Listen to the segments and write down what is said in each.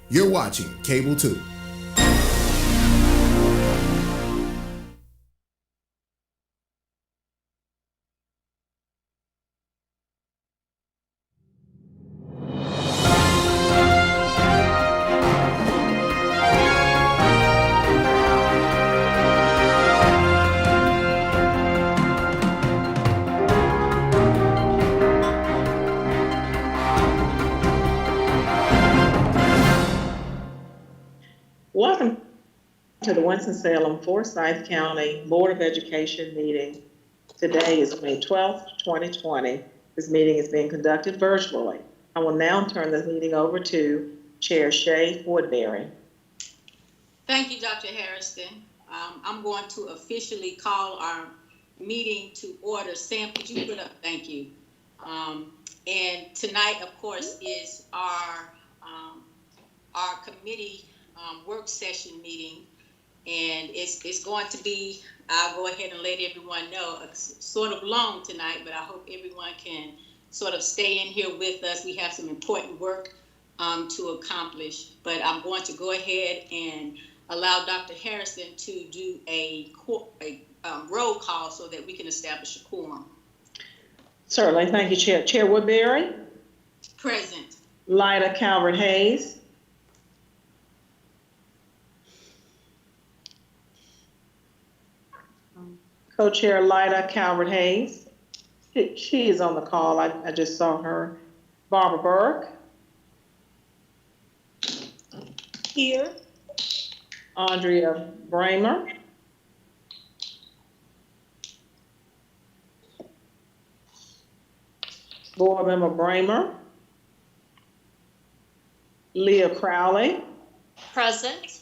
You're watching Cable 2. Welcome to the Winston-Salem Forsyth County Board of Education meeting. Today is May 12th, 2020. This meeting is being conducted virtually. I will now turn the meeting over to Chair Shay Woodbury. Thank you, Dr. Harrison. I'm going to officially call our meeting to order. Sam, could you put up? Thank you. And tonight, of course, is our committee work session meeting, and it's going to be, I'll go ahead and let everyone know, it's sort of long tonight, but I hope everyone can sort of stay in here with us. We have some important work to accomplish, but I'm going to go ahead and allow Dr. Harrison to do a roll call so that we can establish a quorum. Certainly, thank you, Chair. Chair Woodbury? Present. Lyda Calvert-Hayes? Co-Chair Lyda Calvert-Hayes. She is on the call. I just saw her. Barbara Burke. Here. Andrea Bramer. Board Member Bramer. Leah Crowley. Present.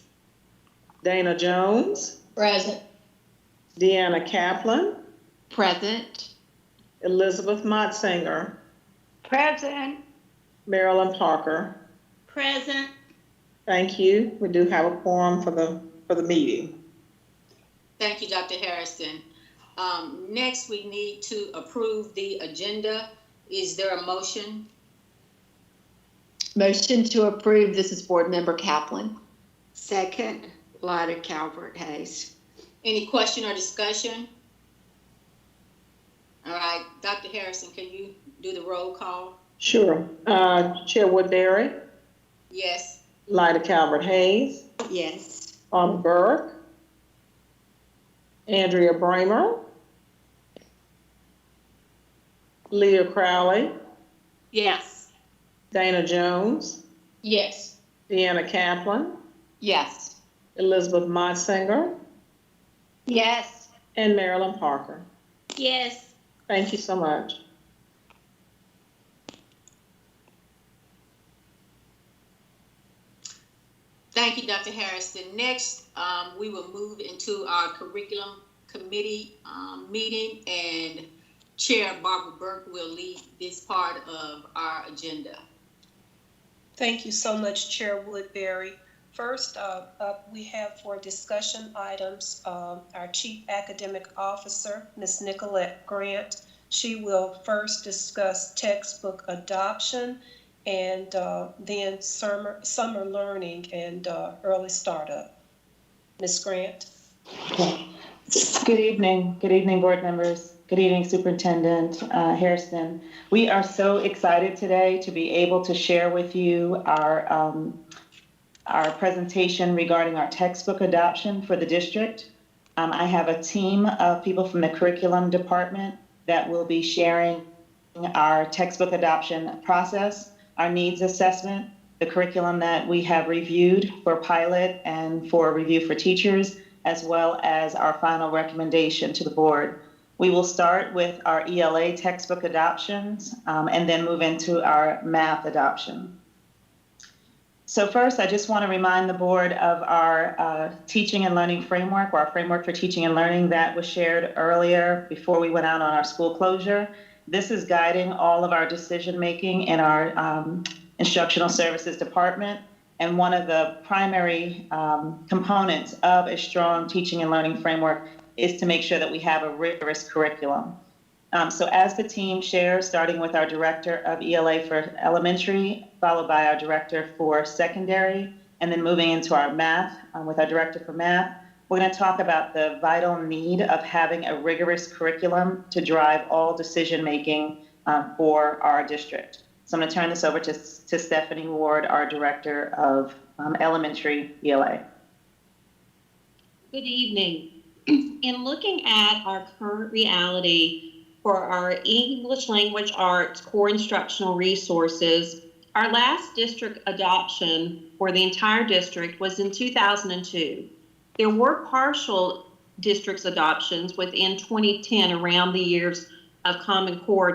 Dana Jones. Present. Deanna Kaplan. Present. Elizabeth Motzinger. Present. Marilyn Parker. Present. Thank you. We do have a quorum for the meeting. Thank you, Dr. Harrison. Next, we need to approve the agenda. Is there a motion? Motion to approve. This is Board Member Kaplan. Second, Lyda Calvert-Hayes. Any question or discussion? All right, Dr. Harrison, can you do the roll call? Sure. Chair Woodbury. Yes. Lyda Calvert-Hayes. Yes. Barbara Burke. Andrea Bramer. Leah Crowley. Yes. Dana Jones. Yes. Deanna Kaplan. Yes. Elizabeth Motzinger. Yes. And Marilyn Parker. Yes. Thank you so much. Thank you, Dr. Harrison. Next, we will move into our curriculum committee meeting, and Chair Barbara Burke will lead this part of our agenda. Thank you so much, Chair Woodbury. First up, we have for discussion items our Chief Academic Officer, Ms. Nicolette Grant. She will first discuss textbook adoption and then summer learning and early startup. Ms. Grant. Good evening, board members. Good evening, Superintendent Harrison. We are so excited today to be able to share with you our presentation regarding our textbook adoption for the district. I have a team of people from the curriculum department that will be sharing our textbook adoption process, our needs assessment, the curriculum that we have reviewed for pilot and for review for teachers, as well as our final recommendation to the board. We will start with our ELA textbook adoptions and then move into our math adoption. So first, I just want to remind the board of our teaching and learning framework, or our framework for teaching and learning that was shared earlier before we went out on our school closure. This is guiding all of our decision making in our instructional services department. And one of the primary components of a strong teaching and learning framework is to make sure that we have a rigorous curriculum. So as the team shares, starting with our director of ELA for elementary, followed by our director for secondary, and then moving into our math with our director for math, we're going to talk about the vital need of having a rigorous curriculum to drive all decision-making for our district. So I'm going to turn this over to Stephanie Ward, our director of elementary ELA. Good evening. In looking at our current reality for our English language arts core instructional resources, our last district adoption for the entire district was in 2002. There were partial districts adoptions within 2010 around the years of Common Core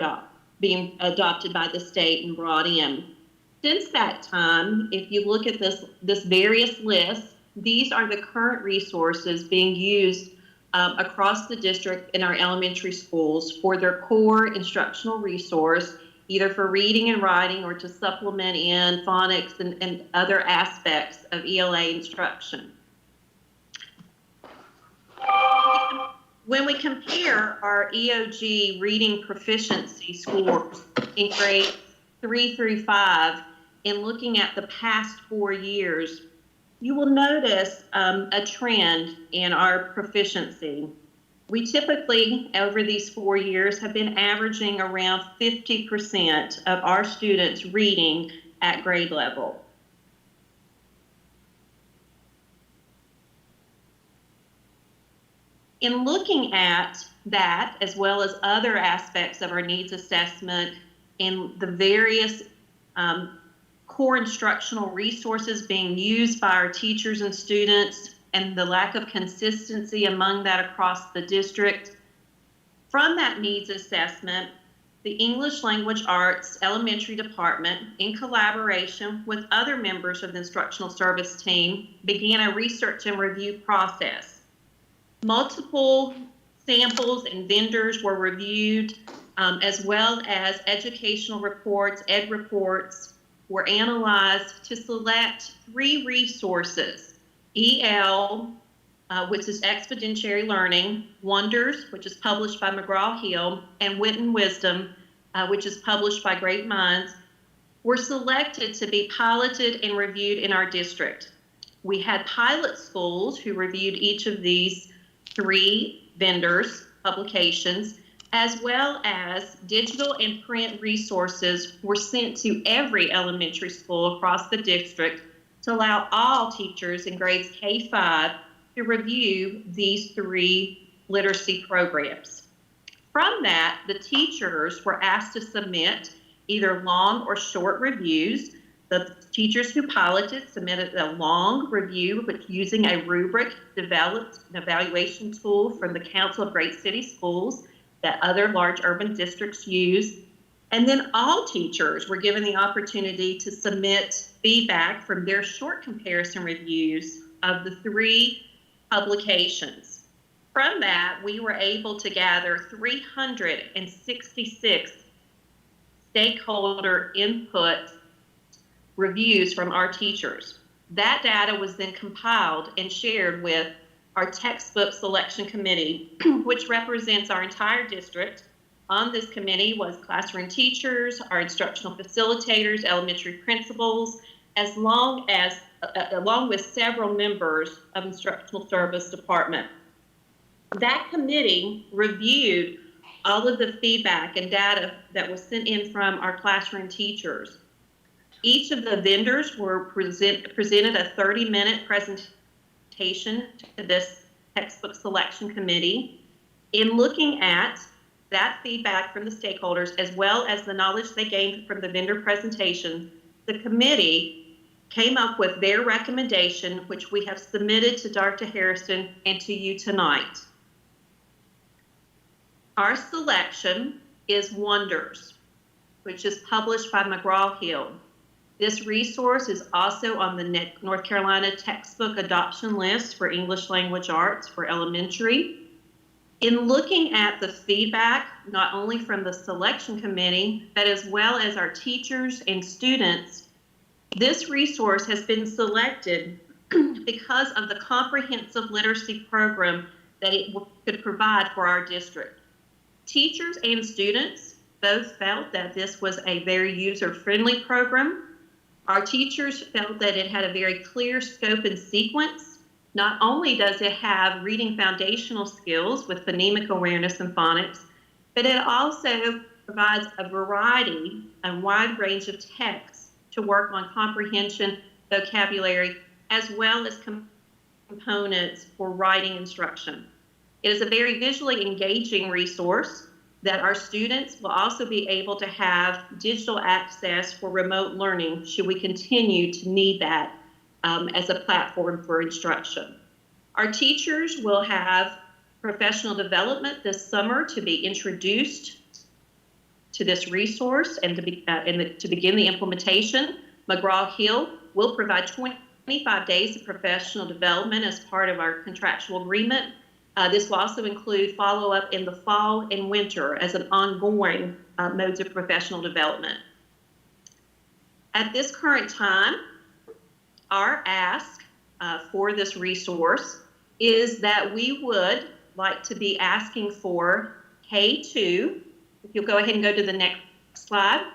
being adopted by the state and brought in. Since that time, if you look at this various list, these are the current resources being used across the district in our elementary schools for their core instructional resource, either for reading and writing or to supplement in phonics and other aspects of ELA instruction. When we compare our EOG reading proficiency scores in grades 3 through 5 in looking at the past 4 years, you will notice a trend in our proficiency. We typically, over these 4 years, have been averaging around 50% of our students reading at grade level. In looking at that, as well as other aspects of our needs assessment and the various core instructional resources being used by our teachers and students and the lack of consistency among that across the district. From that needs assessment, the English Language Arts Elementary Department, in collaboration with other members of the instructional service team, began a research and review process. Multiple samples and vendors were reviewed, as well as educational reports, ed reports, were analyzed to select 3 resources: EL, which is Expeditionary Learning, Wonders, which is published by McGraw-Hill, and Wit and Wisdom, which is published by Great Minds, were selected to be piloted and reviewed in our district. We had pilot schools who reviewed each of these 3 vendors' publications, as well as digital and print resources were sent to every elementary school across the district to allow all teachers in grades K-5 to review these 3 literacy programs. From that, the teachers were asked to submit either long or short reviews. The teachers who piloted submitted a long review using a rubric developed an evaluation tool from the Council of Great City Schools that other large urban districts use. And then all teachers were given the opportunity to submit feedback from their short comparison reviews of the 3 publications. From that, we were able to gather 366 stakeholder input reviews from our teachers. That data was then compiled and shared with our textbook selection committee, which represents our entire district. On this committee was classroom teachers, our instructional facilitators, elementary principals, along with several members of instructional service department. That committee reviewed all of the feedback and data that was sent in from our classroom teachers. Each of the vendors were presented a 30-minute presentation to this textbook selection committee. In looking at that feedback from the stakeholders, as well as the knowledge they gained from the vendor presentation, the committee came up with their recommendation, which we have submitted to Dr. Harrison and to you tonight. Our selection is Wonders, which is published by McGraw-Hill. This resource is also on the North Carolina textbook adoption list for English language arts for elementary. In looking at the feedback, not only from the selection committee, but as well as our teachers and students, this resource has been selected because of the comprehensive literacy program that it could provide for our district. Teachers and students both felt that this was a very user-friendly program. Our teachers felt that it had a very clear scope and sequence. Not only does it have reading foundational skills with phonemic awareness and phonics, but it also provides a variety and wide range of texts to work on comprehension, vocabulary, as well as components for writing instruction. It is a very visually engaging resource that our students will also be able to have digital access for remote learning should we continue to need that as a platform for instruction. Our teachers will have professional development this summer to be introduced to this resource and to begin the implementation. McGraw-Hill will provide 25 days of professional development as part of our contractual agreement. This will also include follow-up in the fall and winter as an ongoing modes of professional development. At this current time, our ask for this resource is that we would like to be asking for K2, if you'll go ahead and go to the next slide,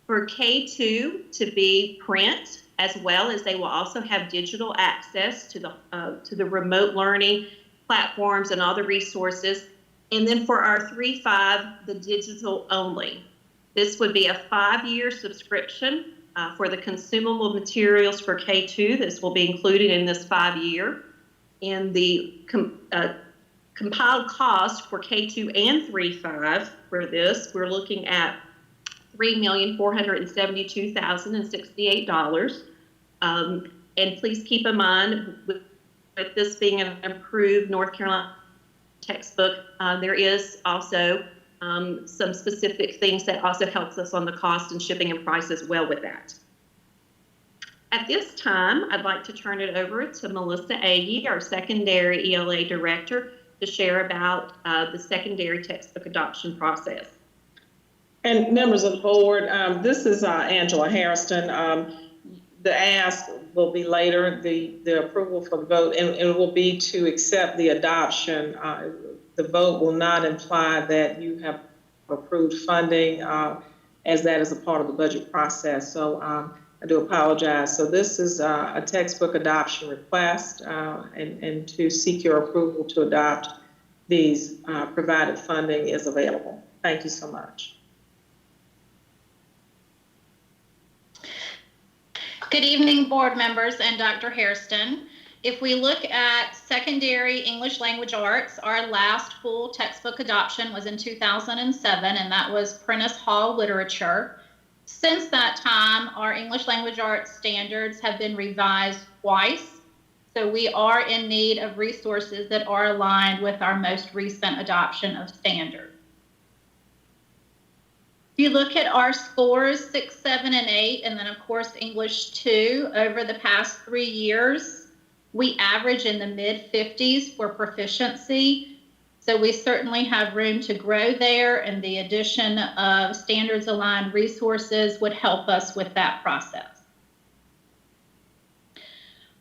for K2 to be print, as well as they will also have digital access to the remote learning platforms and all the resources. And then for our 3-5, the digital only. This would be a 5-year subscription for the consumable materials for K2. This will be included in this 5-year. And the compiled cost for K2 and 3-5 for this, we're looking at $3,472,068. And please keep in mind, with this being an improved North Carolina textbook, there is also some specific things that also helps us on the cost and shipping and price as well with that. At this time, I'd like to turn it over to Melissa Agee, our secondary ELA director, to share about the secondary textbook adoption process. And members of the board, this is Angela Harrison. The ask will be later, the approval for the vote, and it will be to accept the adoption. The vote will not imply that you have approved funding, as that is a part of the budget process. So I do apologize. So this is a textbook adoption request, and to seek your approval to adopt these provided funding is available. Thank you so much. Good evening, board members and Dr. Hairston. If we look at secondary English language arts, our last full textbook adoption was in 2007, and that was Prentice Hall Literature. Since that time, our English language arts standards have been revised twice, so we are in need of resources that are aligned with our most recent adoption of standards. If you look at our scores, 6, 7, and 8, and then of course English 2, over the past 3 years, we average in the mid-50s for proficiency. So we certainly have room to grow there, and the addition of standards-aligned resources would help us with that process.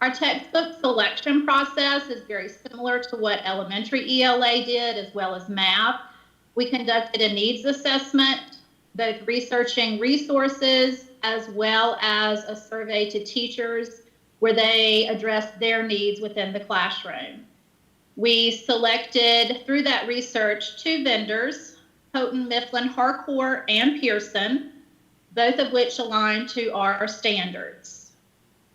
Our textbook selection process is very similar to what elementary ELA did, as well as math. We conducted a needs assessment, both researching resources as well as a survey to teachers where they addressed their needs within the classroom. We selected, through that research, 2 vendors, Houghton, Mifflin, Harcourt, and Pearson, both of which align to our standards.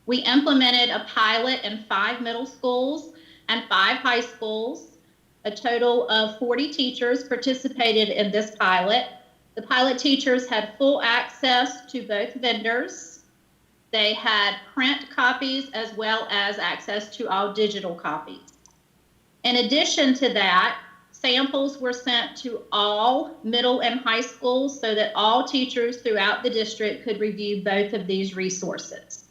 We implemented a pilot in 5 middle schools and 5 high schools. A total of 40 teachers participated in this pilot. The pilot teachers had full access to both vendors. They had print copies as well as access to all digital copies. In addition to that, samples were sent to all middle and high schools so that all teachers throughout the district could review both of these resources.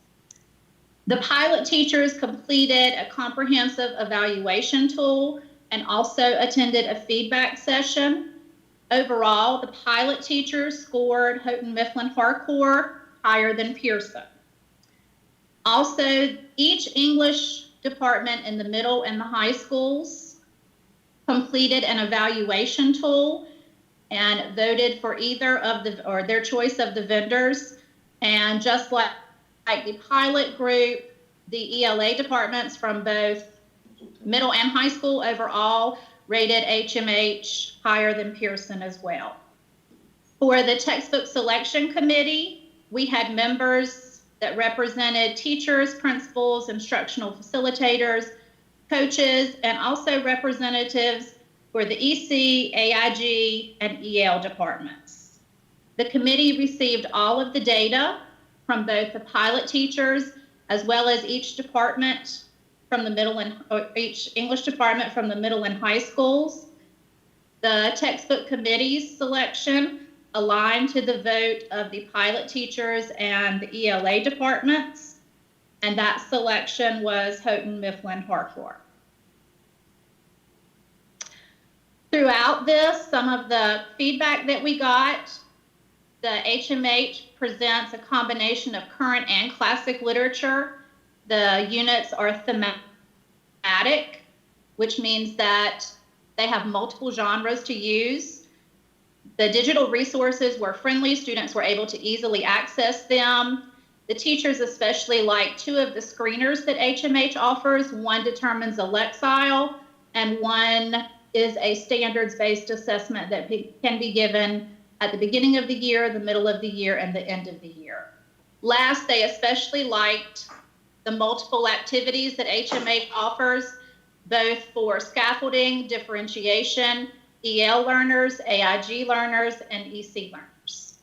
The pilot teachers completed a comprehensive evaluation tool and also attended a feedback session. Overall, the pilot teachers scored Houghton, Mifflin, Harcourt higher than Pearson. Also, each English department in the middle and the high schools completed an evaluation tool and voted for either of their choice of the vendors. And just like the pilot group, the ELA departments from both middle and high school overall rated HMH higher than Pearson as well. For the textbook selection committee, we had members that represented teachers, principals, instructional facilitators, coaches, and also representatives for the EC, AIG, and EL departments. The committee received all of the data from both the pilot teachers as well as each department from the middle and each English department from the middle and high schools. The textbook committee's selection aligned to the vote of the pilot teachers and the ELA departments, and that selection was Houghton, Mifflin, Harcourt. Throughout this, some of the feedback that we got, the HMH presents a combination of current and classic literature. The units are thematic, which means that they have multiple genres to use. The digital resources were friendly. Students were able to easily access them. The teachers especially like two of the screeners that HMH offers. One determines a Lexile, and one is a standards-based assessment that can be given at the beginning of the year, the middle of the year, and the end of the year. Last, they especially liked the multiple activities that HMH offers, both for scaffolding, differentiation, EL learners, AIG learners, and EC learners.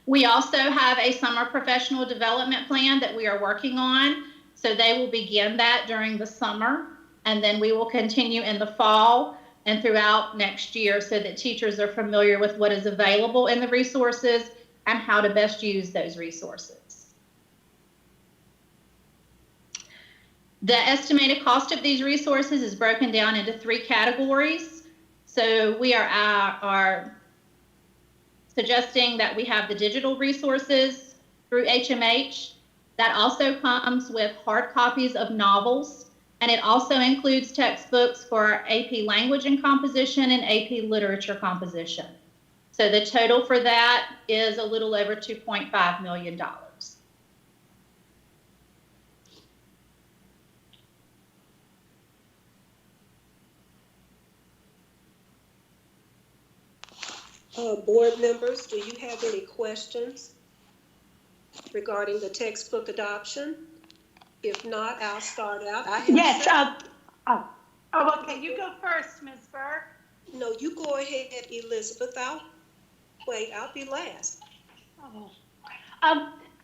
We also have a summer professional development plan that we are working on. So they will begin that during the summer, and then we will continue in the fall and throughout next year so that teachers are familiar with what is available in the resources and how to best use those resources. The estimated cost of these resources is broken down into 3 categories. So we are suggesting that we have the digital resources through HMH. That also comes with hard copies of novels, and it also includes textbooks for AP Language and Composition and AP Literature Composition. So the total for that is a little over $2.5 million. Board members, do you have any questions regarding the textbook adoption? If not, I'll start out. Yes. Okay, you go first, Ms. Burke. No, you go ahead, Elizabeth. I'll be last.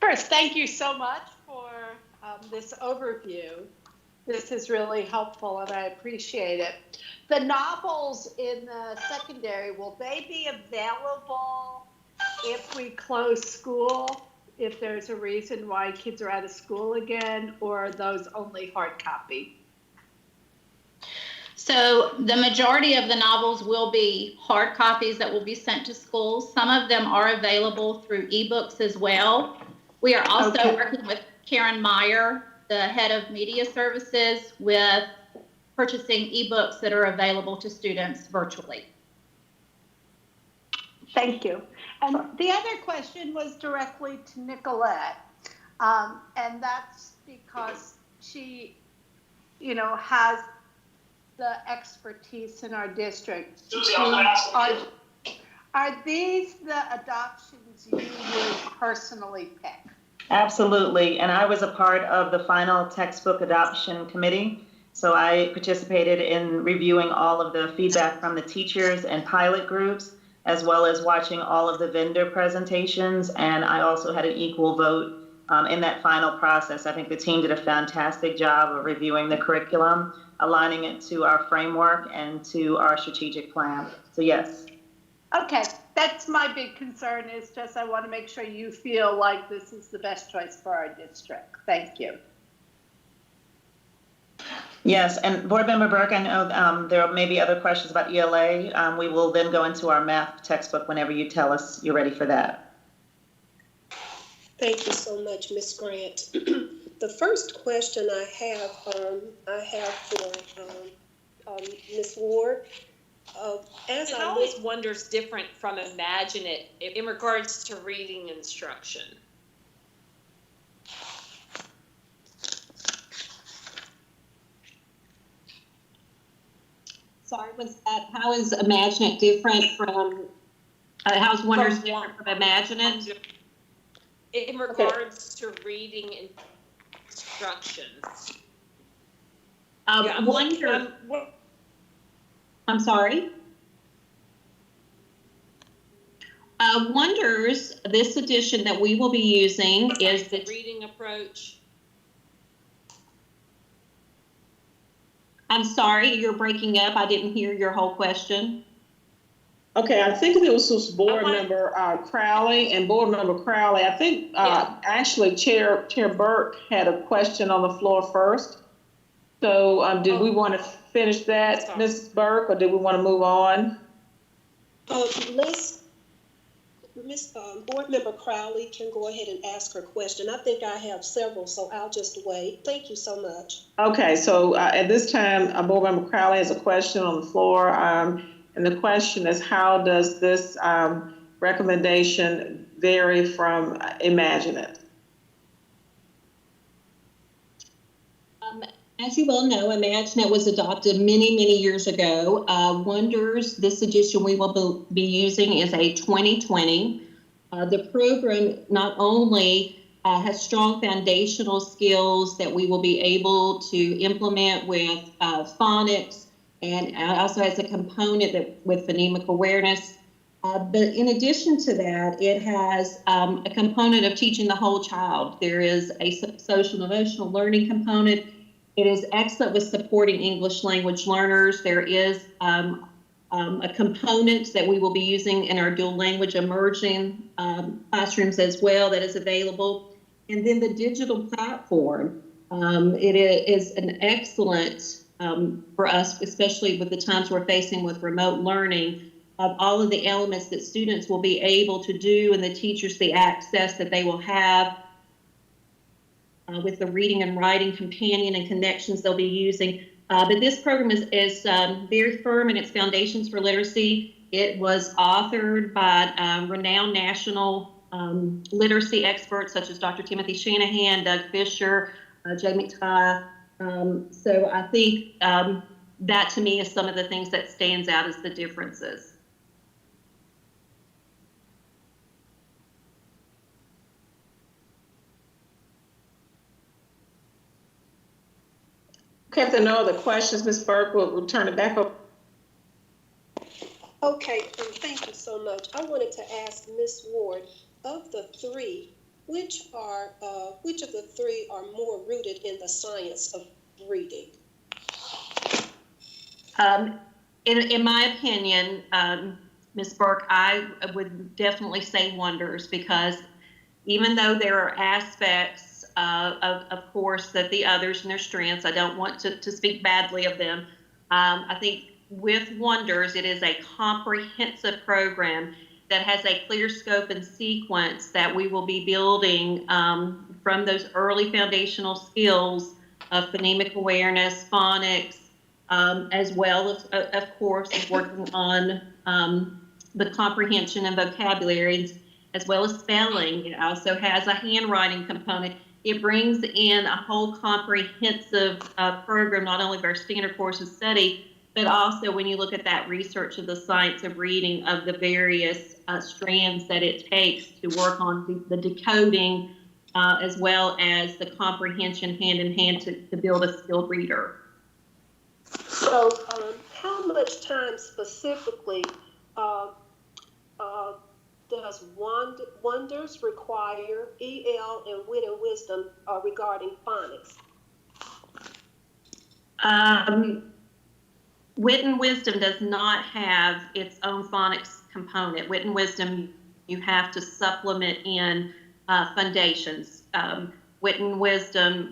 First, thank you so much for this overview. This is really helpful and I appreciate it. The novels in the secondary, will they be available if we close school, if there's a reason why kids are out of school again, or are those only hard copy? So the majority of the novels will be hard copies that will be sent to schools. Some of them are available through ebooks as well. We are also working with Karen Meyer, the head of media services, with purchasing ebooks that are available to students virtually. Thank you. And the other question was directly to Nicolette, and that's because she, has the expertise in our district. Are these the adoptions you would personally pick? Absolutely, and I was a part of the final textbook adoption committee. So I participated in reviewing all of the feedback from the teachers and pilot groups, as well as watching all of the vendor presentations. And I also had an equal vote in that final process. I think the team did a fantastic job of reviewing the curriculum, aligning it to our framework and to our strategic plan. So yes. Okay, that's my big concern, is just I want to make sure you feel like this is the best choice for our district. Thank you. Yes, and Board Member Burke, I know there may be other questions about ELA. We will then go into our math textbook whenever you tell us you're ready for that. Thank you so much, Ms. Grant. The first question I have for Ms. Ward. As And I how look, is Wonders different from Imagine It in regards to reading instruction? Sorry, was that, how is Imagine It different from, how is Wonders From different from Imagine It? In regards to reading instructions. Yeah, I'm sorry. Wonders, this edition that we will be using is the reading approach. I'm sorry, you're breaking up. I didn't hear your whole question. Okay, I think it was board member Crowley and board member Crowley. I think actually Chair Burke had a question on the floor first. So did we want to finish that, Mrs. Burke, or did we want to move on? Board Member Crowley can go ahead and ask her question. I think I have several, so I'll just wait. Thank you so much. Okay, so at this time, Board Member Crowley has a question on the floor. And the question is, how does this recommendation vary from Imagine It? As you well know, Imagine It was adopted many, many years ago. Wonders, this edition we will be using is a 2020. The program not only has strong foundational skills that we will be able to implement with phonics, and also has a component that with phonemic awareness. But in addition to that, it has a component of teaching the whole child. There is a social and emotional learning component. It is excellent with supporting English language learners. There is a component that we will be using in our dual language emerging classrooms as well that is available. And then the digital platform, it is an excellent for us, especially with the times we're facing with remote learning, of all of the elements that students will be able to do and the teachers, the access that they will have with the reading and writing companion and connections they'll be using. But this program is very firm in its foundations for literacy. It was authored by renowned national literacy experts such as Dr. Timothy Shanahan, Doug Fisher, Jay McTighe. So I think that to me is some of the things that stands out as the differences. Okay, if there are no other questions, Ms. Burke, we'll turn it back over. Okay, thank you so much. I wanted to ask Ms. Ward, of the three, which of the three are more rooted in the science of reading? In my opinion, Ms. Burke, I would definitely say Wonders, because even though there are aspects of course, that the others and their strengths, I don't want to speak badly of them. I think with Wonders, it is a comprehensive program that has a clear scope and sequence that we will be building from those early foundational skills of phonemic awareness, phonics, as well as, of course, working on the comprehension and vocabulary, as well as spelling. It also has a handwriting component. It brings in a whole comprehensive program, not only of our standard course of study, but also when you look at that research of the science of reading of the various strands that it takes to work on the decoding, as well as the comprehension hand in hand to build a skilled reader. So how much time specifically does Wonders require EL and Wit and Wisdom regarding phonics? Wit and Wisdom does not have its own phonics component. Wit and Wisdom, you have to supplement in foundations. Wit and Wisdom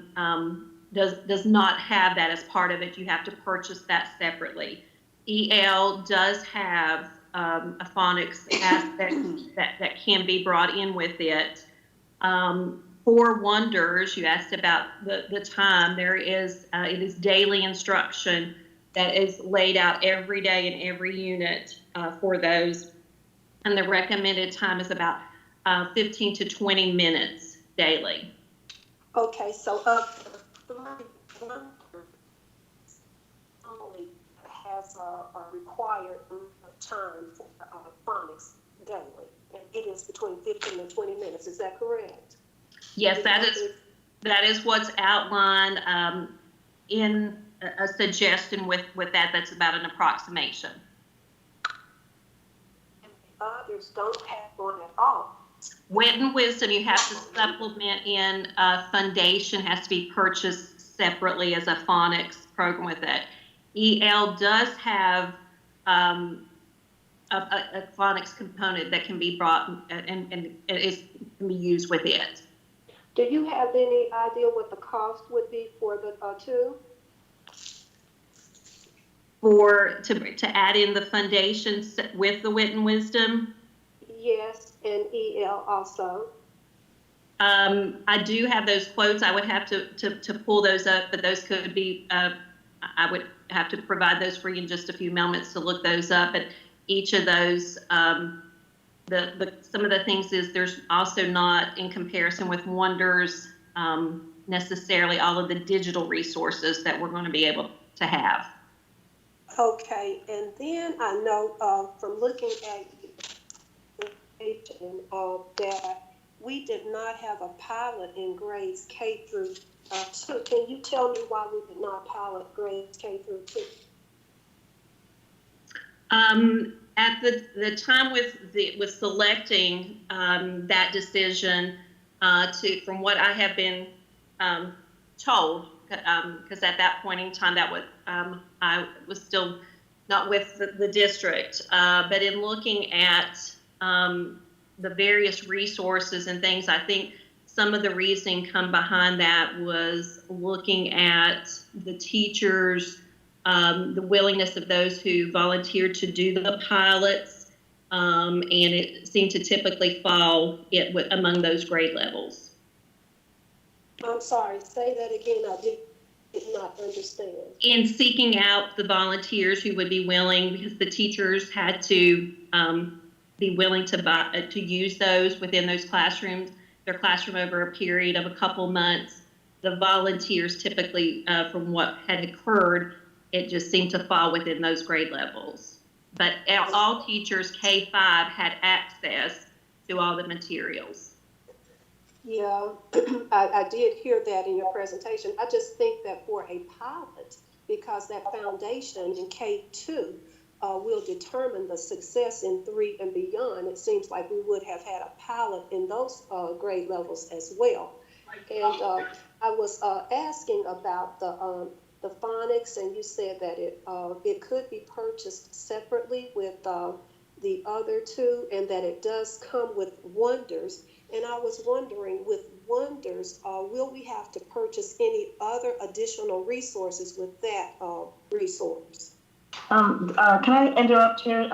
does not have that as part of it. You have to purchase that separately. EL does have a phonics aspect that can be brought in with it. For Wonders, you asked about the time. There is it is daily instruction that is laid out every day in every unit for those. And the recommended time is about 15 to 20 minutes daily. Okay, so only has a required time for phonics daily, and it is between 15 and 20 minutes. Is that correct? Yes, that is what's outlined in a suggestion with that. That's about an approximation. And the others don't have one at all. Wit and Wisdom, you have to supplement in foundation, has to be purchased separately as a phonics program with it. EL does have a phonics component that can be brought and it can be used with it. Do you have any idea what the cost would be for the two? To add in the foundation with the Wit and Wisdom? Yes, and EL also. I do have those quotes. I would have to pull those up, but those could be, I would have to provide those for you in just a few moments to look those up. But each of those, some of the things is there's also not, in comparison with Wonders, necessarily all of the digital resources that we're going to be able to have. Okay, and then I know from looking at that we did not have a pilot in grades K through 2. Can you tell me why we did not pilot grades K through 2? At the time with selecting that decision, from what I have been told, because at that point in time that was I was still not with the district, but in looking at the various resources and things, I think some of the reasoning come behind that was looking at the teachers, the willingness of those who volunteered to do the pilots, and it seemed to typically fall among those grade levels. I'm sorry, say that again. I did not understand. In seeking out the volunteers who would be willing, because the teachers had to be willing to use those within those classrooms, their classroom over a period of a couple months. The volunteers typically, from what had occurred, it just seemed to fall within those grade levels. But all teachers K-5 had access to all the materials. Yeah, I did hear that in your presentation. I just think that for a pilot, because that foundation in K2 will determine the success in 3 and beyond, it seems like we would have had a pilot in those grade levels as well. And I was asking about the phonics, and you said that it could be purchased separately with the other two, and that it does come with Wonders. And I was wondering, with Wonders, will we have to purchase any other additional resources with that resource? Can I interrupt here,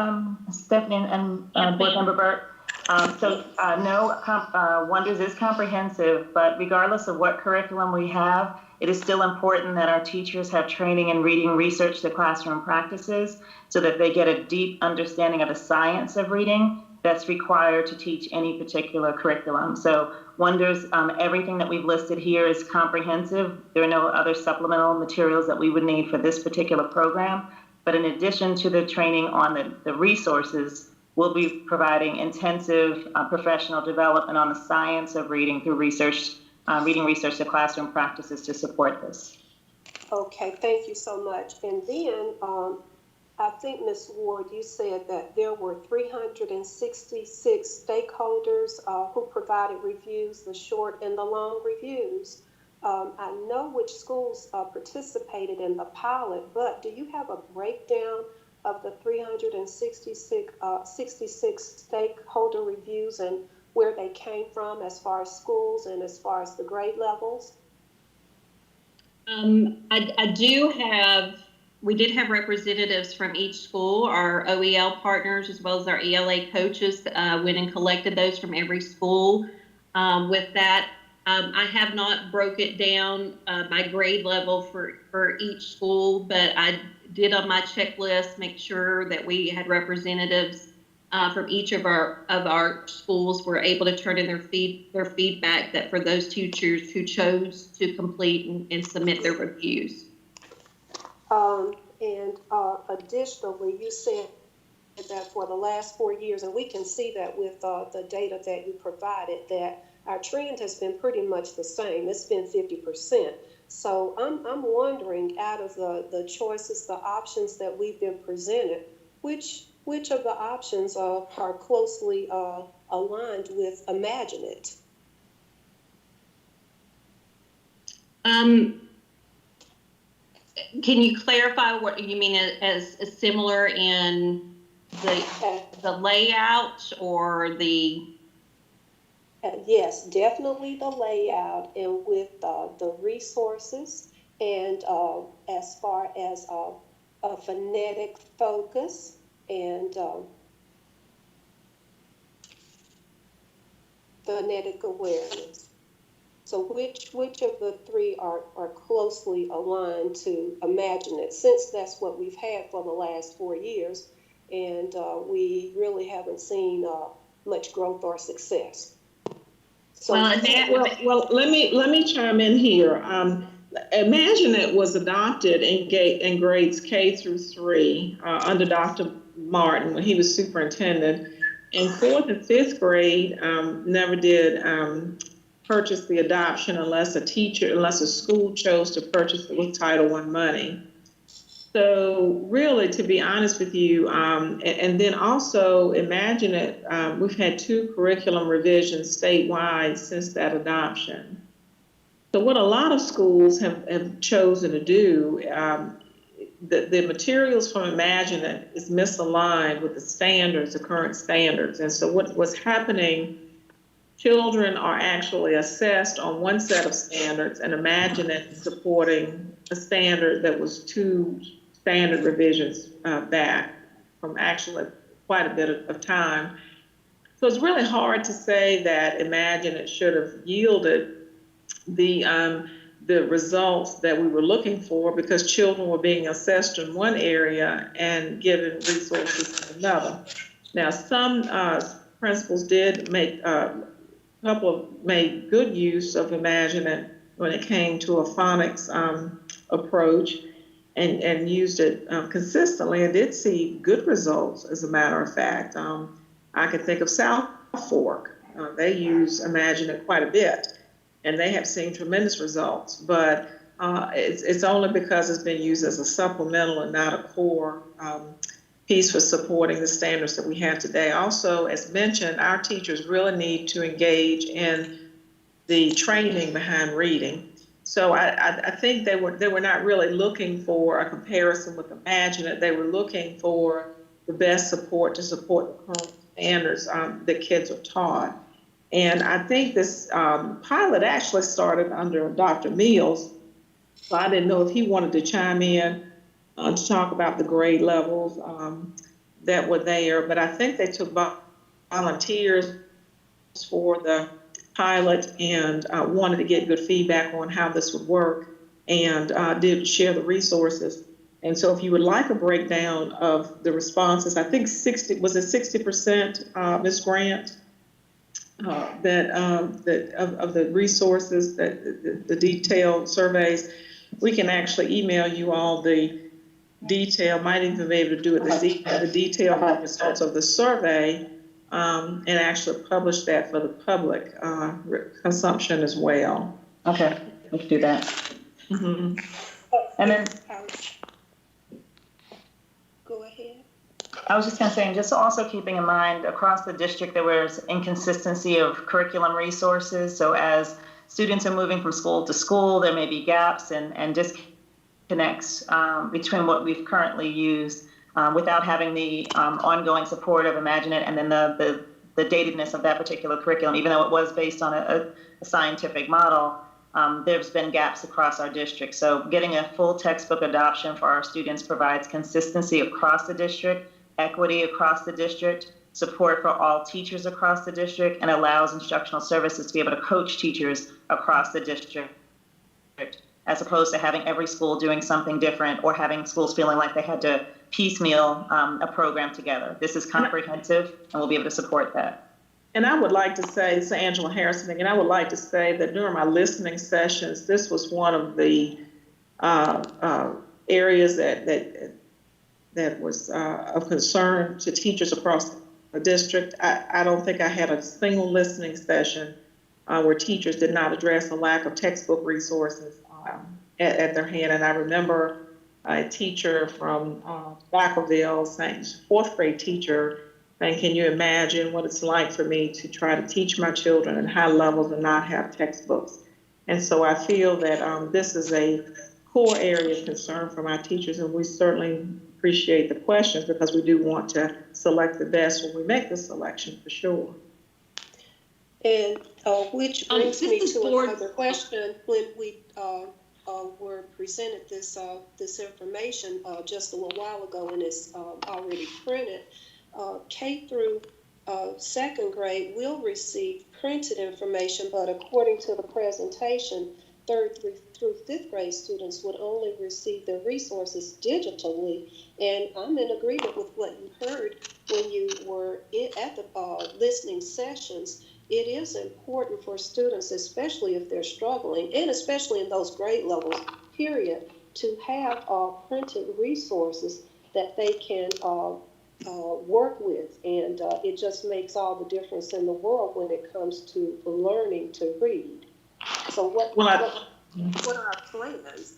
Stephanie and Board Member Burt? No, Wonders is comprehensive, but regardless of what curriculum we have, it is still important that our teachers have training in reading research to classroom practices so that they get a deep understanding of the science of reading that's required to teach any particular curriculum. So Wonders, everything that we've listed here is comprehensive. There are no other supplemental materials that we would need for this particular program. But in addition to the training on the resources, we'll be providing intensive professional development on the science of reading through research, reading research to classroom practices to support this. Okay, thank you so much. And then I think, Ms. Ward, you said that there were 366 stakeholders who provided reviews, the short and the long reviews. I know which schools participated in the pilot, but do you have a breakdown of the 366 stakeholder reviews and where they came from as far as schools and as far as the grade levels? We did have representatives from each school, our OEL partners, as well as our ELA coaches went and collected those from every school. With that, I have not broke it down by grade level for each school, but I did on my checklist make sure that we had representatives from each of our schools were able to turn in their feedback that for those teachers who chose to complete and submit their reviews. Additionally, you said that for the last 4 years, and we can see that with the data that you provided, that our trend has been pretty much the same. It's been 50%. So I'm wondering, out of the choices, the options that we've been presented, which of the options are closely aligned with Imagine It? Can you clarify what you mean as similar in the layout or the? Yes, definitely the layout and with the resources, and as far as a phonetic focus and phonetic awareness. So which of the three are closely aligned to Imagine It, since that's what we've had for the last 4 years, and we really haven't seen much growth or success. So, well, let me chime in here. Imagine It was adopted in grades K through 3 under Dr. Martin when he was superintendent. In 4th and 5th grade, never did purchase the adoption unless a school chose to purchase it with Title I money. So really, to be honest with you, and then also Imagine It, we've had 2 curriculum revisions statewide since that adoption. So what a lot of schools have chosen to do, the materials from Imagine It is misaligned with the standards, the current standards. And so what's happening, children are actually assessed on one set of standards, and Imagine It supporting a standard that was 2 standard revisions back from actually quite a bit of time. So it's really hard to say that Imagine It should have yielded the results that we were looking for, because children were being assessed in one area and given resources in another. Now, some principals did make made good use of Imagine It when it came to a phonics approach, and used it consistently and did see good results, as a matter of fact. I can think of South Fork. They use Imagine It quite a bit, and they have seen tremendous results. But it's only because it's been used as a supplemental and not a core piece for supporting the standards that we have today. Also, as mentioned, our teachers really need to engage in the training behind reading. So I think they were not really looking for a comparison with Imagine It. They were looking for the best support to support the current standards that kids are taught. And I think this pilot actually started under Dr. Mills. So I didn't know if he wanted to chime in to talk about the grade levels that were there. But I think they took volunteers for the pilot and wanted to get good feedback on how this would work, and did share the resources. And so if you would like a breakdown of the responses, I think 60%, Ms. Grant, that of the resources, that the detailed surveys, we can actually email you all the detail, might even be able to do it this evening, the detailed results of the survey, and actually publish that for the public consumption as well. Okay, we can do that. Mm-hmm. And then go ahead. I was just going to say, and just also keeping in mind across the district there was inconsistency of curriculum resources. So as students are moving from school to school, there may be gaps and disconnects between what we've currently used without having the ongoing support of Imagine It, and then the datedness of that particular curriculum. Even though it was based on a scientific model, there's been gaps across our district. So getting a full textbook adoption for our students provides consistency across the district, equity across the district, support for all teachers across the district, and allows instructional services to be able to coach teachers across the district, as opposed to having every school doing something different or having schools feeling like they had to piecemeal a program together. This is comprehensive, and we'll be able to support that. And I would like to say, it's Angela Harrison, and I would like to say that during my listening sessions, this was one of the areas that was of concern to teachers across the district. I don't think I had a single listening session where teachers did not address the lack of textbook resources at their hand. And I remember a teacher from Vacaville saying, fourth grade teacher, saying, can you imagine what it's like for me to try to teach my children at high levels and not have textbooks? And so I feel that this is a core area of concern for my teachers, and we certainly appreciate the questions because we do want to select the best when we make the selection, for sure. And which brings me to board- another question. When we were presented this information just a little while ago, and it's already printed, K through second grade will receive printed information, but according to the presentation, third through fifth grade students would only receive their resources digitally. And I'm in agreement with what you heard when you were at the listening sessions. It is important for students, especially if they're struggling, and especially in those grade levels, period, to have printed resources that they can work with. And it just makes all the difference in the world when it comes to learning to read. So what are our plans?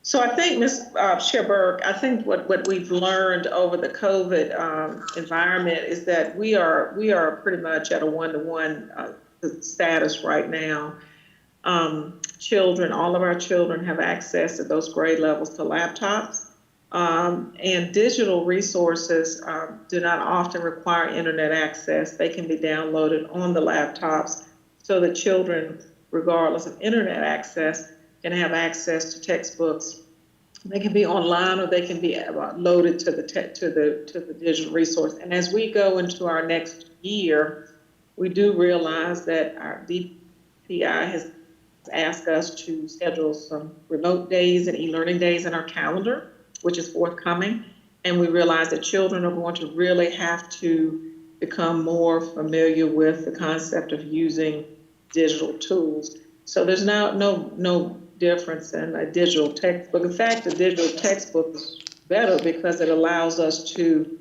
So I think, Ms. Sherberg, I think what we've learned over the COVID environment is that we are pretty much at a one-to-one status right now. All of our children have access at those grade levels to laptops. And digital resources do not often require internet access. They can be downloaded on the laptops so that children, regardless of internet access, can have access to textbooks. They can be online or they can be loaded to the digital resource. And as we go into our next year, we do realize that our DPI has asked us to schedule some remote days and e-learning days in our calendar, which is forthcoming. And we realize that children are going to really have to become more familiar with the concept of using digital tools. So there's now no difference in a digital textbook. In fact, the digital textbook is better because it allows us to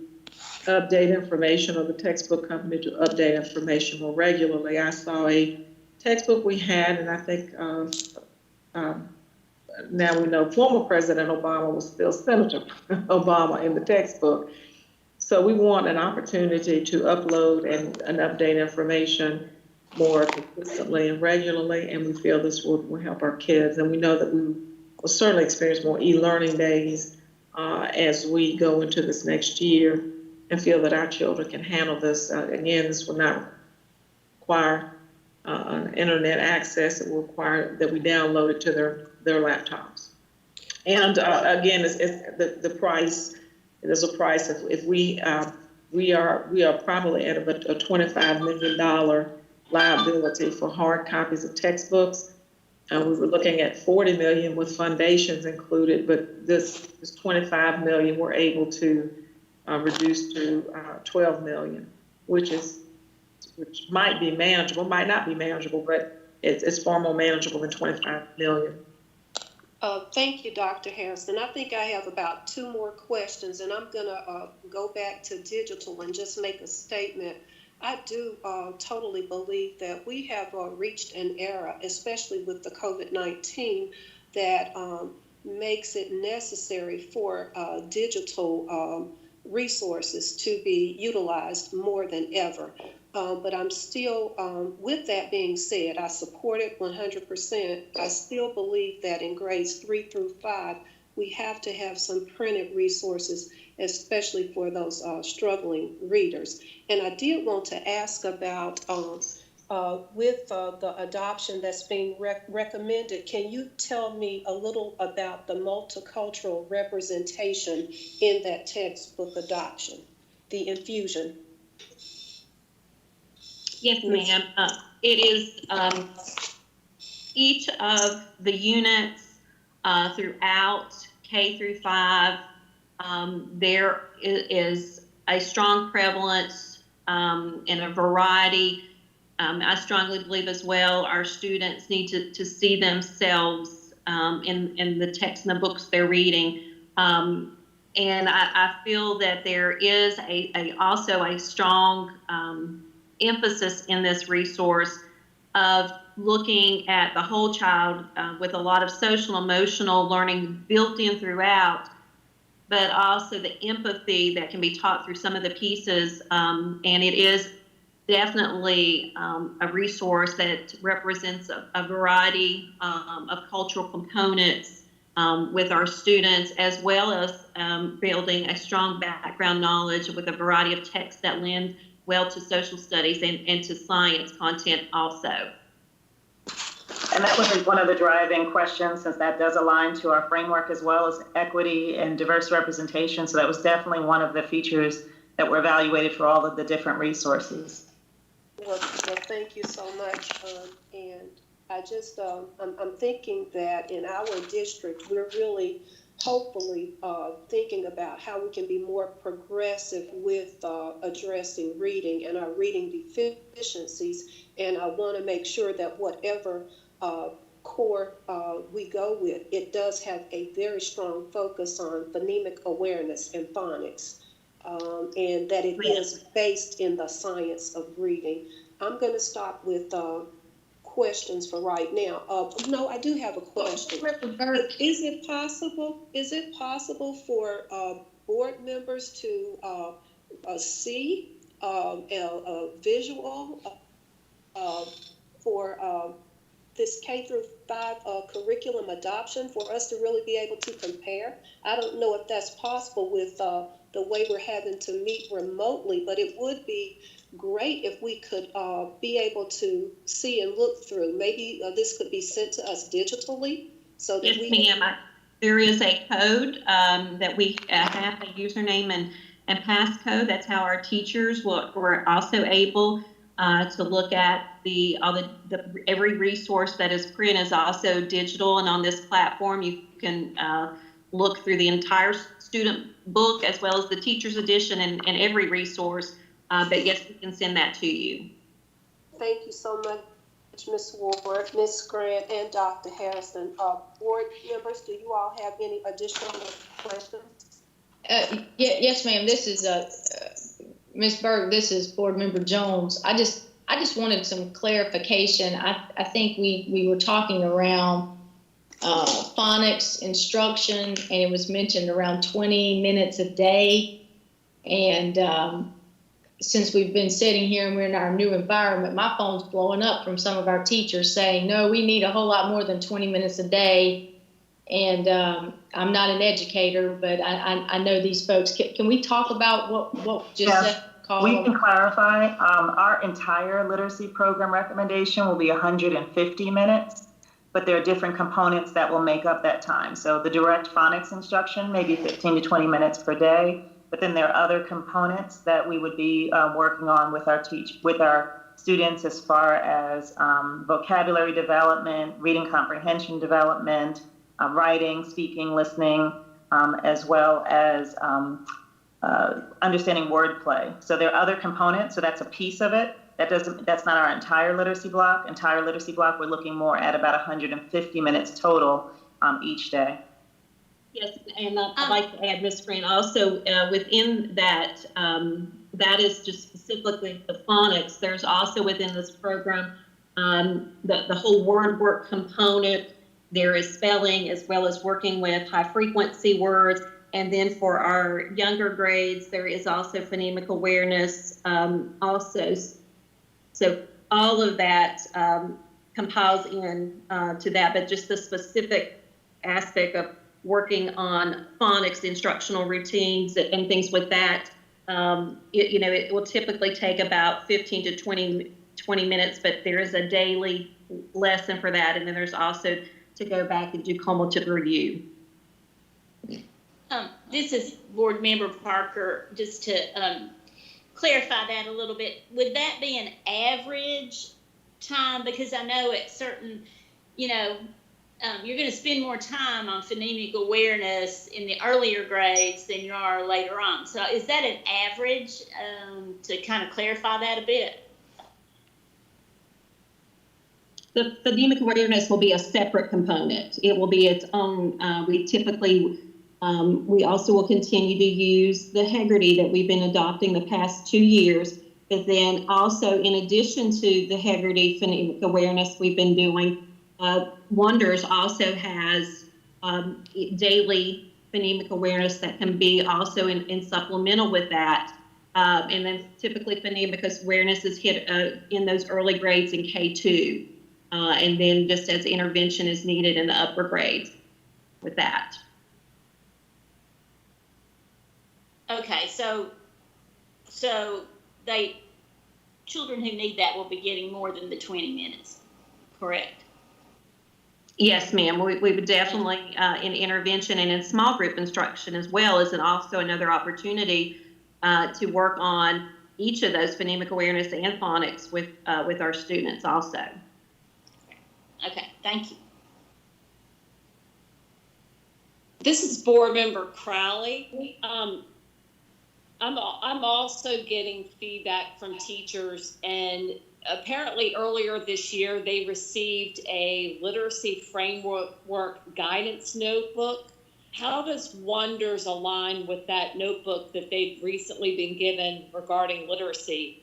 update information, or the textbook company to update information more regularly. I saw a textbook we had, and I think now we know former President Obama was still Senator Obama in the textbook. So we want an opportunity to upload and update information more consistently and regularly, and we feel this will help our kids. And we know that we will certainly experience more e-learning days as we go into this next year, and feel that our children can handle this. Again, this will not require internet access. It will require that we download it to their laptops. And again, it's the price. There's a price. If we are probably at a $25 million liability for hard copies of textbooks. We were looking at $40 million with foundations included, but this $25 million we're able to reduce to $12 million, which might be manageable, might not be manageable, but it's far more manageable than $25 million. Thank you, Dr. Harrison. I think I have about 2 more questions, and I'm going to go back to digital and just make a statement. I do totally believe that we have reached an era, especially with the COVID-19, that makes it necessary for digital resources to be utilized more than ever. But I'm still, with that being said, I support it 100%. I still believe that in grades 3 through 5, we have to have some printed resources, especially for those struggling readers. And I did want to ask about, with the adoption that's being recommended, can you tell me a little about the multicultural representation in that textbook adoption? the infusion? Yes, ma'am. It is each of the units throughout K through 5. There is a strong prevalence in a variety. I strongly believe as well our students need to see themselves in the text and the books they're reading. And I feel that there is also a strong emphasis in this resource of looking at the whole child with a lot of social emotional learning built in throughout, but also the empathy that can be taught through some of the pieces. And it is definitely a resource that represents a variety of cultural components with our students, as well as building a strong background knowledge with a variety of texts that lend well to social studies and to science content also. And that was one of the driving questions, since that does align to our framework as well as equity and diverse representation. So that was definitely one of the features that were evaluated for all of the different resources. Well, thank you so much. And I just, I'm thinking that in our district, we're really hopefully thinking about how we can be more progressive with addressing reading and our reading deficiencies. And I want to make sure that whatever core we go with, it does have a very strong focus on phonemic awareness and phonics. And that it is based in the science of reading. I'm going to stop with questions for right now. No, I do have a question. Is it possible for board members to see a visual for this K through 5 curriculum adoption, for us to really be able to compare? I don't know if that's possible with the way we're having to meet remotely, but it would be great if we could be able to see and look through. Maybe this could be sent to us digitally so that yes, ma'am. There is a code that we have, a username and passcode. That's how our teachers were also able to look at every resource that is print is also digital, and on this platform you can look through the entire student book as well as the teacher's edition and every resource. But yes, we can send that to you. Thank you so much, Ms. Ward, Ms. Grant, and Dr. Harrison. Board members, do you all have any additional questions? Yes, ma'am. This is Ms. Berg. This is Board Member Jones. I just wanted some clarification. I think we were talking around phonics instruction, and it was mentioned around 20 minutes a day. And since we've been sitting here and we're in our new environment, my phone's blowing up from some of our teachers saying, no, we need a whole lot more than 20 minutes a day. And I'm not an educator, but I know these folks. Can we talk about what just said? We can clarify. Our entire literacy program recommendation will be 150 minutes, but there are different components that will make up that time. So the direct phonics instruction, maybe 15 to 20 minutes per day. But then there are other components that we would be working on with our students, as far as vocabulary development, reading comprehension development, writing, speaking, listening, as well as understanding wordplay. So there are other components. So that's a piece of it. That's not our entire literacy block. Entire literacy block, we're looking more at about 150 minutes total each day. Yes, and I'd like to add, Ms. Grant, also within that, that is just specifically the phonics. There's also within this program the whole word work component. There is spelling, as well as working with high frequency words. And then for our younger grades, there is also phonemic awareness also. So all of that compiles in to that, but just the specific aspect of working on phonics, instructional routines, and things with that, it will typically take about 15 to 20 minutes, but there is a daily lesson for that, and then there's also to go back and do cumulative review. This is Board Member Parker. Just to clarify that a little bit. Would that be an average time? Because I know at certain, you're going to spend more time on phonemic awareness in the earlier grades than you are later on. So is that an average, to kind of clarify that a bit? The phonemic awareness will be a separate component. It will be its own. We also will continue to use the Haggerty that we've been adopting the past 2 years. But then also, in addition to the Haggerty phonemic awareness we've been doing, Wonders also has daily phonemic awareness that can be also in supplemental with that. And then typically phonemic awareness is hit in those early grades in K2. And then just as intervention is needed in the upper grades with that. Okay, so children who need that will be getting more than the 20 minutes, correct? Yes, ma'am. We would definitely, in intervention and in small group instruction as well, is also another opportunity to work on each of those phonemic awareness and phonics with our students also. Okay, thank you. This is Board Member Crowley. I'm also getting feedback from teachers, and apparently earlier this year they received a literacy framework guidance notebook. How does Wonders align with that notebook that they've recently been given regarding literacy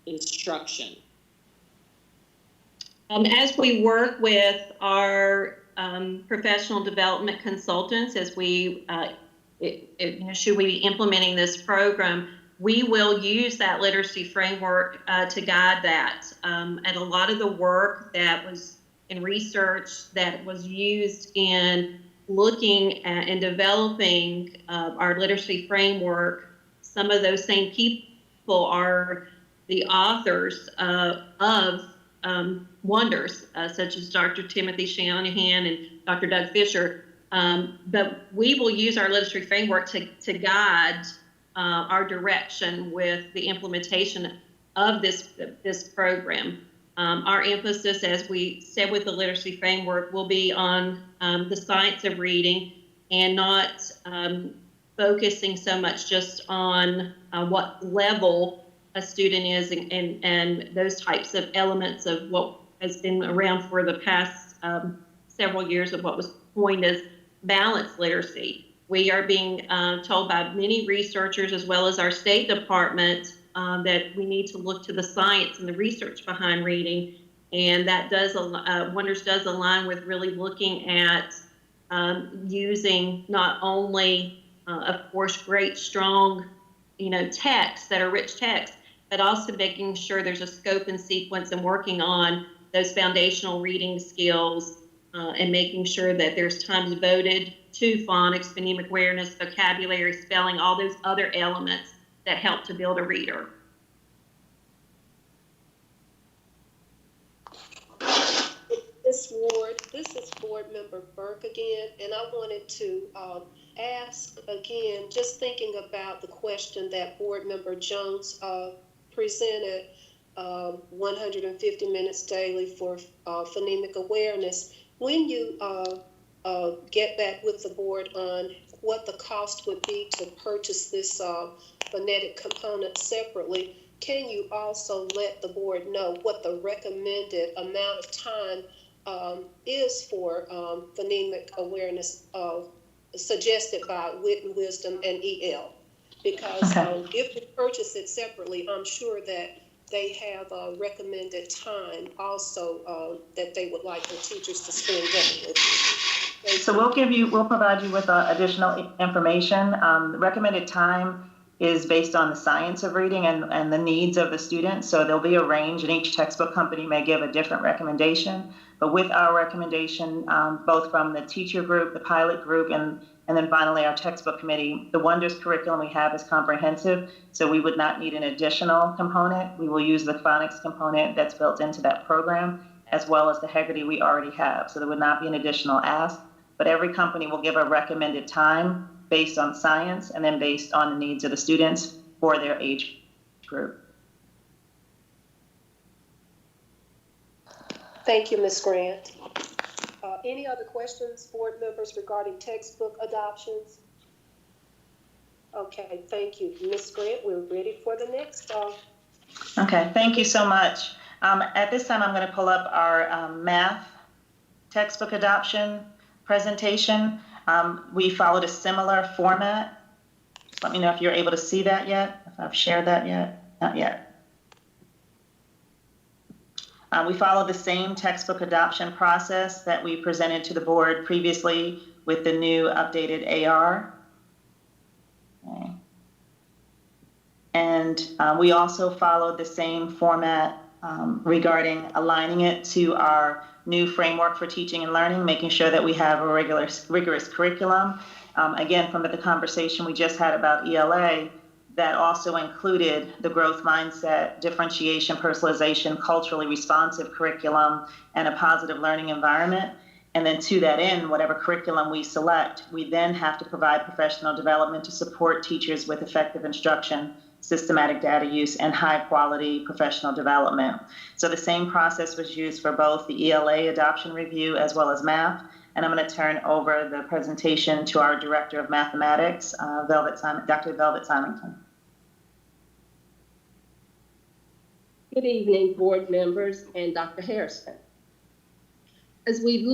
instruction? As we work with our professional development consultants, as we should we be implementing this program, we will use that literacy framework to guide that. And a lot of the work that was in research that was used in looking at and developing our literacy framework, some of those same people are the authors of Wonders, such as Dr. Timothy Shanahan and Dr. Doug Fisher. But we will use our literacy framework to guide our direction with the implementation of this program. Our emphasis, as we said with the literacy framework, will be on the science of reading and not focusing so much just on what level a student is and those types of elements of what has been around for the past several years of what was coined as balanced literacy. We are being told by many researchers as well as our State Department that we need to look to the science and the research behind reading, and that does Wonders does align with really looking at using not only, of course, great strong, texts that are rich texts, but also making sure there's a scope and sequence and working on those foundational reading skills and making sure that there's time devoted to phonics, phonemic awareness, vocabulary, spelling, all those other elements that help to build a reader. This is Board Member Burke again, and I wanted to ask again, just thinking about the question that Board Member Jones presented, 150 minutes daily for phonemic awareness. When you get back with the board on what the cost would be to purchase this phonetic component separately, can you also let the board know what the recommended amount of time is for phonemic awareness suggested by Wit and Wisdom and EL? Because if you purchase it separately, I'm sure that they have a recommended time also that they would like the teachers to spend working with you. So we'll provide you with additional information. The recommended time is based on the science of reading and the needs of the students. So there'll be a range, and each textbook company may give a different recommendation. But with our recommendation, both from the teacher group, the pilot group, and then finally our textbook committee, the Wonders curriculum we have is comprehensive, so we would not need an additional component. We will use the phonics component that's built into that program, as well as the Haggerty we already have. So there would not be an additional ask, but every company will give a recommended time based on science and then based on the needs of the students. for their age group. Thank you, Ms. Grant. Any other questions, board members, regarding textbook adoptions? Okay, thank you. Ms. Grant, we're ready for the next. Okay, thank you so much. At this time, I'm going to pull up our math textbook adoption presentation. We followed a similar format. Just let me know if you're able to see that yet, if I've shared that yet. Not yet. We followed the same textbook adoption process that we presented to the board previously with the new updated AR. Okay. And we also followed the same format regarding aligning it to our new framework for teaching and learning, making sure that we have a rigorous curriculum. Again, from the conversation we just had about ELA, that also included the growth mindset, differentiation, personalization, culturally responsive curriculum, and a positive learning environment. And then to that end, whatever curriculum we select, we then have to provide professional development to support teachers with effective instruction, systematic data use, and high quality professional development. So the same process was used for both the ELA adoption review as well as math. And I'm going to turn over the presentation to our Director of Mathematics, Dr. Velvet Symington. Good evening, board members and Dr. Harrison. As we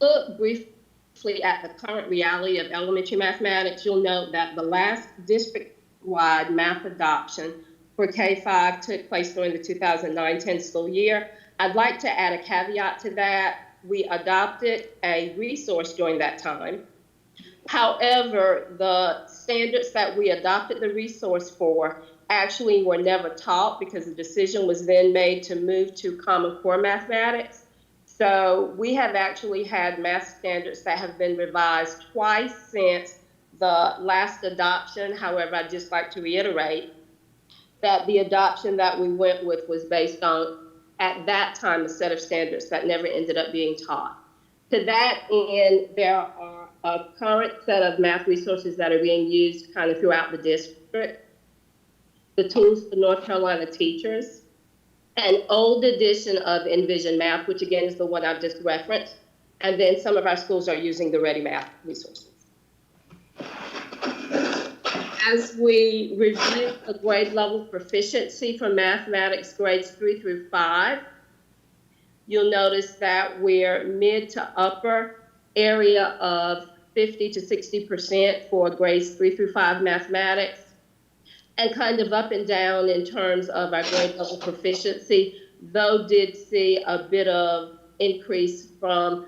look briefly at the current reality of elementary mathematics, you'll note that the last district-wide math adoption for K-5 took place during the 2009-10 school year. I'd like to add a caveat to that. We adopted a resource during that time. However, the standards that we adopted the resource for actually were never taught because the decision was then made to move to Common Core mathematics. So we have actually had math standards that have been revised twice since the last adoption. However, I'd just like to reiterate that the adoption that we went with was based on, at that time, a set of standards that never ended up being taught. To that end, there are a current set of math resources that are being used kind of throughout the district. The tools for North Carolina teachers, an old edition of Envision Math, which again is the one I've just referenced, and then some of our schools are using the Ready Math resources. As we review the grade level proficiency for mathematics grades 3 through 5, you'll notice that we're mid to upper area of 50 to 60% for grades 3 through 5 mathematics, and kind of up and down in terms of our grade level proficiency, though did see a bit of increase from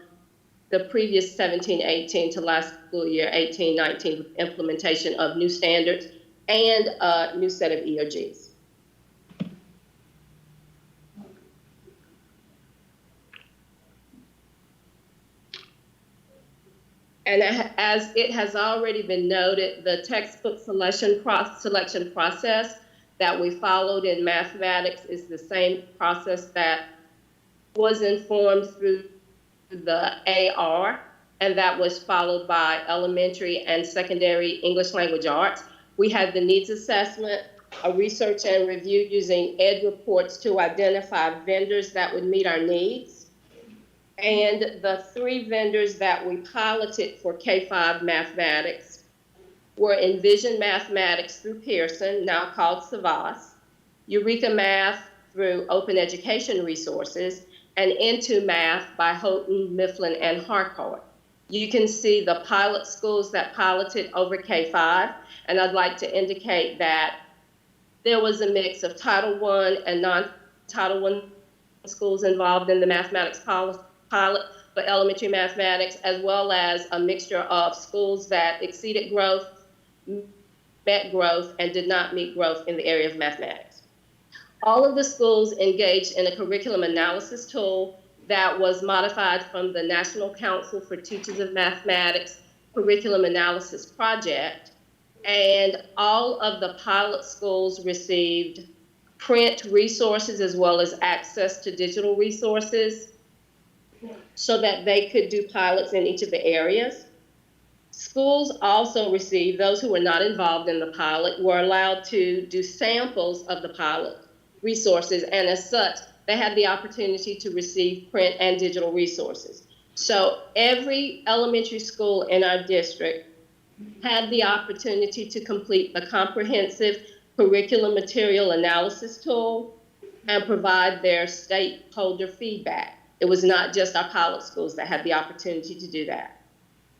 the previous 17-18 to last school year 18-19 with implementation of new standards and a new set of EOGs. And as it has already been noted, the textbook selection process that we followed in mathematics is the same process that was informed through the AR, and that was followed by elementary and secondary English language arts. We had the needs assessment, a research and review using ed reports to identify vendors that would meet our needs. And the 3 vendors that we piloted for K-5 mathematics were Envision Mathematics through Pearson, now called Savas, Eureka Math through Open Education Resources, and Into Math by Houghton, Mifflin, and Harcourt. You can see the pilot schools that piloted over K-5, and I'd like to indicate that there was a mix of Title I and non-Title I schools involved in the mathematics pilot for elementary mathematics, as well as a mixture of schools that exceeded growth, met growth, and did not meet growth in the area of mathematics. All of the schools engaged in a curriculum analysis tool that was modified from the National Council for Teachers of Mathematics Curriculum Analysis Project, and all of the pilot schools received print resources as well as access to digital resources so that they could do pilots in each of the areas. Schools also received, those who were not involved in the pilot were allowed to do samples of the pilot resources, and as such, they had the opportunity to receive print and digital resources. So every elementary school in our district had the opportunity to complete a comprehensive curriculum material analysis tool and provide their stakeholder feedback. It was not just our pilot schools that had the opportunity to do that.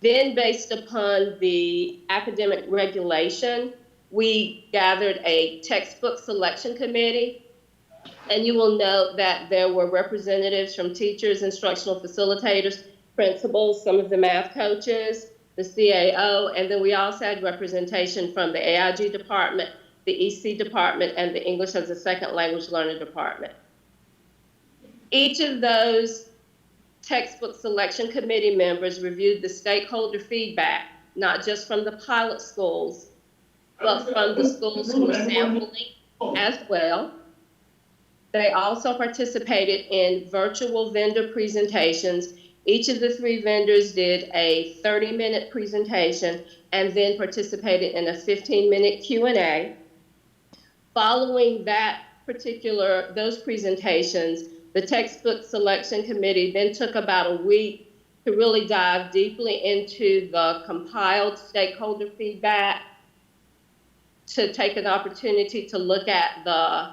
Then, based upon the academic regulation, we gathered a textbook selection committee, and you will note that there were representatives from teachers, instructional facilitators, principals, some of the math coaches, the CAO, and then we also had representation from the AIG department, the EC department, and the English as a Second Language Learner department. Each of those textbook selection committee members reviewed the stakeholder feedback, not just from the pilot schools, but from the schools who were sampling as well. They also participated in virtual vendor presentations. Each of the 3 vendors did a 30-minute presentation and then participated in a 15-minute Q&A. Following those presentations, the textbook selection committee then took about a week to really dive deeply into the compiled stakeholder feedback, to take an opportunity to look at the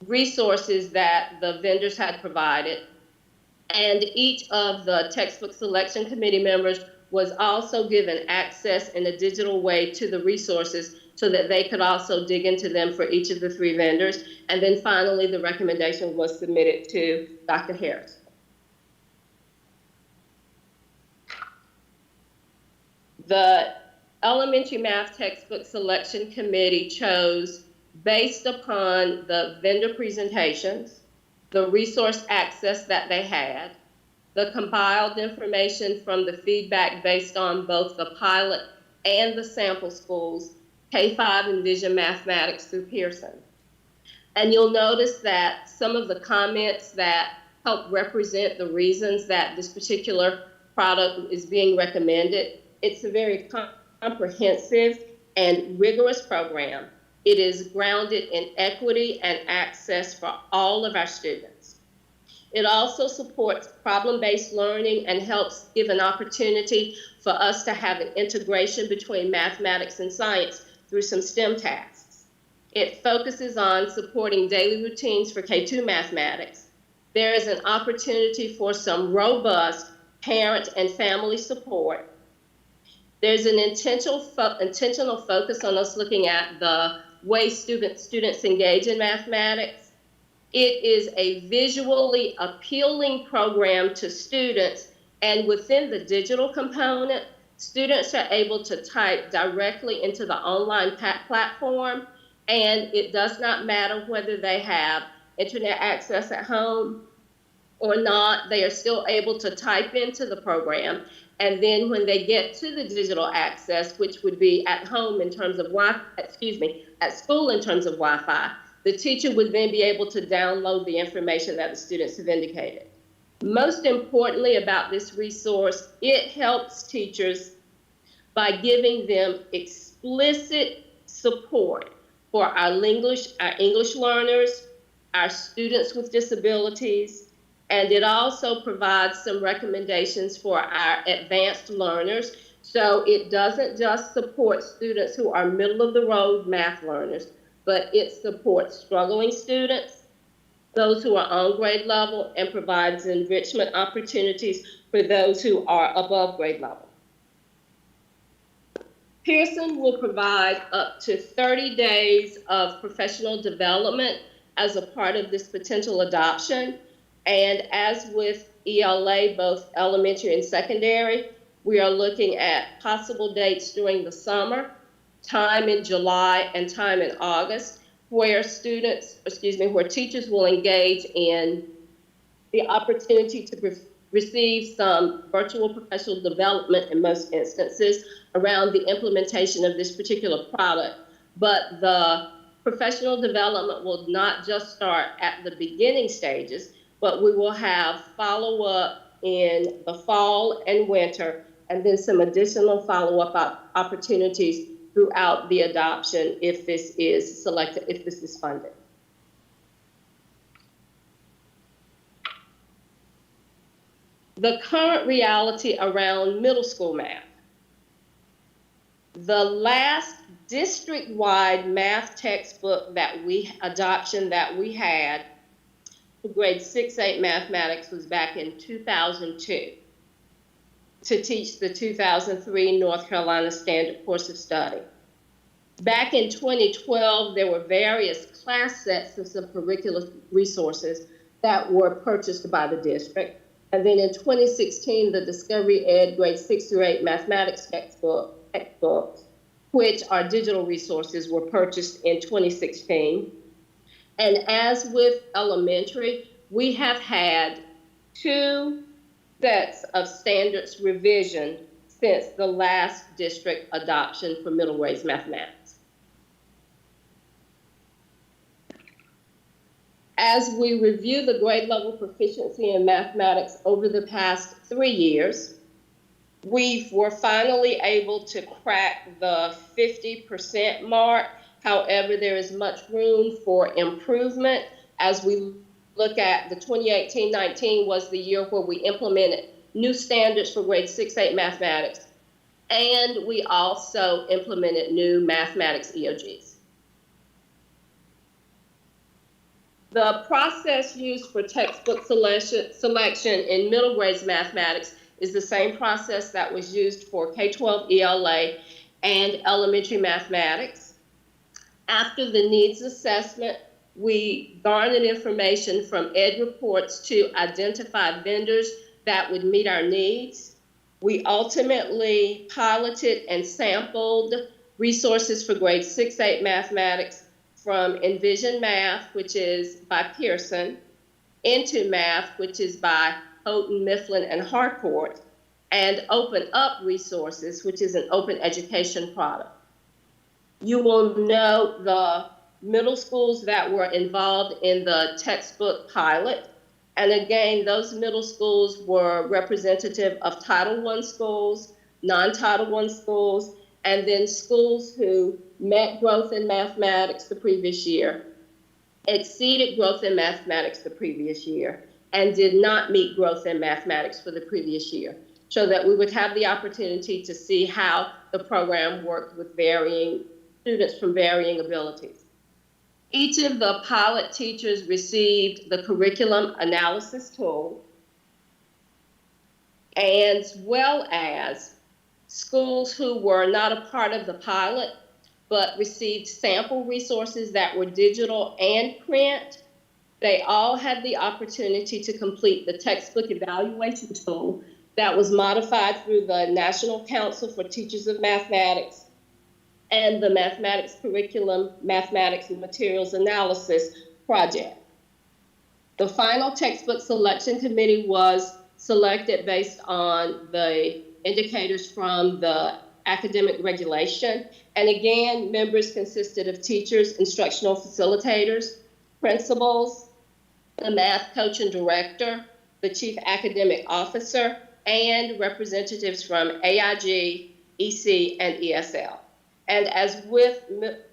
resources that the vendors had provided. And each of the textbook selection committee members was also given access in a digital way to the resources so that they could also dig into them for each of the 3 vendors. And then finally, the recommendation was submitted to Dr. Harris. The elementary math textbook selection committee chose, based upon the vendor presentations, the resource access that they had, the compiled information from the feedback based on both the pilot and the sample schools, K-5 and Vision Mathematics through Pearson. And you'll notice that some of the comments that help represent the reasons that this particular product is being recommended, it's a very comprehensive and rigorous program. It is grounded in equity and access for all of our students. It also supports problem-based learning and helps give an opportunity for us to have an integration between mathematics and science through some STEM tasks. It focuses on supporting daily routines for K2 mathematics. There is an opportunity for some robust parent and family support. There's an intentional focus on us looking at the way students engage in mathematics. It is a visually appealing program to students, and within the digital component, students are able to type directly into the online platform, and it does not matter whether they have internet access at home or not, they are still able to type into the program. And then when they get to the digital access, which would be at home in terms of at school in terms of Wi-Fi, the teacher would then be able to download the information that the students have indicated. Most importantly about this resource, it helps teachers by giving them explicit support for our English learners, our students with disabilities, and it also provides some recommendations for our advanced learners. So it doesn't just support students who are middle-of-the-road math learners, but it supports struggling students, those who are on grade level, and provides enrichment opportunities for those who are above grade level. Pearson will provide up to 30 days of professional development as a part of this potential adoption. And as with ELA, both elementary and secondary, we are looking at possible dates during the summer, time in July and time in August, where where teachers will engage in the opportunity to receive some virtual professional development in most instances around the implementation of this particular product. But the professional development will not just start at the beginning stages, but we will have follow-up in the fall and winter and then some additional follow-up opportunities throughout the adoption if this is selected, if this is funded. The current reality around middle school math. The last district-wide math textbook adoption that we had for grade 6-8 mathematics was back in 2002 to teach the 2003 North Carolina Standard Course of Study. Back in 2012, there were various class sets of some curricular resources that were purchased by the district. And then in 2016, the Discovery Ed grade 6 through 8 mathematics textbooks, which are digital resources, were purchased in 2016. And as with elementary, we have had 2 sets of standards revision since the last district adoption for middle grades mathematics. As we review the grade level proficiency in mathematics over the past 3 years, we were finally able to crack the 50% mark. However, there is much room for improvement. As we look at the 2018-19 was the year where we implemented new standards for grade 6-8 mathematics, and we also implemented new mathematics EOGs. The process used for textbook selection in middle grades mathematics is the same process that was used for K-12 ELA and elementary mathematics. After the needs assessment, we garnered information from Ed Reports to identify vendors that would meet our needs. We ultimately piloted and sampled resources for grade 6-8 mathematics from Envision Math, which is by Pearson, Into Math, which is by Houghton, Mifflin, and Harcourt, and Open Up Resources, which is an open education product. You will note the middle schools that were involved in the textbook pilot. And again, those middle schools were representative of Title I schools, non-Title I schools, and then schools who met growth in mathematics the previous year, exceeded growth in mathematics the previous year, and did not meet growth in mathematics for the previous year, so that we would have the opportunity to see how the program worked with varying students from varying abilities. Each of the pilot teachers received the curriculum analysis tool, as well as schools who were not a part of the pilot but received sample resources that were digital and print. They all had the opportunity to complete the textbook evaluation tool that was modified through the National Council for Teachers of Mathematics and the Mathematics Curriculum, Mathematics and Materials Analysis project. The final textbook selection committee was selected based on the indicators from the academic regulation. And again, members consisted of teachers, instructional facilitators, principals, the math coach and director, the chief academic officer, and representatives from AIG, EC, and ESL. And as with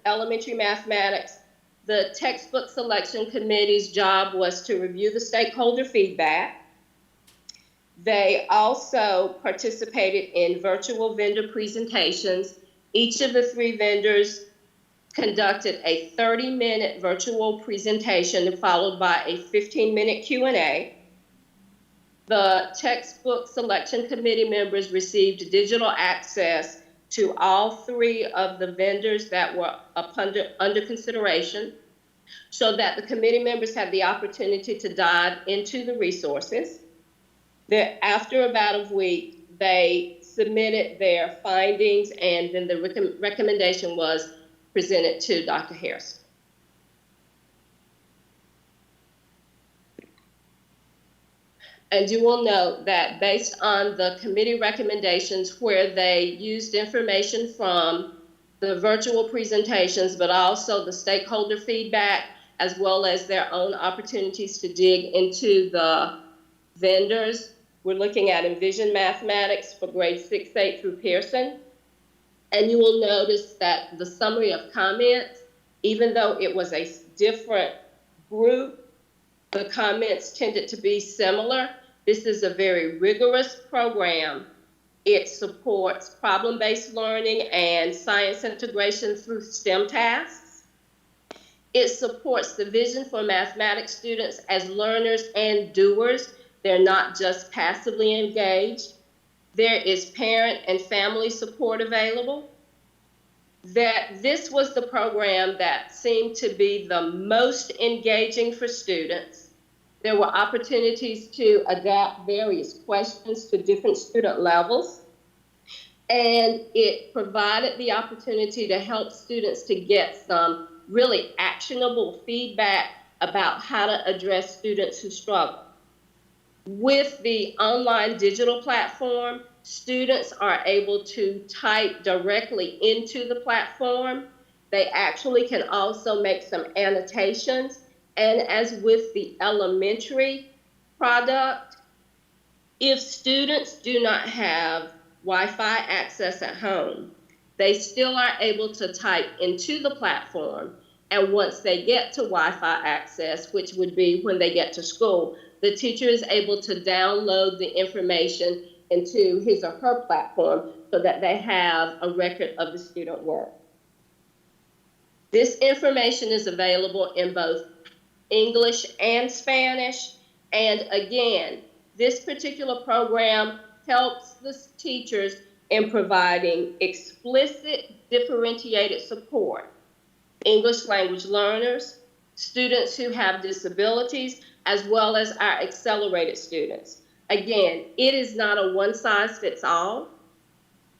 elementary mathematics, the textbook selection committee's job was to review the stakeholder feedback. They also participated in virtual vendor presentations. Each of the 3 vendors conducted a 30-minute virtual presentation followed by a 15-minute Q&A. The textbook selection committee members received digital access to all 3 of the vendors that were under consideration, so that the committee members had the opportunity to dive into the resources. After about a week, they submitted their findings, and then the recommendation was presented to Dr. Harrison. And you will note that based on the committee recommendations, where they used information from the virtual presentations, but also the stakeholder feedback, as well as their own opportunities to dig into the vendors, We're looking at Envision Mathematics for grades 6-8 through Pearson. And you will notice that the summary of comments, even though it was a different group, the comments tended to be similar. This is a very rigorous program. It supports problem-based learning and science integration through STEM tasks. It supports the vision for mathematics students as learners and doers. They're not just passively engaged. There is parent and family support available. That this was the program that seemed to be the most engaging for students. There were opportunities to adapt various questions to different student levels. And it provided the opportunity to help students to get some really actionable feedback about how to address students who struggle. With the online digital platform, students are able to type directly into the platform. They actually can also make some annotations. And as with the elementary product, if students do not have Wi-Fi access at home, they still are able to type into the platform. And once they get to Wi-Fi access, which would be when they get to school, the teacher is able to download the information into his or her platform so that they have a record of the student work. This information is available in both English and Spanish. And again, this particular program helps the teachers in providing explicit differentiated support. English language learners, students who have disabilities, as well as our accelerated students. Again, it is not a one-size-fits-all.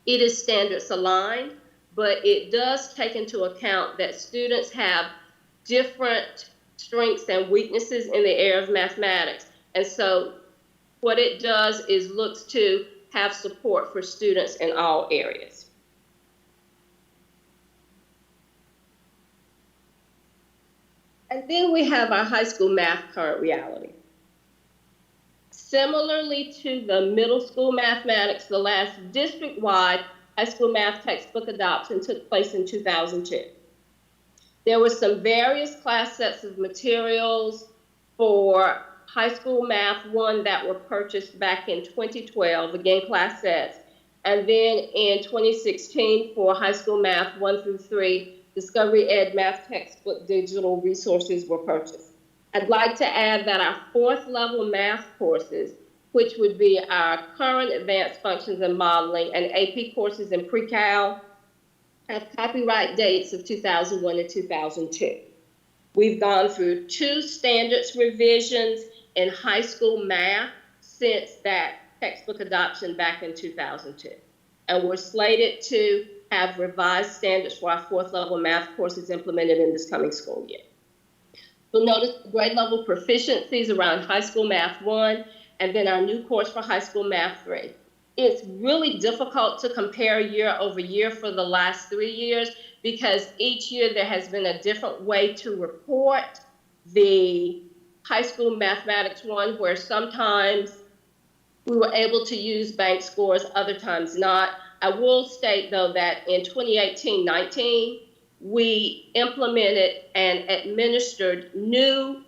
It is standards aligned, but it does take into account that students have different strengths and weaknesses in the area of mathematics. And so what it does is looks to have support for students in all areas. And then we have our high school math current reality. Similarly to the middle school mathematics, the last district-wide high school math textbook adoption took place in 2002. There were some various class sets of materials for high school math 1 that were purchased back in 2012, again class sets, and then in 2016 for high school math 1 through 3, Discovery Ed math textbook digital resources were purchased. I'd like to add that our 4th level math courses, which would be our current advanced functions and modeling and AP courses in pre-cal, have copyright dates of 2001 and 2002. We've gone through 2 standards revisions in high school math since that textbook adoption back in 2002. And we're slated to have revised standards for our 4th level math courses implemented in this coming school year. You'll notice the grade level proficiencies around high school math 1 and then our new course for high school math 3. It's really difficult to compare year over year for the last 3 years because each year there has been a different way to report the high school mathematics 1, where sometimes we were able to use bank scores, other times not. I will state, though, that in 2018-19, we implemented and administered new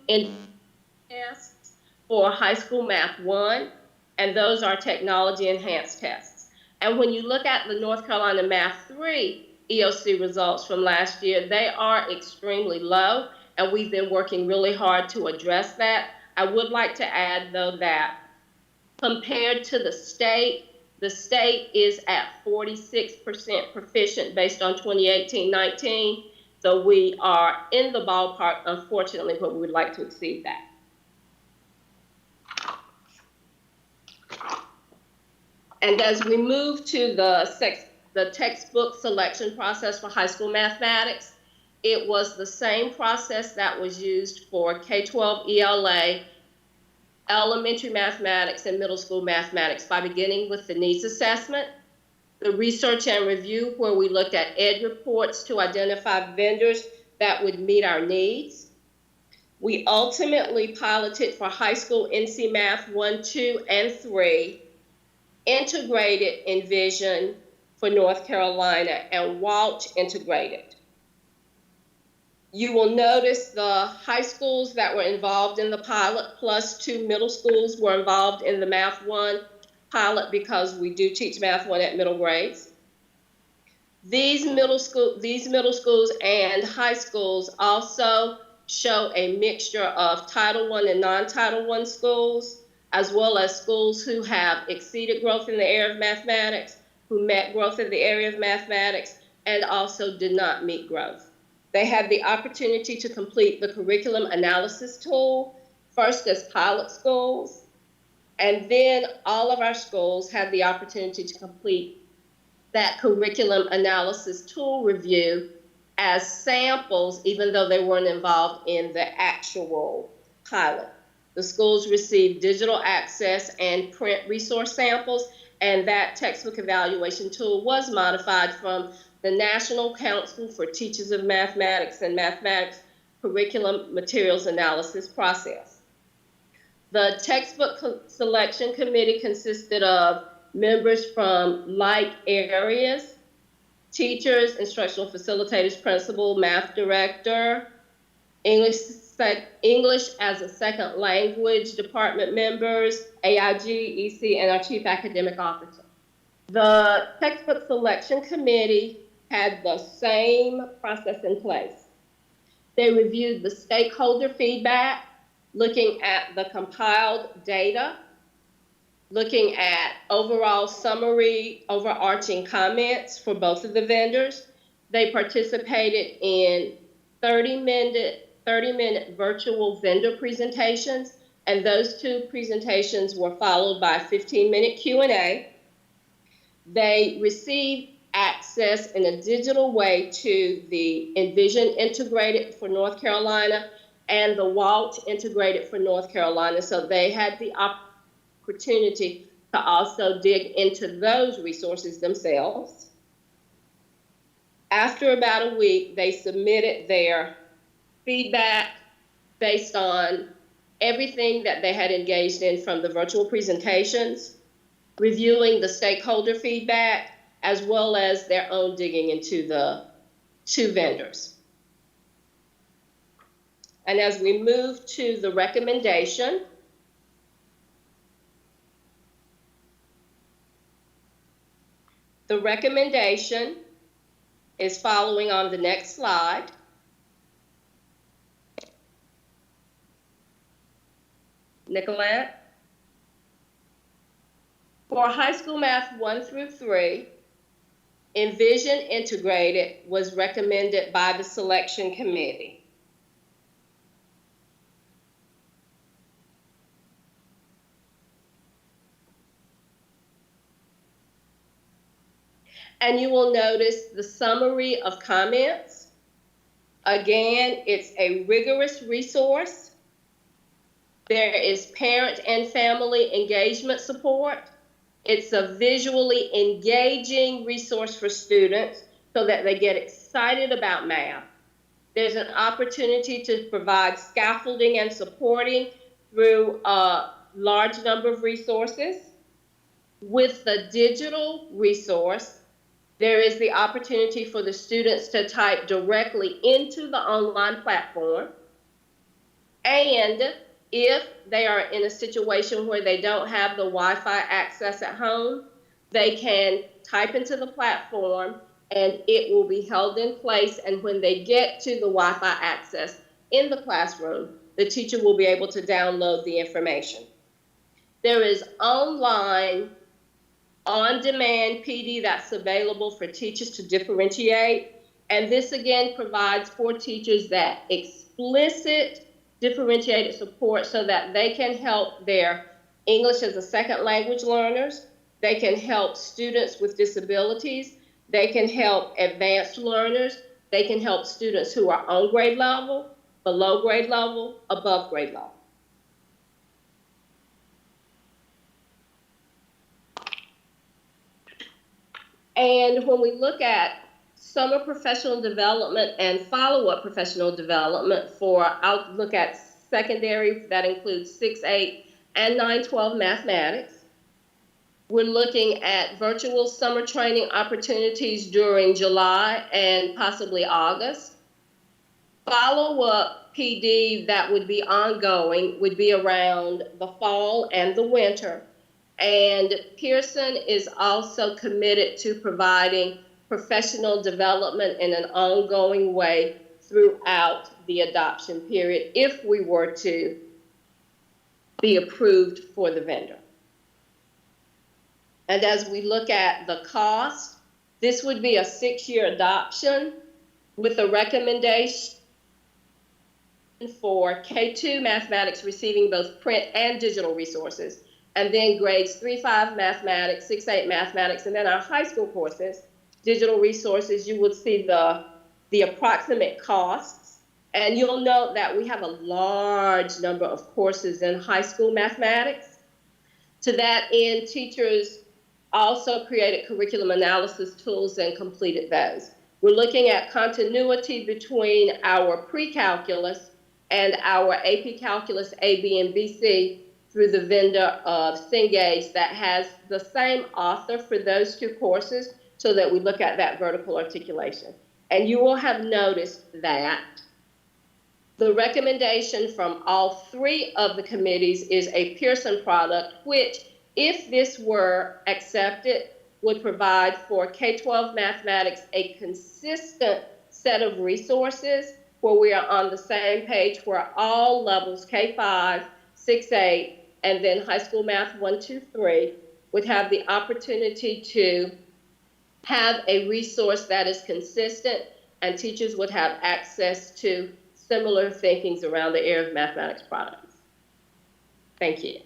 tests for high school math 1, and those are technology enhanced tests. And when you look at the North Carolina Math 3 EOC results from last year, they are extremely low, and we've been working really hard to address that. I would like to add, though, that compared to the state is at 46% proficient based on 2018-19. So we are in the ballpark, unfortunately, but we would like to exceed that. And as we move to the textbook selection process for high school mathematics, it was the same process that was used for K-12 ELA, elementary mathematics, and middle school mathematics, by beginning with the needs assessment, the research and review, where we looked at ed reports to identify vendors that would meet our needs. We ultimately piloted for high school NC Math 1, 2, and 3, integrated Envision for North Carolina, and Hvac integrated. You will notice the high schools that were involved in the pilot plus 2 middle schools were involved in the Math 1 pilot because we do teach Math 1 at middle grades. These middle schools and high schools also show a mixture of Title I and non-Title I schools, as well as schools who have exceeded growth in the area of mathematics, who met growth in the area of mathematics, and also did not meet growth. They had the opportunity to complete the curriculum analysis tool, first as pilot schools, and then all of our schools had the opportunity to complete that curriculum analysis tool review as samples, even though they weren't involved in the actual pilot. The schools received digital access and print resource samples, and that textbook evaluation tool was modified from the National Council for Teachers of Mathematics and Mathematics Curriculum Materials Analysis process. The textbook selection committee consisted of members from like areas, teachers, instructional facilitators, principal, math director, English as a second language department members, AIG, EC, and our chief academic officer. The textbook selection committee had the same process in place. They reviewed the stakeholder feedback, looking at the compiled data, looking at overall summary, overarching comments for both of the vendors. They participated in 30-minute virtual vendor presentations, and those 2 presentations were followed by a 15-minute Q&A. They received access in a digital way to the Envision integrated for North Carolina and the Hvac integrated for North Carolina, so they had the opportunity to also dig into those resources themselves. After about a week, they submitted their feedback based on everything that they had engaged in from the virtual presentations, reviewing the stakeholder feedback, as well as their own digging into the 2 vendors. And as we move to the recommendation, the recommendation is following on the next slide. Nicolette? For high school math 1 through 3, Envision integrated was recommended by the selection committee. And you will notice the summary of comments. Again, it's a rigorous resource. There is parent and family engagement support. It's a visually engaging resource for students so that they get excited about math. There's an opportunity to provide scaffolding and supporting through a large number of resources. With the digital resource, there is the opportunity for the students to type directly into the online platform. And if they are in a situation where they don't have the Wi-Fi access at home, they can type into the platform and it will be held in place. And when they get to the Wi-Fi access in the classroom, the teacher will be able to download the information. There is online, on-demand PD that's available for teachers to differentiate. And this again provides for teachers that explicit differentiated support so that they can help their English as a second language learners, they can help students with disabilities, they can help advanced learners, they can help students who are on grade level, below grade level, above grade level. And when we look at summer professional development and follow-up professional development for, I'll look at secondary, that includes 6-8 and 9-12 mathematics. We're looking at virtual summer training opportunities during July and possibly August. Follow-up PD that would be ongoing would be around the fall and the winter. And Pearson is also committed to providing professional development in an ongoing way throughout the adoption period if we were to be approved for the vendor. And as we look at the cost, this would be a 6-year adoption with a recommendation for K2 mathematics receiving both print and digital resources, and then grades 3-5 mathematics, 6-8 mathematics, and then our high school courses, digital resources, you would see the approximate costs. And you'll note that we have a large number of courses in high school mathematics. To that end, teachers also created curriculum analysis tools and completed those. We're looking at continuity between our pre-calculus and our AP Calculus A, B, and BC through the vendor of Cengage that has the same author for those two courses so that we look at that vertical articulation. And you will have noticed that the recommendation from all 3 of the committees is a Pearson product, which, if this were accepted, would provide for K-12 mathematics a consistent set of resources where we are on the same page where all levels, K-5, 6-8, and then high school math 1, 2, 3, would have the opportunity to have a resource that is consistent, and teachers would have access to similar thinkings around the area of mathematics products. Thank you.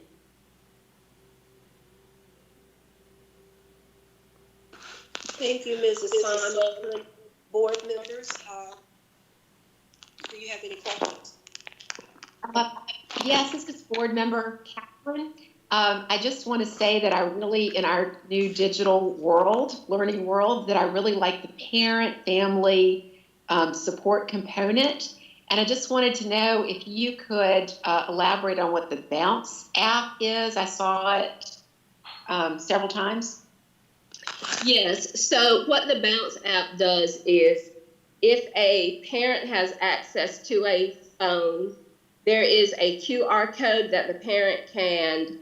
Thank you, Mrs. Simon. Board members, do you have any questions? Yes, this is board member Catherine. I just want to say that I really, in our new digital world, learning world, that I really like the parent family support component. And I just wanted to know if you could elaborate on what the Bounce app is. I saw it several times. Yes, so what the Bounce app does is if a parent has access to a phone, there is a QR code that the parent can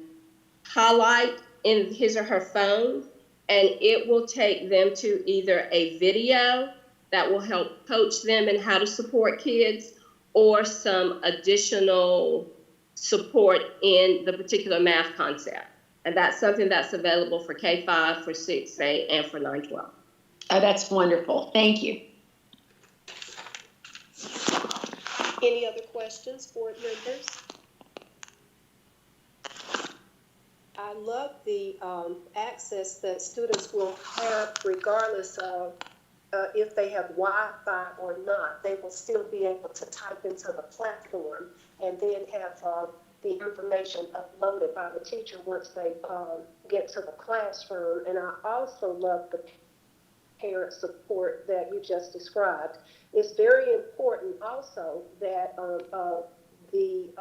highlight in his or her phone, and it will take them to either a video that will help coach them in how to support kids or some additional support in the particular math concept. And that's something that's available for K-5, for 6-8, and for 9-12. Oh, that's wonderful. Thank you. Any other questions, board members? I love the access that students will have regardless of if they have Wi-Fi or not. They will still be able to type into the platform and then have the information uploaded by the teacher once they get to the classroom. And I also love the parent support that you just described. It's very important also that the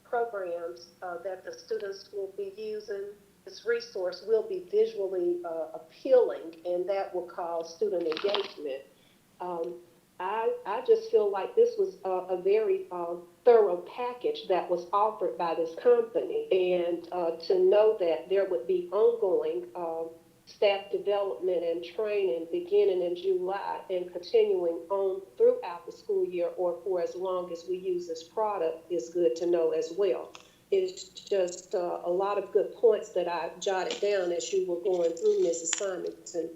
programs that the students will be using, this resource will be visually appealing, and that will cause student engagement. I just feel like this was a very thorough package that was offered by this company, and to know that there would be ongoing staff development and training beginning in July and continuing on throughout the school year or for as long as we use this product is good to know as well. It's just a lot of good points that I jotted down as you were going through, Mrs. Simonton.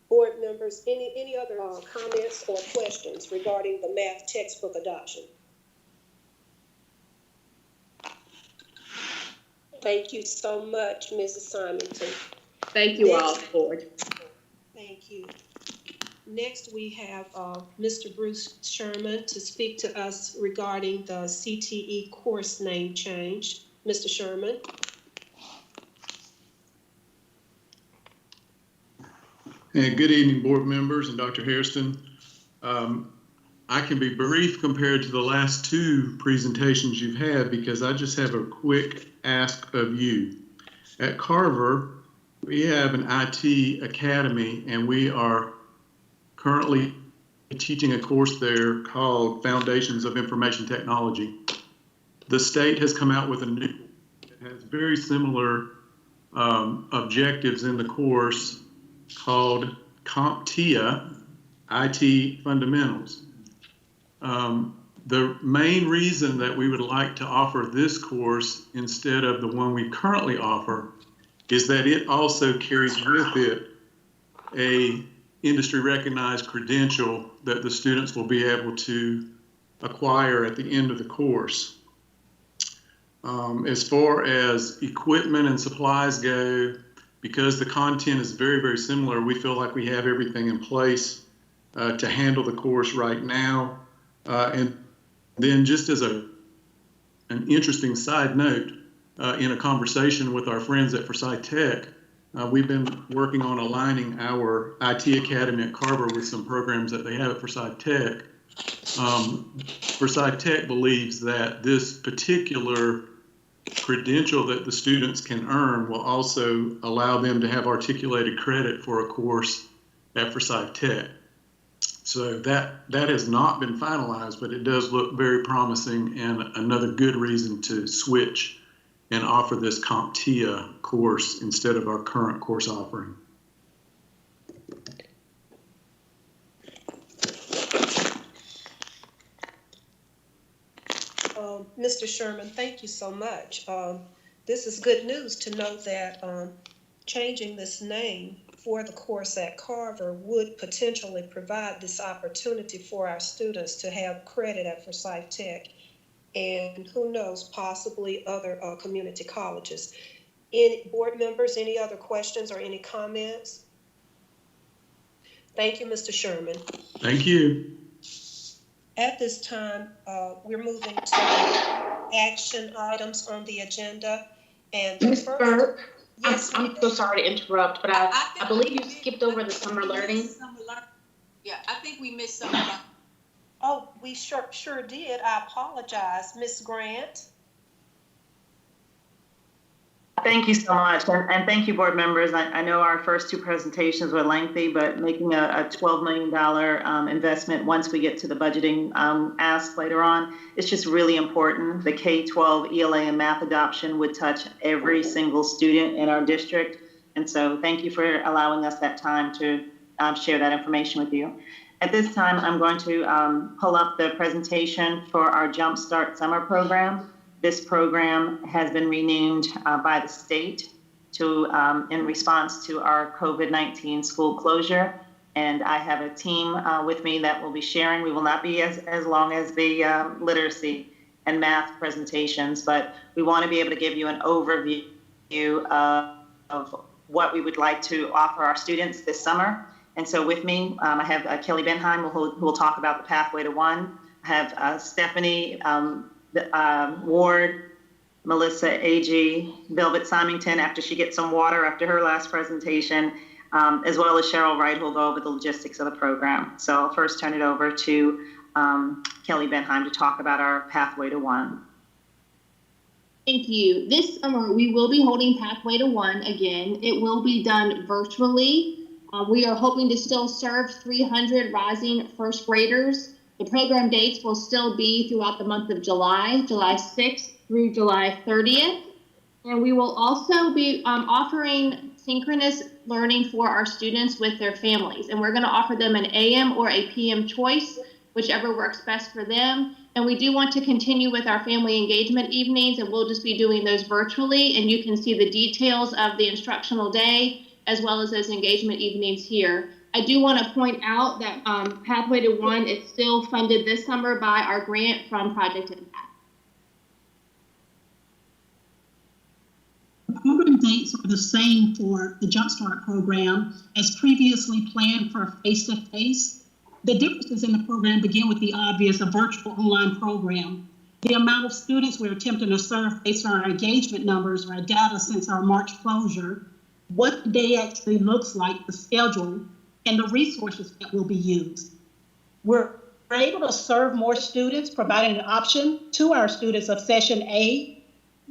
Board members, any other comments or questions regarding the math textbook adoption? Thank you so much, Mrs. Simonton. Thank you all, board. Thank you. Next, we have Mr. Bruce Sherman to speak to us regarding the CTE course name change. Mr. Sherman. Good evening, board members and Dr. Hairston. I can be brief compared to the last two presentations you've had because I just have a quick ask of you. At Carver, we have an IT academy, and we are currently teaching a course there called Foundations of Information Technology. The state has come out with a new, it has very similar objectives in the course called Comptia IT Fundamentals. The main reason that we would like to offer this course instead of the one we currently offer is that it also carries with it a industry recognized credential that the students will be able to acquire at the end of the course. As far as equipment and supplies go, because the content is very, very similar, we feel like we have everything in place to handle the course right now. And then just as an interesting side note, in a conversation with our friends at Forsyth Tech, we've been working on aligning our IT Academy at Carver with some programs that they have at Forsyth Tech. Forsyth Tech believes that this particular credential that the students can earn will also allow them to have articulated credit for a course at Forsyth Tech. So that has not been finalized, but it does look very promising and another good reason to switch and offer this Comptia course instead of our current course offering. Mr. Sherman, thank you so much. This is good news to know that changing this name for the course at Carver would potentially provide this opportunity for our students to have credit at Forsyth Tech, and who knows, possibly other community colleges. Any board members, any other questions or any comments? Thank you, Mr. Sherman. Thank you. At this time, we're moving to action items on the agenda. And Ms. Burke, yes, I'm so sorry to interrupt, but I believe you skipped over the summer learning. Yeah, I think we missed something. Oh, we sure did. I apologize. Ms. Grant? Thank you so much, and thank you, board members. I know our first two presentations were lengthy, but making a $12 million investment once we get to the budgeting ask later on, it's just really important. The K-12 ELA and math adoption would touch every single student in our district, and so thank you for allowing us that time to share that information with you. At this time, I'm going to pull up the presentation for our Jumpstart Summer Program. This program has been renamed by the state to in response to our COVID-19 school closure. And I have a team with me that will be sharing. We will not be as long as the literacy and math presentations, but we want to be able to give you an overview of what we would like to offer our students this summer. And so with me, I have Kelly Benheim, who will talk about the Pathway to One. I have Stephanie Ward, Melissa Agee, Velvet Symington after she gets some water after her last presentation, as well as Cheryl Wright, who will go over the logistics of the program. So I'll first turn it over to Kelly Benheim to talk about our Pathway to One. Thank you. This summer, we will be holding Pathway to One again. It will be done virtually. We are hoping to still serve 300 rising first graders. The program dates will still be throughout the month of July 6th through July 30th. And we will also be offering synchronous learning for our students with their families. And we're going to offer them an AM or a PM choice, whichever works best for them. And we do want to continue with our family engagement evenings, and we'll just be doing those virtually. And you can see the details of the instructional day as well as those engagement evenings here. I do want to point out that Pathway to One is still funded this summer by our grant from Project Impact. The program dates are the same for the Jumpstart program as previously planned for face-to-face. The differences in the program begin with the obvious, a virtual online program. The amount of students we're attempting to serve based on our engagement numbers or our data since our March closure, what the day actually looks like, the schedule, and the resources that will be used. We're We're able to serve more students, providing an option to our students of Session A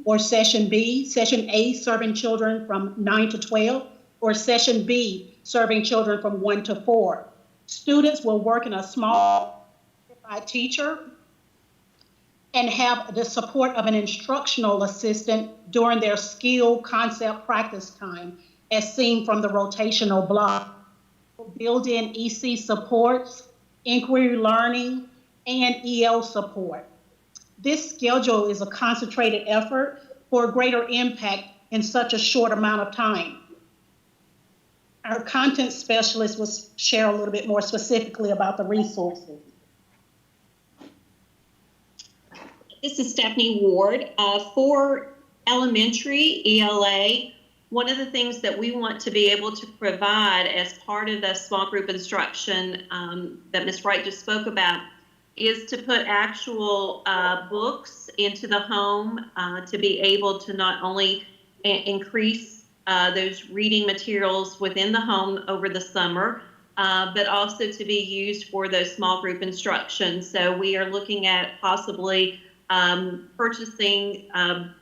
or Session B. Session A serving children from 9 to 12, or Session B serving children from 1 to 4. Students will work in a small teacher and have the support of an instructional assistant during their skill concept practice time, as seen from the rotational block. Build-in EC supports, inquiry learning, and EL support. This schedule is a concentrated effort for a greater impact in such a short amount of time. Our content specialist will share a little bit more specifically about the resources. This is Stephanie Ward. For elementary ELA, one of the things that we want to be able to provide as part of the small group instruction that Ms. Wright just spoke about is to put actual books into the home to be able to not only increase those reading materials within the home over the summer, but also to be used for those small group instruction. So we are looking at possibly purchasing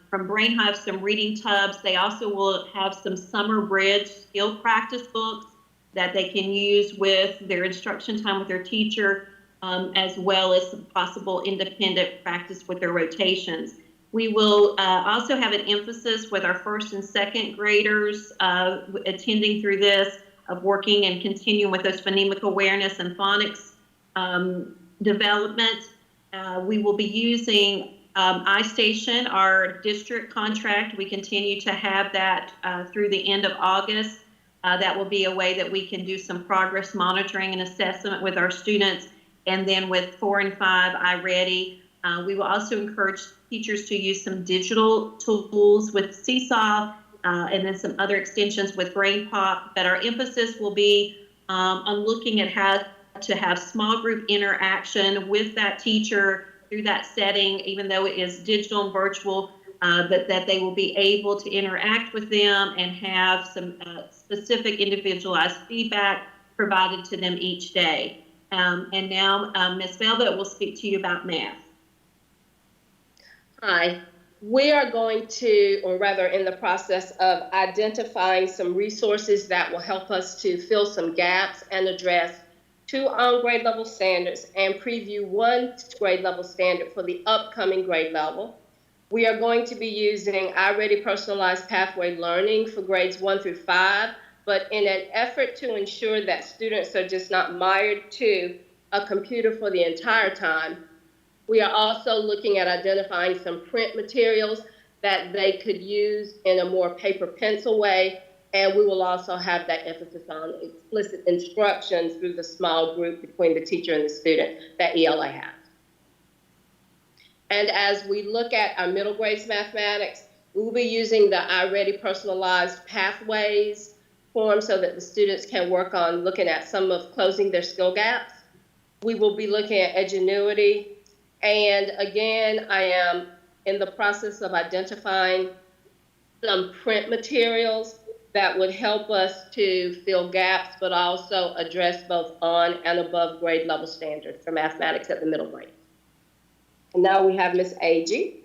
from Brain Hive some reading tubs. They also will have some Summer Bridge skill practice books that they can use with their instruction time with their teacher, as well as some possible independent practice with their rotations. We will also have an emphasis with our first and second graders attending through this, of working and continuing with those phonemic awareness and phonics development. We will be using iStation, our district contract. We continue to have that through the end of August. That will be a way that we can do some progress monitoring and assessment with our students. And then with 4 and 5, iReady, we will also encourage teachers to use some digital tools with Seesaw and then some other extensions with BrainPop. But our emphasis will be on looking at how to have small group interaction with that teacher through that setting, even though it is digital and virtual, but that they will be able to interact with them and have some specific individualized feedback provided to them each day. And now Ms. Velvet will speak to you about math. Hi. We are going to, or rather in the process of identifying some resources that will help us to fill some gaps and address 2 on-grade level standards and preview 1 grade level standard for the upcoming grade level. We are going to be using iReady personalized pathway learning for grades 1 through 5, but in an effort to ensure that students are just not mired to a computer for the entire time, we are also looking at identifying some print materials that they could use in a more paper pencil way. And we will also have that emphasis on explicit instructions through the small group between the teacher and the student that ELA has. And as we look at our middle grades mathematics, we will be using the iReady personalized pathways form so that the students can work on looking at some of closing their skill gaps. We will be looking at Edgenuity. And again, I am in the process of identifying some print materials that would help us to fill gaps, but also address both on and above grade level standards for mathematics at the middle grade. And now we have Ms. Agee.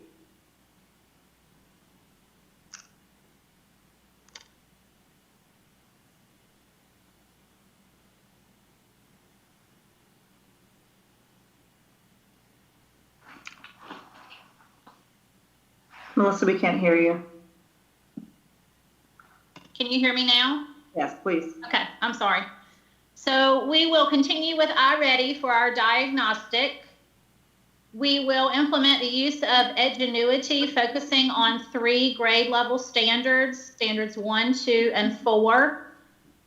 Melissa, we can't hear you. Can you hear me now? Yes, please. Okay, I'm sorry. So we will continue with iReady for our diagnostic. We will implement the use of Edgenuity, focusing on 3 grade level standards, standards 1, 2, and 4.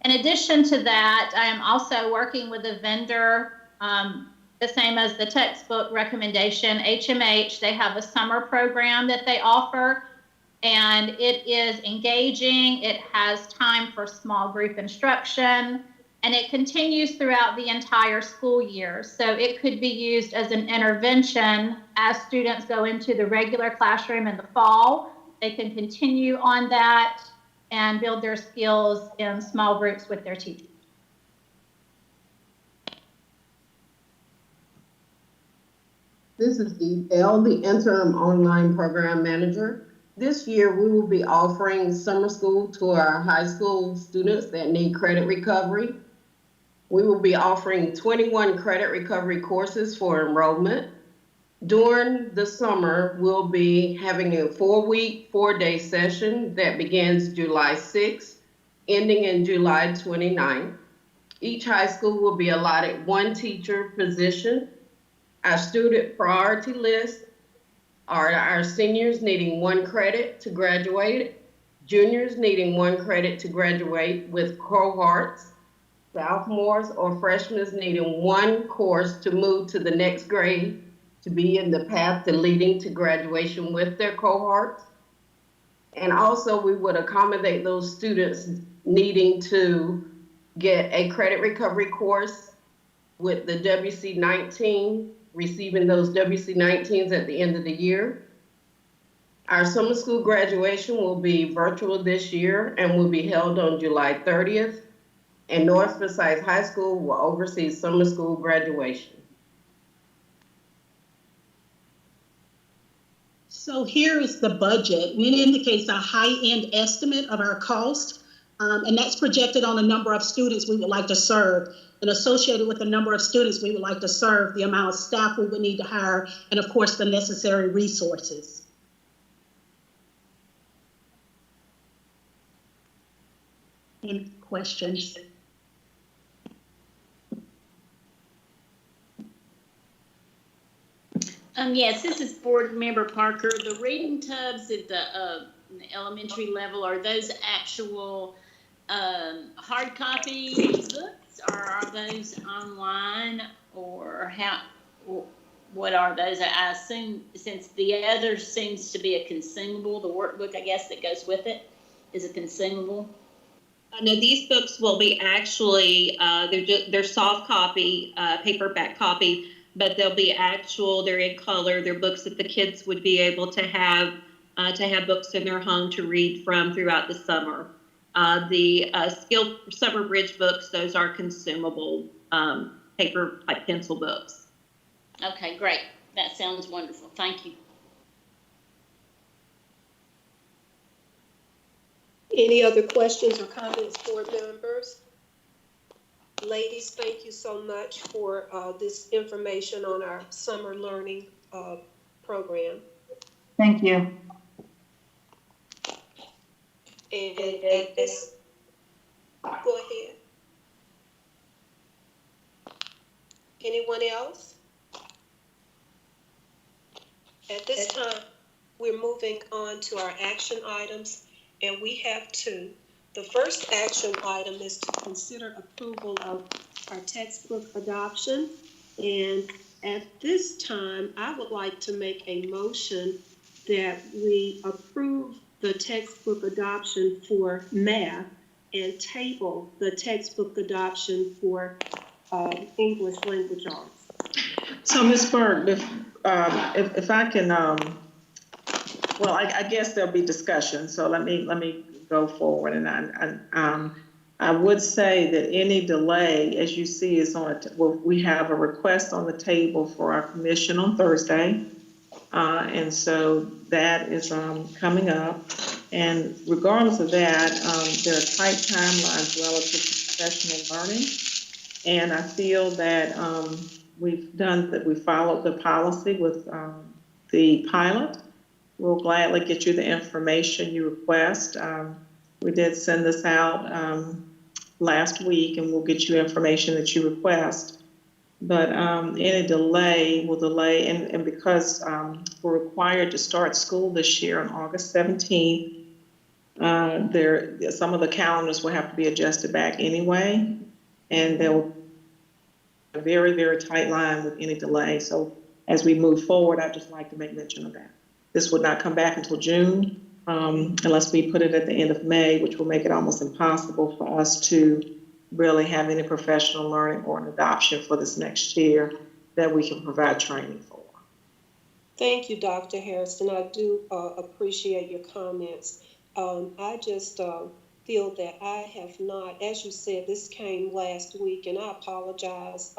In addition to that, I am also working with a vendor, the same as the textbook recommendation, HMH. They have a summer program that they offer, and it is engaging. It has time for small group instruction, and it continues throughout the entire school year. So it could be used as an intervention as students go into the regular classroom in the fall. They can continue on that and build their skills in small groups with their teachers. This is Dee L, the interim online program manager. This year, we will be offering summer school to our high school students that need credit recovery. We will be offering 21 credit recovery courses for enrollment. During the summer, we'll be having a 4-week, 4-day session that begins July 6th, ending in July 29th. Each high school will be allotted one teacher position. Our student priority list are our seniors needing 1 credit to graduate, juniors needing 1 credit to graduate with cohorts, sophomores or freshmen needing 1 course to move to the next grade to be in the path to leading to graduation with their cohorts. And also we would accommodate those students needing to get a credit recovery course with the WC-19, receiving those WC-19s at the end of the year. Our summer school graduation will be virtual this year and will be held on July 30th. And North Forsyth High School will oversee summer school graduation. So here is the budget, and it indicates a high-end estimate of our cost, and that's projected on the number of students we would like to serve. And associated with the number of students we would like to serve, the amount of staff we would need to hire, and of course the necessary resources. Any questions? Yes, this is Board Member Parker. The reading tubs at the elementary level, are those actual hard copy books, or are those online, or how? What are those? I assume, since the other seems to be a consumable, the workbook, I guess, that goes with it is a consumable. No, these books will be actually they're soft copy, paperback copy. But they'll be actual, they're in color, they're books that the kids would be able to have books in their home to read from throughout the summer. The Skill Summer Bridge books, those are consumable paper, like pencil books. Okay, great. That sounds wonderful. Thank you. Any other questions or comments, board members? Ladies, thank you so much for this information on our summer learning program. Thank you. And at this, go ahead. Anyone else? At this time, we're moving on to our action items, and we have 2. The first action item is to consider approval of our textbook adoption. And at this time, I would like to make a motion that we approve the textbook adoption for math and table the textbook adoption for English language arts. So Ms. Berg, if I can, well, I guess there'll be discussion. So let me go forward, and I would say that any delay, as you see, is on we have a request on the table for our commission on Thursday, and so that is coming up. And regardless of that, there are tight timelines relative to professional learning, and I feel that we followed the policy with the pilot. We'll gladly get you the information you request. We did send this out last week, and we'll get you information that you request. But any delay will delay, and because we're required to start school this year on August 17th, some of the calendars will have to be adjusted back anyway, and there will be a very, very tight line with any delay. So as we move forward, I'd just like to make mention of that. This would not come back until June, unless we put it at the end of May, which will make it almost impossible for us to really have any professional learning or an adoption for this next year that we can provide training for. Thank you, Dr. Harrison. I do appreciate your comments. I just feel that I have not, as you said, this came last week, and I apologize.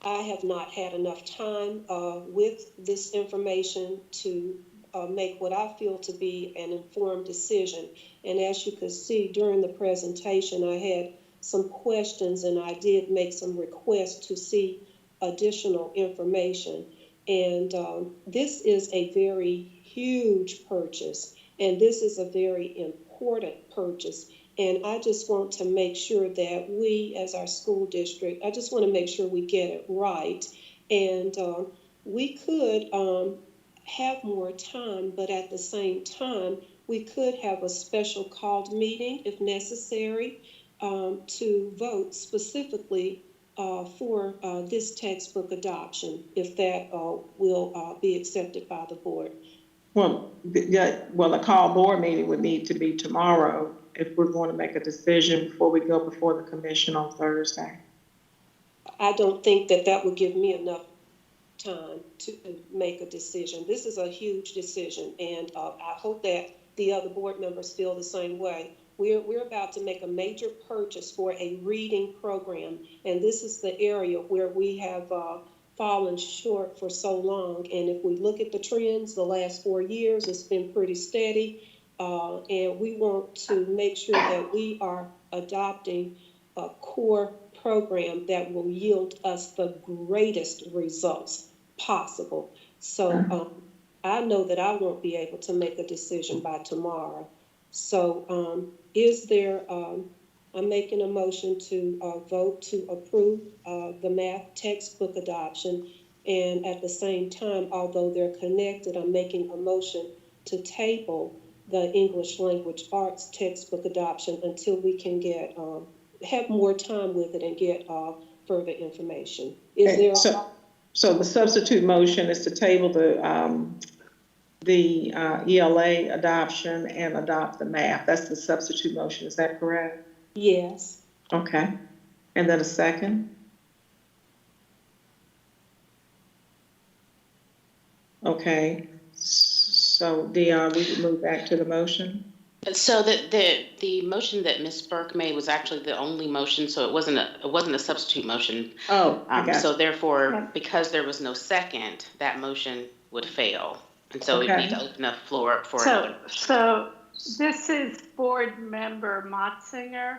I have not had enough time with this information to make what I feel to be an informed decision. And as you could see during the presentation, I had some questions and I did make some requests to see additional information. And this is a very huge purchase, and this is a very important purchase. And I just want to make sure that we, as our school district, I just want to make sure we get it right. And we could have more time, but at the same time, we could have a special called meeting if necessary to vote specifically for this textbook adoption, if that will be accepted by the board. Well, a call board meeting would need to be tomorrow if we're going to make a decision before we go before the commission on Thursday. I don't think that that would give me enough time to make a decision. This is a huge decision, and I hope that the other board members feel the same way. We're about to make a major purchase for a reading program, and this is the area where we have fallen short for so long. And if we look at the trends the last 4 years, it's been pretty steady, and we want to make sure that we are adopting a core program that will yield us the greatest results possible. So I know that I won't be able to make a decision by tomorrow. So is there, I'm making a motion to vote to approve the math textbook adoption. And at the same time, although they're connected, I'm making a motion to table the English language arts textbook adoption until we can get, have more time with it and get further information. Is there? So the substitute motion is to table the ELA adoption and adopt the math. That's the substitute motion. Is that correct? Yes. Okay. And then a second? Okay. So Dion, we can move back to the motion. So the motion that Ms. Burke made was actually the only motion, so it wasn't a substitute motion. Oh, I got so you. therefore, because there was no second, that motion would fail, and so we need to open the floor up for another. So this is Board Member Motzinger.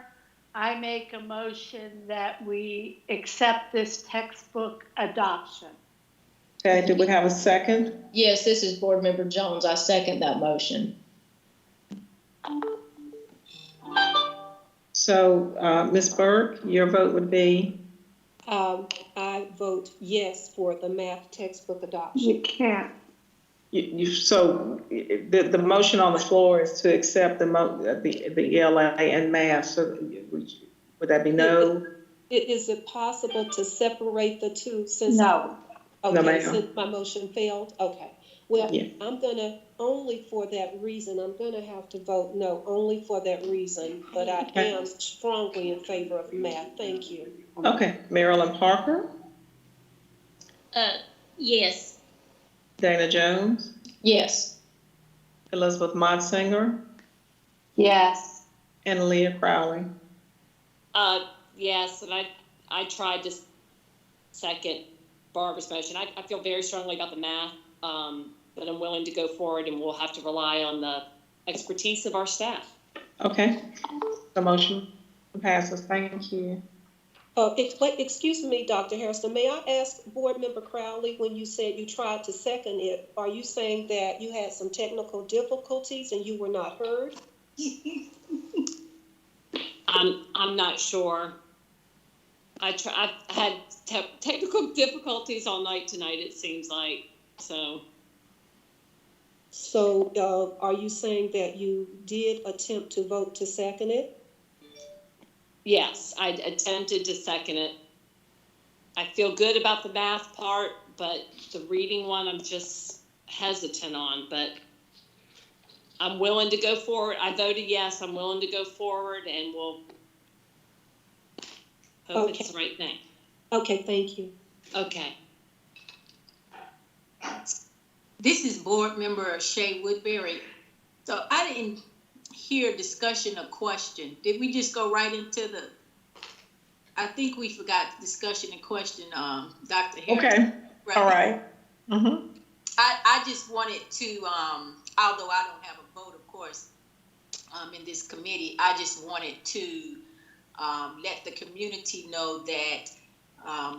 I make a motion that we accept this textbook adoption. Okay. Do we have a second? Yes, this is Board Member Jones. I second that motion. So, Ms. Burke, your vote would be? I vote yes for the math textbook adoption. You can't. So the motion on the floor is to accept the ELA and math. So would that be no? Is it possible to separate the two since no? Okay, since my motion failed. Okay. Well, yeah. I'm gonna only for that reason. I'm gonna have to vote no, only for that reason. But I am strongly in favor of math. Thank you. Okay, Marilyn Parker. Yes. Dana Jones. Yes. Elizabeth Motzinger. Yes. And Leah Crowley. Yes, and I tried to second Barbara's motion. I feel very strongly about the math. But I'm willing to go forward, and we'll have to rely on the expertise of our staff. Okay. The motion passes. Thank you. Excuse me, Dr. Harrison. May I ask Board Member Crowley, when you said you tried to second it, are you saying that you had some technical difficulties and you were not heard? I'm not sure. I've had technical difficulties all night tonight, it seems like. So are you saying that you did attempt to vote to second it? Yes, I attempted to second it. I feel good about the math part, but the reading one I'm just hesitant on, but I'm willing to go forward. I voted yes, I'm willing to go forward, and we'll hope it's the right thing. Okay, thank you. Okay. This is Board Member Shay Woodbury. So I didn't hear discussion or question. Did we just go right into the I think we forgot discussion and question, Dr. Harris. Okay, Right. all right. Mm-hmm. I just wanted to, although I don't have a vote, of course, in this committee, I just wanted to let the community know that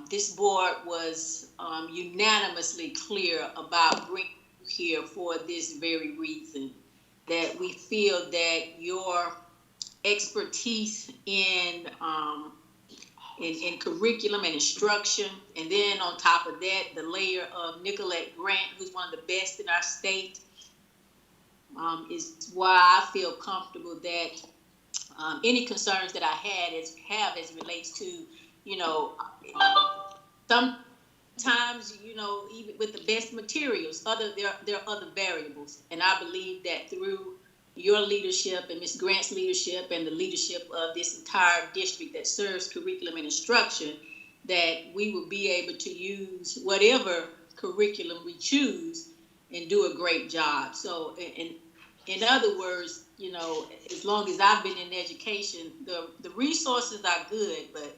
this board was unanimously clear about bringing you here for this very reason, that we feel that your expertise in curriculum and instruction, and then on top of that, the layer of Nicolette Grant, who's one of the best in our state, is why I feel comfortable that any concerns that I have as relates to, you know, sometimes, you know, even with the best materials, there are other variables, and I believe that through your leadership and Ms. Grant's leadership and the leadership of this entire district that serves curriculum and instruction, that we will be able to use whatever curriculum we choose and do a great job. So in other words, you know, as long as I've been in education, the resources are good, but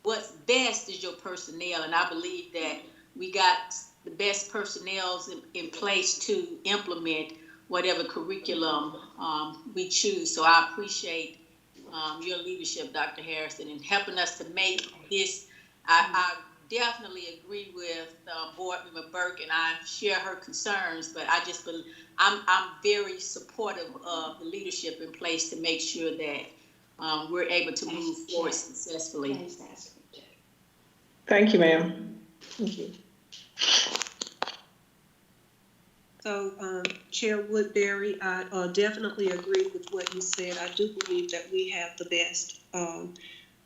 what's best is your personnel. And I believe that we got the best personnel in place to implement whatever curriculum we choose. So I appreciate your leadership, Dr. Harrison, in helping us to make this. I definitely agree with Board Member Burke, and I share her concerns, but I just believe I'm very supportive of the leadership in place to make sure that we're able to move forward successfully. Thank you, ma'am. Thank you. So, Chair Woodbury, I definitely agree with what you said. I do believe that we have the best.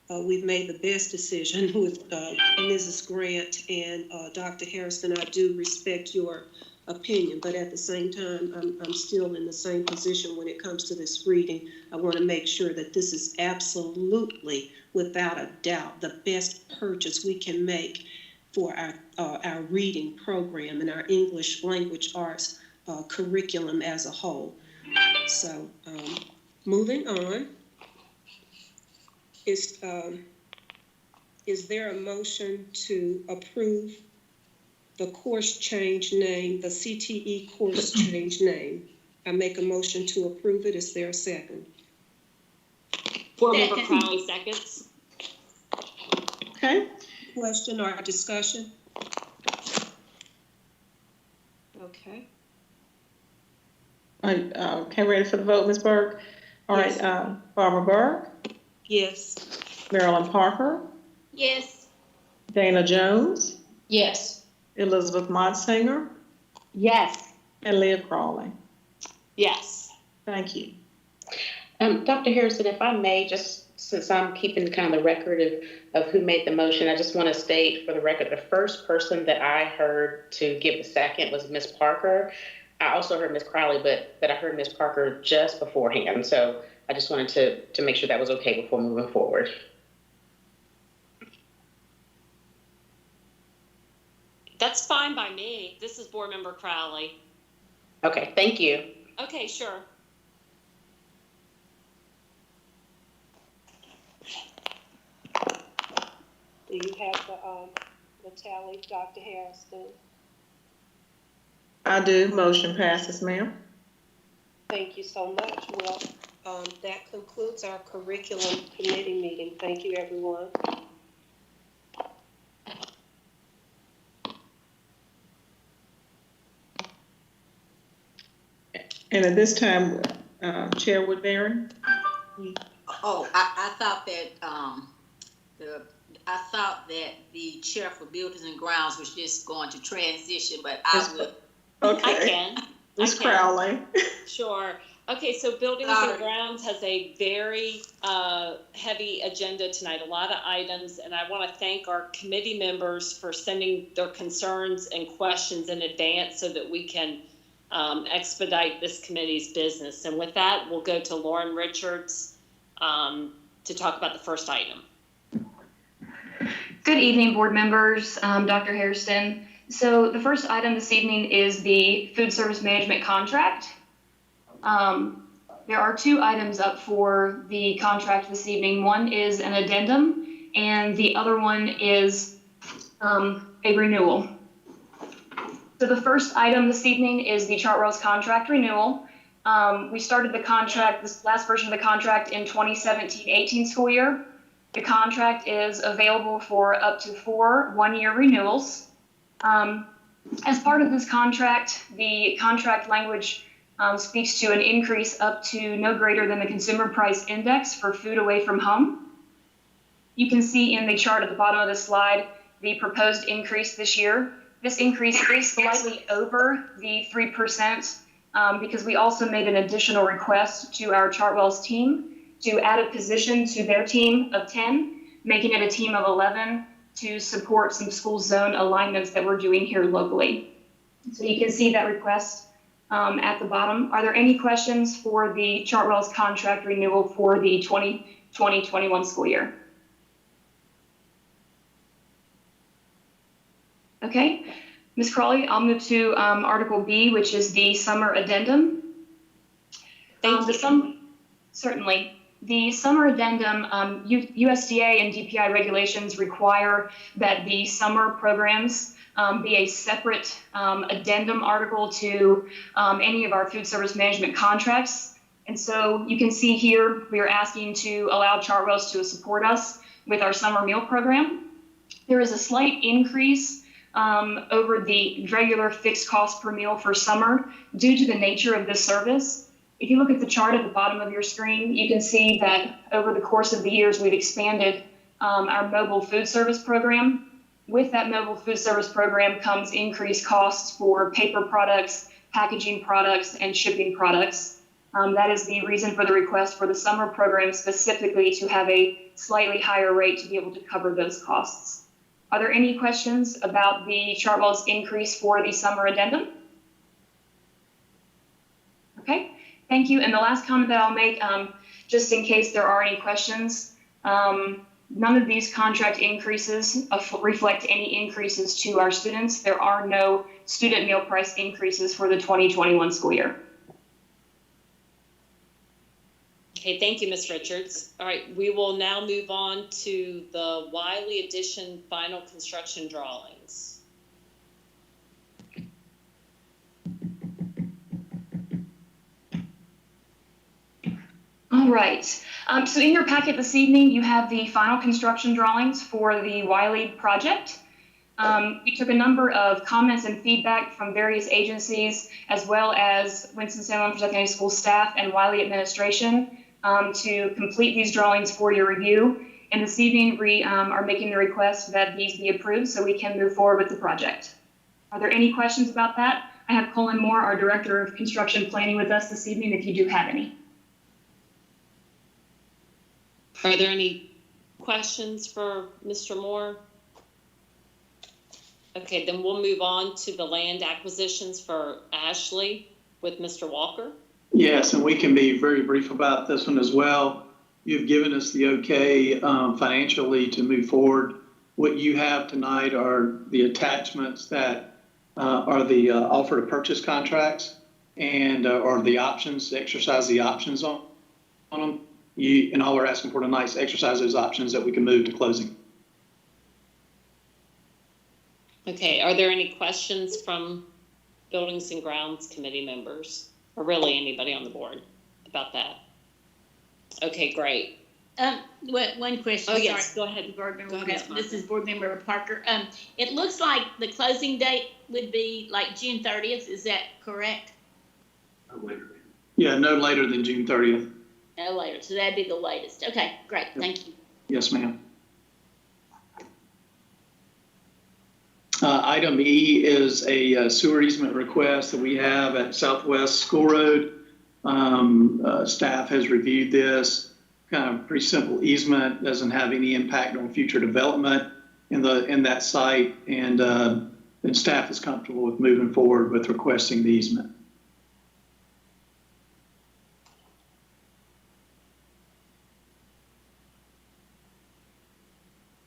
We've made the best decision with Mrs. Grant and Dr. Harrison. I do respect your opinion, but at the same time, I'm still in the same position when it comes to this reading. I want to make sure that this is absolutely, without a doubt, the best purchase we can make for our reading program and our English language arts curriculum as a whole. So moving on, is there a motion to approve the course change name, the CTE course change name? I make a motion to approve it. Is there a second? Board Member Crowley seconds. Okay. Question or discussion? Okay. All right, okay, ready for the vote, Ms. Burke? All Yes. right, Barbara Burke, Yes. Marilyn Parker, Yes. Dana Jones, Yes. Elizabeth Monsinger, Yes. and Leah Crawley. Yes. Thank you. Dr. Harrison, if I may, just since I'm keeping kind of the record of who made the motion, I just want to state for the record, the first person that I heard to give the second was Ms. Parker. I also heard Ms. Crowley, but I heard Ms. Parker just beforehand. So I just wanted to make sure that was okay before moving forward. That's fine by me. This is Board Member Crowley. Okay, thank you. Okay, sure. Do you have the tally, Dr. Harrison? I do. Motion passes, ma'am. Thank you so much. Well, that concludes our curriculum committee meeting. Thank you, everyone. And at this time, Chair Woodbury? Oh, I thought that the chair for buildings and grounds was just going to transition, but I will. Okay. I can. Ms. Crowley. Sure. Okay, so Buildings and Grounds has a very heavy agenda tonight, a lot of items, and I want to thank our committee members for sending their concerns and questions in advance so that we can expedite this committee's business. And with that, we'll go to Lauren Richards to talk about the first item. Good evening, board members, Dr. Hairston. So the first item this evening is the food service management contract. There are two items up for the contract this evening. One is an addendum, and the other one is a renewal. So the first item this evening is the Chartwells contract renewal. We started the contract, this last version of the contract, in 2017-18 school year. The contract is available for up to 4 one-year renewals. As part of this contract, the contract language speaks to an increase up to no greater than the consumer price index for food away from home. You can see in the chart at the bottom of the slide the proposed increase this year. This increase is slightly over the 3% because we also made an additional request to our Chartwells team to add a position to their team of 10, making it a team of 11 to support some school zone alignments that we're doing here locally. So you can see that request at the bottom. Are there any questions for the Chartwells contract renewal for the 2020-21 school year? Okay, Ms. Crawley, I'll move to Article B, which is the summer addendum. Thank you. Certainly. The summer addendum, USDA and DPI regulations require that the summer programs be a separate addendum article to any of our food service management contracts. And so you can see here, we are asking to allow Chartwells to support us with our summer meal program. There is a slight increase over the regular fixed cost per meal for summer due to the nature of this service. If you look at the chart at the bottom of your screen, you can see that over the course of the years, we've expanded our mobile food service program. With that mobile food service program comes increased costs for paper products, packaging products, and shipping products. That is the reason for the request for the summer program specifically to have a slightly higher rate to be able to cover those costs. Are there any questions about the Chartwells increase for the summer addendum? Okay. Thank you. And the last comment that I'll make, just in case there are any questions, none of these contract increases reflect any increases to our students. There are no student meal price increases for the 2021 school year. Okay, thank you, Ms. Richards. All right, we will now move on to the Wiley Edition final construction drawings. All right, so in your packet this evening, you have the final construction drawings for the Wiley project. We took a number of comments and feedback from various agencies, as well as Winston-Salem Secondary School staff and Wiley administration to complete these drawings for your review. And this evening, we are making the request that these be approved so we can move forward with the project. Are there any questions about that? I have Colin Moore, our Director of Construction Planning, with us this evening if you do have any. Are there any questions for Mr. Moore? Okay, then we'll move on to the land acquisitions for Ashley with Mr. Walker. Yes, and we can be very brief about this one as well. You've given us the okay financially to move forward. What you have tonight are the attachments that are the offer to purchase contracts and or the options, exercise the options on them. And all we're asking for tonight is exercise those options that we can move to closing. Okay, are there any questions from Buildings and Grounds Committee members, or really anybody on the board about that? Okay, great. One question. Oh, yes, sorry. go ahead. Board member, go ahead, this is Board Member Parker. It looks like the closing date would be like June 30th. Is that correct? Yeah, no later than June 30th. No later, so that'd be the latest. Okay, great, thank you. Yes, ma'am. Item E is a sewer easement request that we have at Southwest School Road. Staff has reviewed this, kind of pretty simple easement, doesn't have any impact on future development in that site, and staff is comfortable with moving forward with requesting the easement.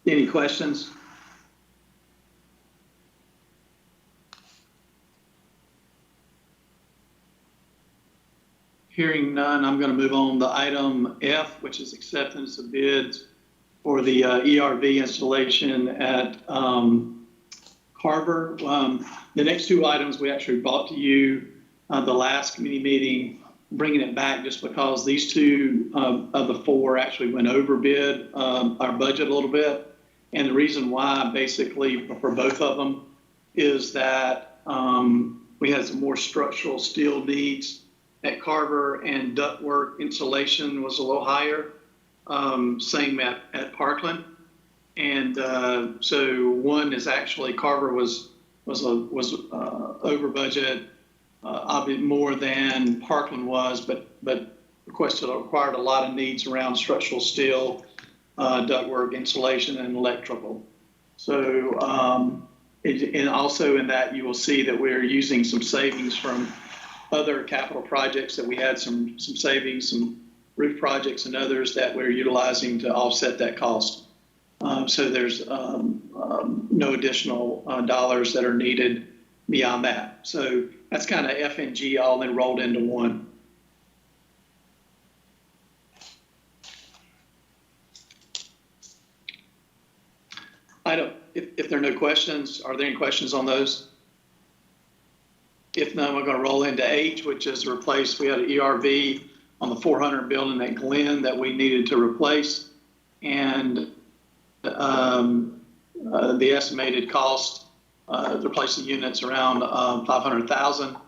Any questions? Hearing none, I'm going to move on to item F, which is acceptance of bids for the ERV installation at Carver. The next two items we actually brought to you the last committee meeting, bringing it back just because these two of the four actually went over bid our budget a little bit. And the reason why, basically, for both of them is that we had some more structural steel needs at Carver, and ductwork insulation was a little higher. Same at Parkland. And so one is actually Carver was over budget, obviously more than Parkland was, but required a lot of needs around structural steel, ductwork, insulation, and electrical. So and also in that you will see that we're using some savings from other capital projects that we had some savings, some roof projects and others that we're utilizing to offset that cost. So there's no additional dollars that are needed beyond that. So that's kind of F and G all then rolled into one. If there are no questions, are there any questions on those? If not, we're going to roll into H, which is to replace, we had an ERV on the 400 building at Glenn that we needed to replace. And the estimated cost to replace the units around $500,000.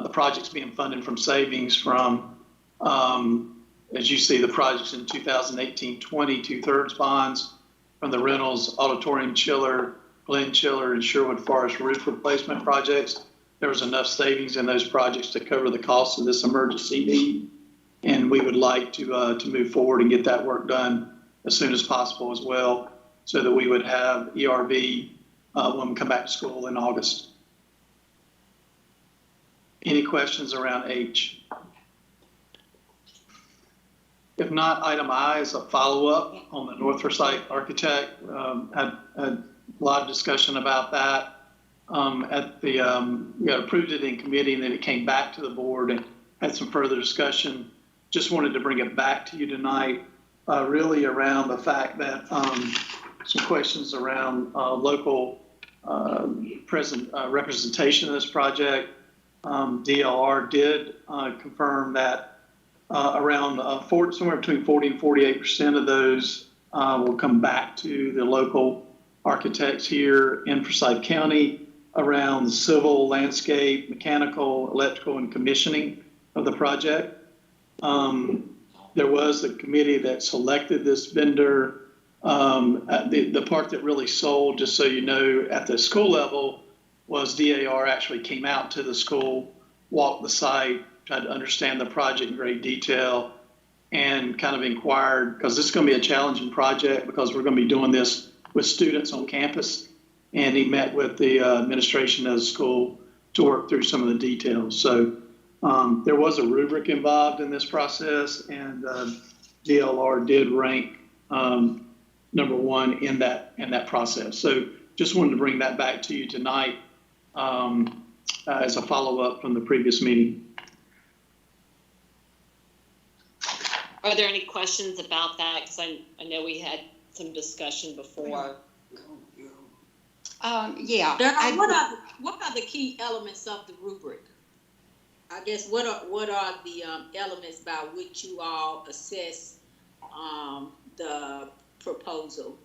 The project's being funded from savings from, as you see, the projects in 2018-20, 2/3 bonds from the Reynolds Auditorium Chiller, Glen Chiller, and Sherwood Forest roof replacement projects. There was enough savings in those projects to cover the cost of this emergency need. And we would like to move forward and get that work done as soon as possible as well, so that we would have ERV when we come back to school in August. Any questions around H? If not, item I is a follow-up on the North Forsyth architect. Had a lot of discussion about that. We got approved it in committee, and then it came back to the board and had some further discussion. Just wanted to bring it back to you tonight, really around the fact that some questions around local representation of this project. DLR did confirm that around somewhere between 40 and 48% of those will come back to the local architects here in Forsyth County around the civil, landscape, mechanical, electrical, and commissioning of the project. There was a committee that selected this vendor. The part that really sold, just so you know, at the school level was DAR actually came out to the school, walked the site, tried to understand the project in great detail, and kind of inquired, because this is going to be a challenging project because we're going to be doing this with students on campus. And he met with the administration of the school to work through some of the details. So there was a rubric involved in this process, and DLR did rank number one in that process. So just wanted to bring that back to you tonight as a follow-up from the previous meeting. Are there any questions about that? Because I know we had some discussion before. Yeah. What are the key elements of the rubric? I guess what are the elements by which you all assess the proposal?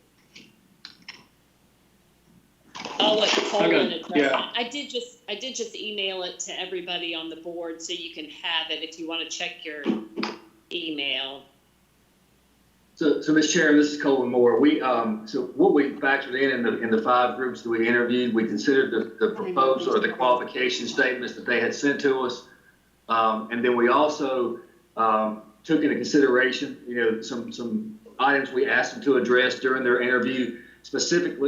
I'll let Colin address yeah. it. I did just email it to everybody on the board, so you can have it if you want to check your email. So Ms. Chair, this is Colin Moore. So what we factored in the 5 groups that we interviewed, we considered the proposal or the qualification statements that they had sent to us, and then we also took into consideration, some items we asked them to address during their interview, specific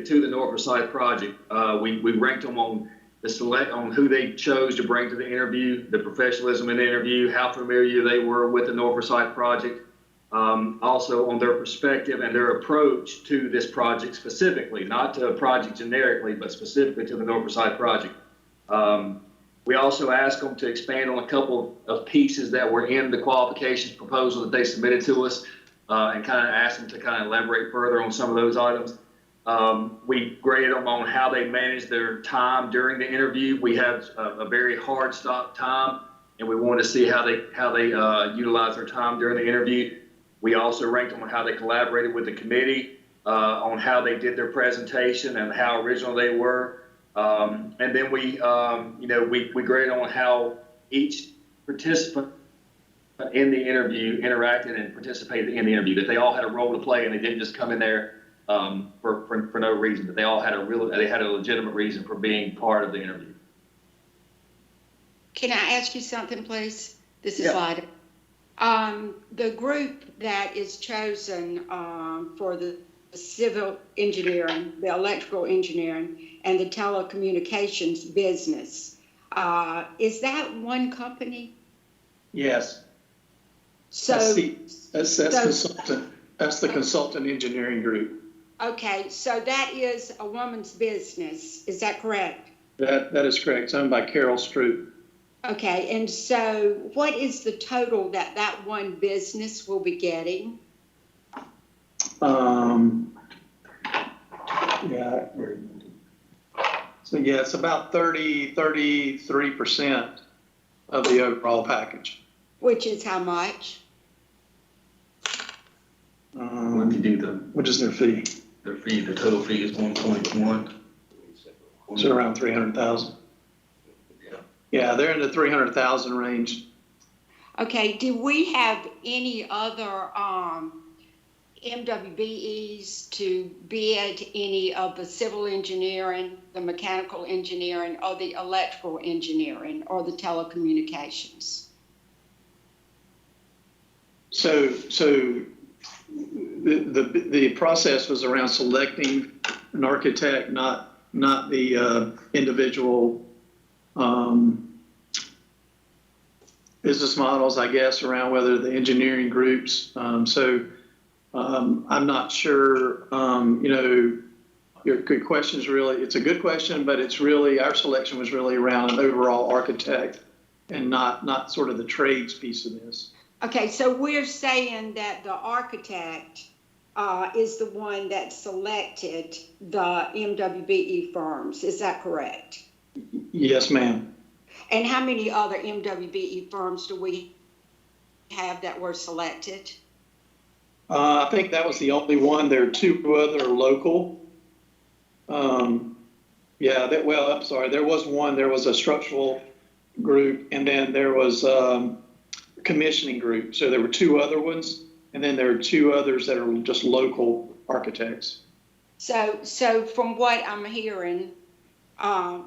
to the North Forsyth project. We ranked them on who they chose to bring to the interview, the professionalism in the interview, how familiar they were with the North Forsyth project. Also on their perspective and their approach to this project specifically, not to a project generically, but specifically to the North Forsyth project. We also asked them to expand on a couple of pieces that were in the qualifications proposal that they submitted to us. and kind of asked them to kind of elaborate further on some of those items. We graded them on how they managed their time during the interview. We had a very hard stop time, and we wanted to see how they utilized their time during the interview. We also ranked them on how they collaborated with the committee, on how they did their presentation and how original they were. And then we graded on how each participant in the interview interacted and participated in the interview, that they all had a role to play and they didn't just come in there for no reason, that they all had a legitimate reason for being part of the interview. Can I ask you something, please? This is Lyda. The group that is chosen for the civil engineering, the electrical engineering, and the telecommunications business, is that one company? Yes. So that's consultant. That's the consultant engineering group. Okay, so that is a woman's business. Is that correct? That is correct. It's owned by Carol Stroop. Okay, and so what is the total that one business will be getting? Yeah. So yeah, it's about 33% of the overall package. Which is how much? What is their fee? Their fee, the total fee is 1.1. So around 300,000. Yeah, they're in the 300,000 range. Okay, do we have any other MWBEs to bid any of the civil engineering, the mechanical engineering, or the electrical engineering, or the telecommunications? So the process was around selecting an architect, not the individual business models, I guess, around whether the engineering groups. I'm not sure, your good question is really, it's a good question, but it's really, our selection was really around an overall architect and not sort of the trades piece of this. Okay, so we're saying that the architect is the one that selected the MWBE firms. Is that correct? Yes, ma'am. And how many other MWBE firms do we have that were selected? I think that was the only one. There are two other local. I'm sorry. There was one. There was a structural group, and then there was commissioning group. So there were two other ones, and then there are two others that are just local architects. So from what I'm hearing,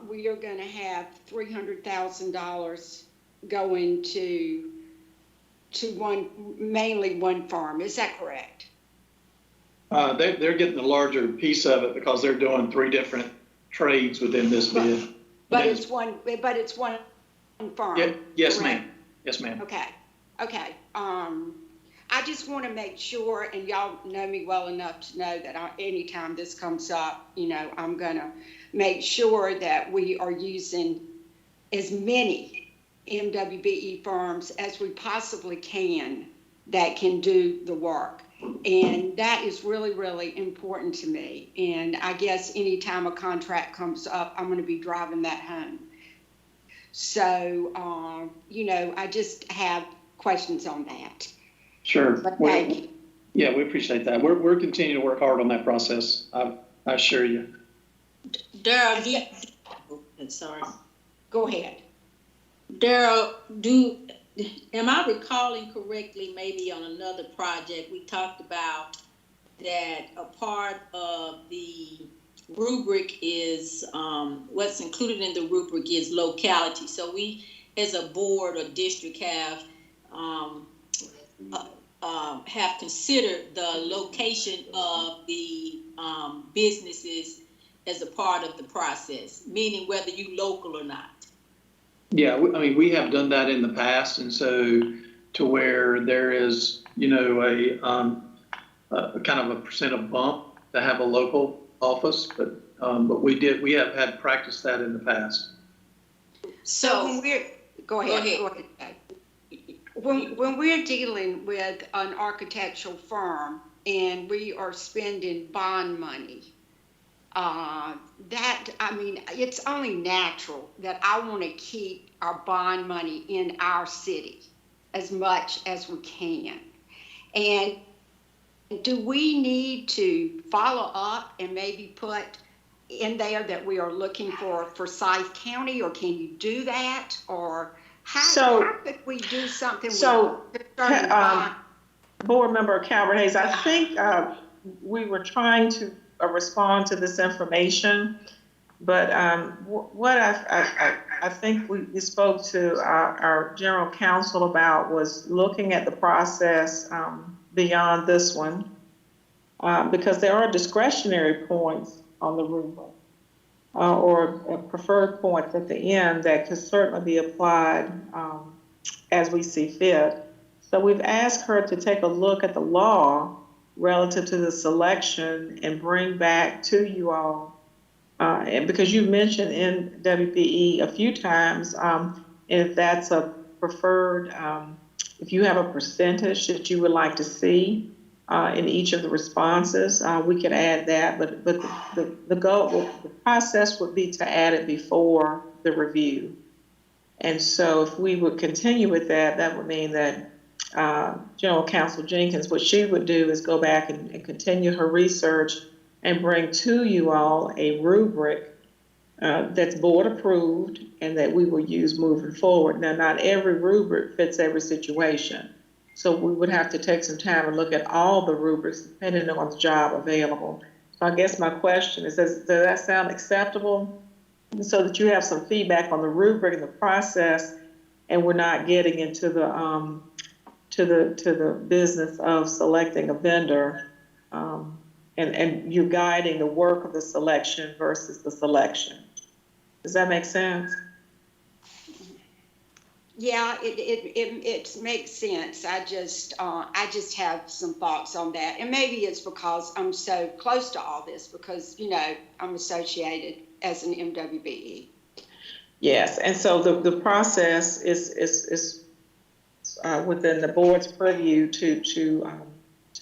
we are going to have $300,000 going to mainly one firm. Is that correct? They're getting the larger piece of it because they're doing three different trades within this bid. But it's one firm. Yeah, yes, ma'am. Yes, ma'am. Okay. I just want to make sure, and y'all know me well enough to know that anytime this comes up, I'm going to make sure that we are using as many MWBE firms as we possibly can that can do the work. And that is really, really important to me. And I guess anytime a contract comes up, I'm going to be driving that home. So, I just have questions on that. Sure. But thank you. Yeah, we appreciate that. We're continuing to work hard on that process. I assure you. Daryl, sorry. Go ahead. Daryl, am I recalling correctly, maybe on another project, we talked about that a part of the rubric is, what's included in the rubric is locality. So we, as a board or district, have considered the location of the businesses as a part of the process, meaning whether you local or not. Yeah, we have done that in the past, and so to where there is, a kind of a percent of bump to have a local office, but we have had practiced that in the past. So go ahead. when we're dealing with an architectural firm and we are spending bond money, it's only natural that I want to keep our bond money in our city as much as we can. And do we need to follow up and maybe put in there that we are looking for Forsyth County, or can you do that? Or how could we do something Board Member Calvert Hayes, I think we were trying to respond to this information, but what I think we spoke to our general counsel about was looking at the process beyond this one, because there are discretionary points on the rubric or preferred points at the end that could certainly be applied as we see fit. So we've asked her to take a look at the law relative to the selection and bring back to you all, and because you mentioned in WPE a few times, if that's a preferred, if you have a percentage that you would like to see in each of the responses, we could add that, but the goal, the process would be to add it before the review. And so if we would continue with that, that would mean that General Counsel Jenkins, what she would do is go back and continue her research and bring to you all a rubric that's board approved and that we will use moving forward. Now, not every rubric fits every situation. So we would have to take some time and look at all the rubrics depending on the job available. So I guess my question is, does that sound acceptable? So that you have some feedback on the rubric and the process, and we're not getting into the to the business of selecting a vendor, and you're guiding the work of the selection versus the selection. Does that make sense? Yeah, it makes sense. I just have some thoughts on that, and maybe it's because I'm so close to all this, because I'm associated as an MWBE. Yes, and so the process is within the board's purview to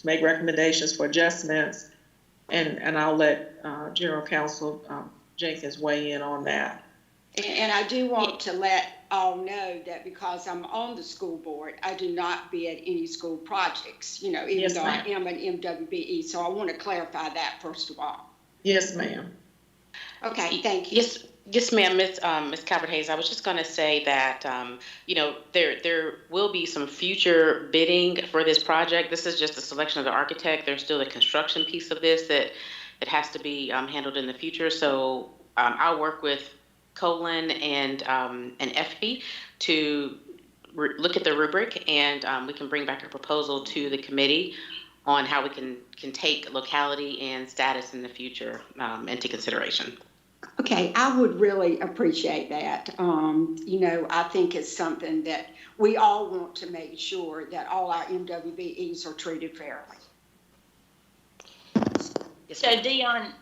make recommendations for adjustments, and I'll let General Counsel Jenkins weigh in on that. And I do want to let all know that because I'm on the school board, I do not bid any school projects, even yes, though I am an MWBE. So I want to clarify that first of all. Yes, ma'am. Okay, thank you. Yes, ma'am, Ms. Calvert Hayes. I was just going to say that there will be some future bidding for this project. This is just a selection of the architect. There's still a construction piece of this that has to be handled in the future. So I'll work with Colin and FB to look at the rubric, and we can bring back a proposal to the committee on how we can take locality and status in the future into consideration. Okay, I would really appreciate that. I think it's something that we all want to make sure that all our MWBEs are treated fairly. So Dion,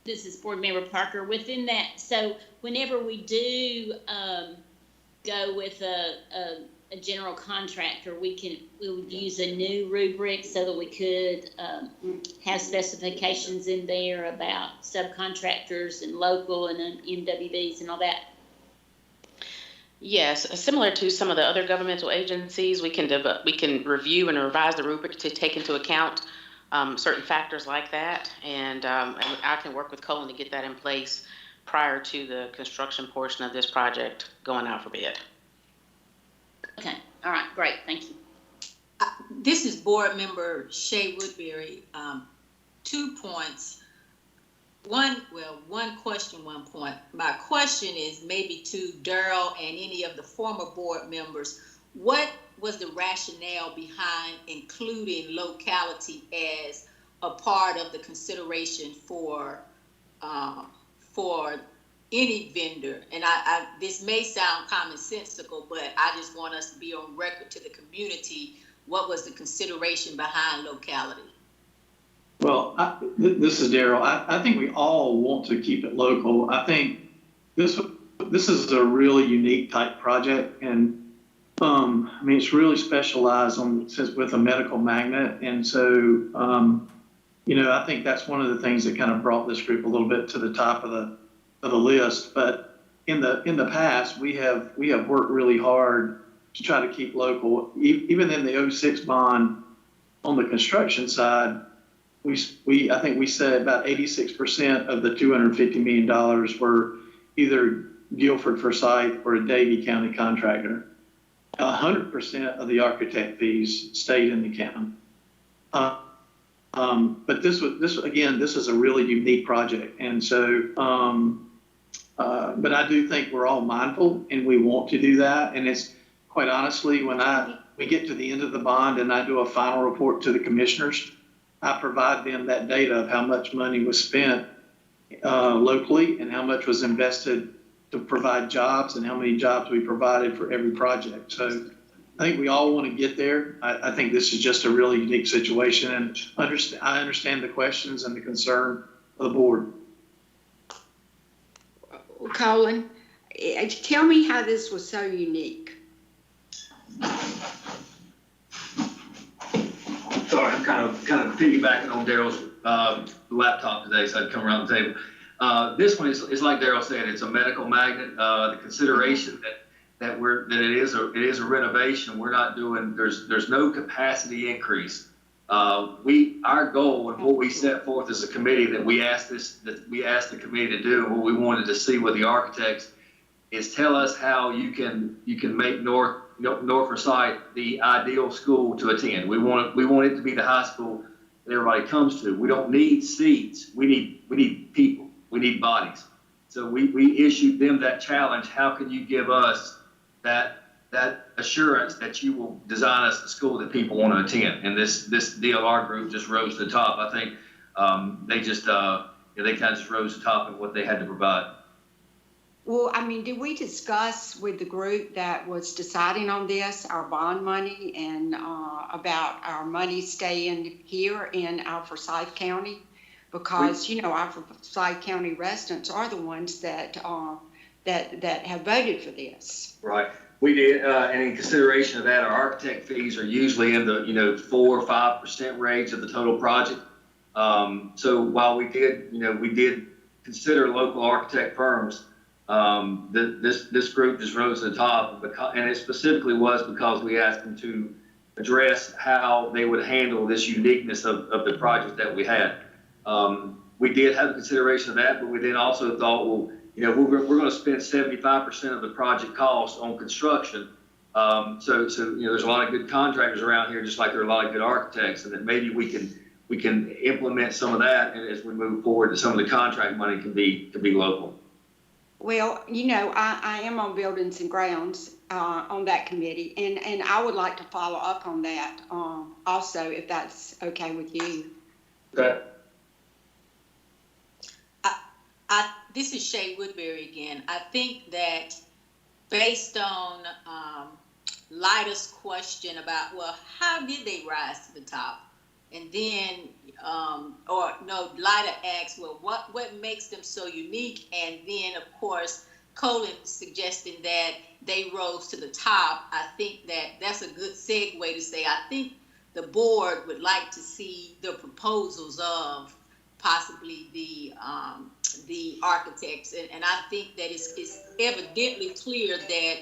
this is Board Member Parker. Within that, so whenever we do go with a general contractor, we would use a new rubric so that we could have specifications in there about subcontractors and local and MWBs and all that. Yes, similar to some of the other governmental agencies, we can review and revise the rubric to take into account certain factors like that, and I can work with Colin to get that in place prior to the construction portion of this project going out for bid. Okay, all right, great, thank you. This is Board Member Shay Woodbury. 2 points. One question, 1 point. My question is maybe to Darrell and any of the former board members. What was the rationale behind including locality as a part of the consideration for any vendor? And this may sound commonsensical, but I just want us to be on record to the community. What was the consideration behind locality? Well, this is Darrell. I think we all want to keep it local. I think this is a really unique type project, and I mean, it's really specialized with a medical magnet. And so, I think that's one of the things that kind of brought this group a little bit to the top of the list. But in the past, we have worked really hard to try to keep local. Even in the 06 bond on the construction side, I think we said about 86% of the $250 million were either Guilford, Forsyth, or a Davie County contractor. 100% of the architect fees stayed in the county. But this is a really unique project. And so, but I do think we're all mindful and we want to do that. And it's quite honestly, when we get to the end of the bond and I do a final report to the commissioners, I provide them that data of how much money was spent locally and how much was invested to provide jobs and how many jobs we provided for every project. So I think we all want to get there. I think this is just a really unique situation, and I understand the questions and the concern of the board. Colin, tell me how this was so unique. Sorry, I'm kind of piggybacking on Daryl's laptop today, so I'd come around the table. This one is like Daryl said, it's a medical magnet. The consideration that it is a renovation. We're not doing. There's no capacity increase. Our goal and what we set forth as a committee that we asked the committee to do, and what we wanted to see with the architects is tell us how you can make North Forsyth the ideal school to attend. We want it to be the high school that everybody comes to. We don't need seats. We need people. We need bodies. So we issued them that challenge. How can you give us that assurance that you will design us the school that people want to attend? And this DLR group just rose to the top. I think they kind of just rose to the top of what they had to provide. Well, I mean, did we discuss with the group that was deciding on this, our bond money, and about our money staying here in our Forsyth County? Because, our Forsyth County residents are the ones that have voted for this. Right. We did, and in consideration of that, our architect fees are usually in the 4 or 5% range of the total project. So while we did consider local architect firms, this group just rose to the top, and it specifically was because we asked them to address how they would handle this uniqueness of the project that we had. We did have a consideration of that, but we then also thought, well, we're going to spend 75% of the project cost on construction. So there's a lot of good contractors around here, just like there are a lot of good architects, and that maybe we can implement some of that, and as we move forward, that some of the contract money can be local. Well, I am on Buildings and Grounds on that committee, and I would like to follow up on that also, if that's okay with you. Okay. This is Shay Woodbury again. I think that based on Lida's question about, well, how did they rise to the top? And then, Lida asked, well, what makes them so unique? And then, of course, Colin suggesting that they rose to the top. I think that's a good segue to say, I think the board would like to see the proposals of possibly the architects. And I think that it's evidently clear that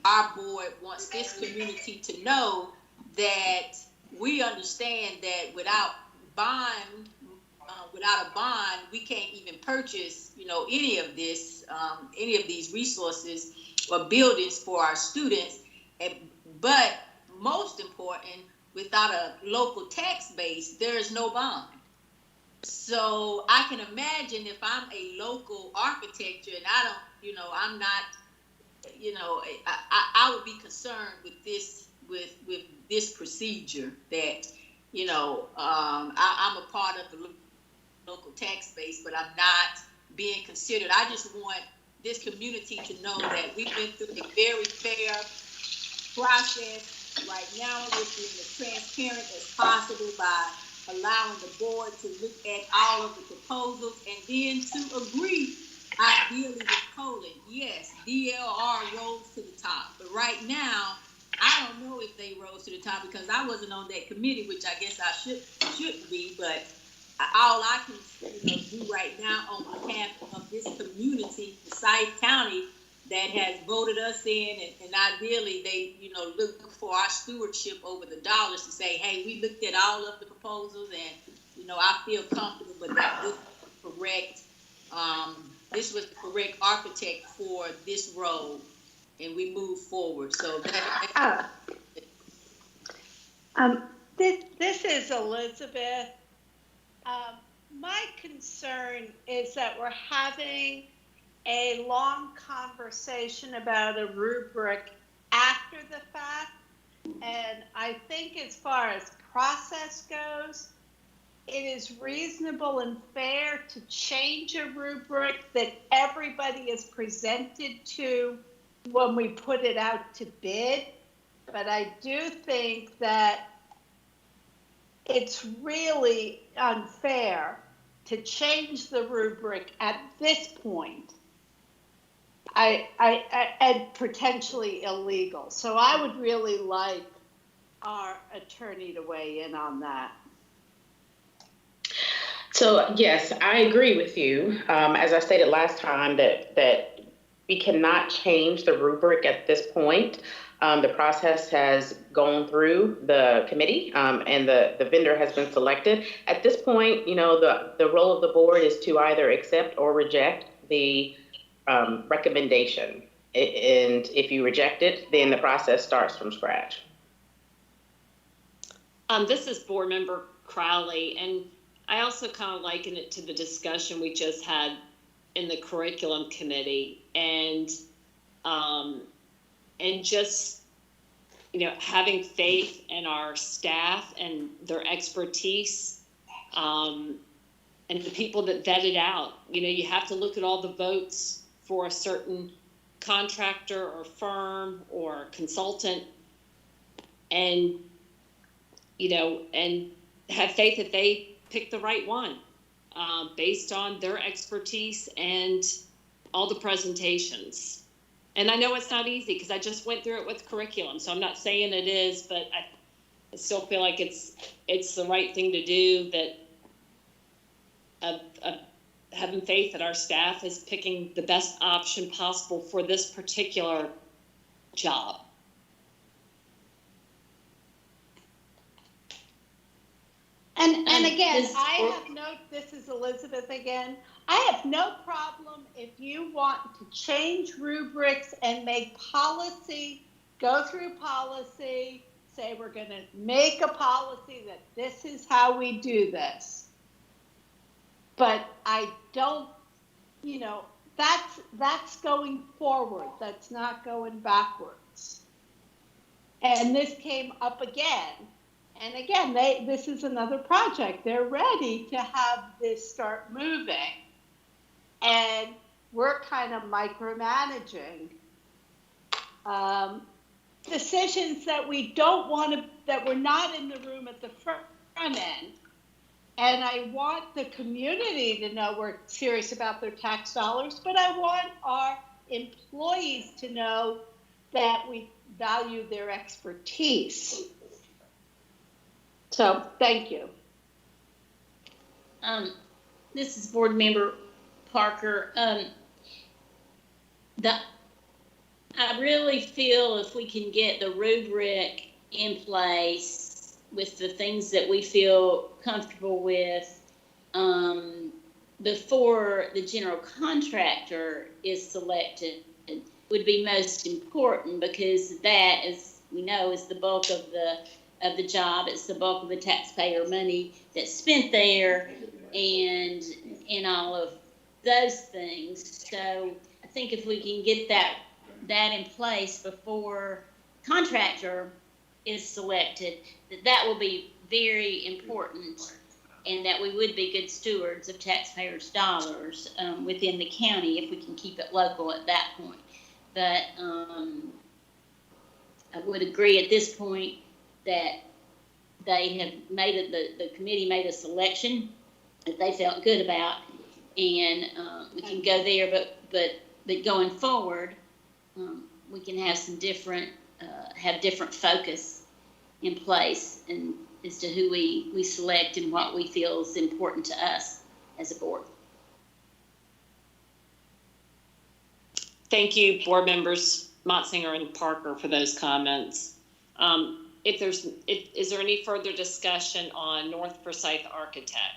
our board wants this community to know that we understand that without a bond, we can't even purchase, any of these resources or buildings for our students. But most important, without a local tax base, there is no bond. So I can imagine if I'm a local architecture and I don't, I'm not, I would be concerned with this procedure that, I'm a part of the local tax base, but I'm not being considered. I just want this community to know that we've been through a very fair process. Right now, we're being as transparent as possible by allowing the board to look at all of the proposals and then to agree, ideally with Colin. Yes, DLR rose to the top, but right now, I don't know if they rose to the top because I wasn't on that committee, which I guess I should be, but all I can do right now on behalf of this community, Forsyth County, that has voted us in, and ideally they, look for our stewardship over the dollars to say, hey, we looked at all of the proposals and, I feel comfortable that this is correct. This was the correct architect for this role, and we move forward. So this is Elizabeth. My concern is that we're having a long conversation about a rubric after the fact. And I think as far as process goes, it is reasonable and fair to change a rubric that everybody is presented to when we put it out to bid. But I do think that it's really unfair to change the rubric at this point. And potentially illegal. So I would really like our attorney to weigh in on that. So yes, I agree with you. As I stated last time, that we cannot change the rubric at this point. The process has gone through the committee, and the vendor has been selected. At this point, the role of the board is to either accept or reject the recommendation. And if you reject it, then the process starts from scratch. This is Board Member Crowley, and I also kind of liken it to the discussion we just had in the curriculum committee, and just having faith in our staff and their expertise, and the people that vet it out. You have to look at all the votes for a certain contractor or firm or consultant, and and have faith that they pick the right one based on their expertise and all the presentations. And I know it's not easy because I just went through it with curriculum, so I'm not saying it is, but I still feel like it's the right thing to do, that having faith that our staff is picking the best option possible for this particular job. And again, this is Elizabeth again. I have no problem if you want to change rubrics and make policy, go through policy, say we're going to make a policy that this is how we do this. But I don't, that's going forward. That's not going backwards. And this came up again. And again, this is another project. They're ready to have this start moving. And we're kind of micromanaging decisions that we don't want to, that we're not in the room at the front end. And I want the community to know we're serious about their tax dollars, but I want our employees to know that we value their expertise. So, thank you. This is Board Member Parker. I really feel if we can get the rubric in place with the things that we feel comfortable with before the general contractor is selected would be most important, because that, as we know, is the bulk of the job. It's the bulk of the taxpayer money that's spent there, and all of those things. So I think if we can get that in place before contractor is selected, that will be very important, and that we would be good stewards of taxpayers' dollars within the county if we can keep it local at that point. But I would agree at this point that they have made it, the committee made a selection that they felt good about, and we can go there, but going forward, we can have some different have different focus in place and as to who we select and what we feel is important to us as a board. Thank you, board members Motzinger and Parker, for those comments. Is there any further discussion on North Forsyth Architect?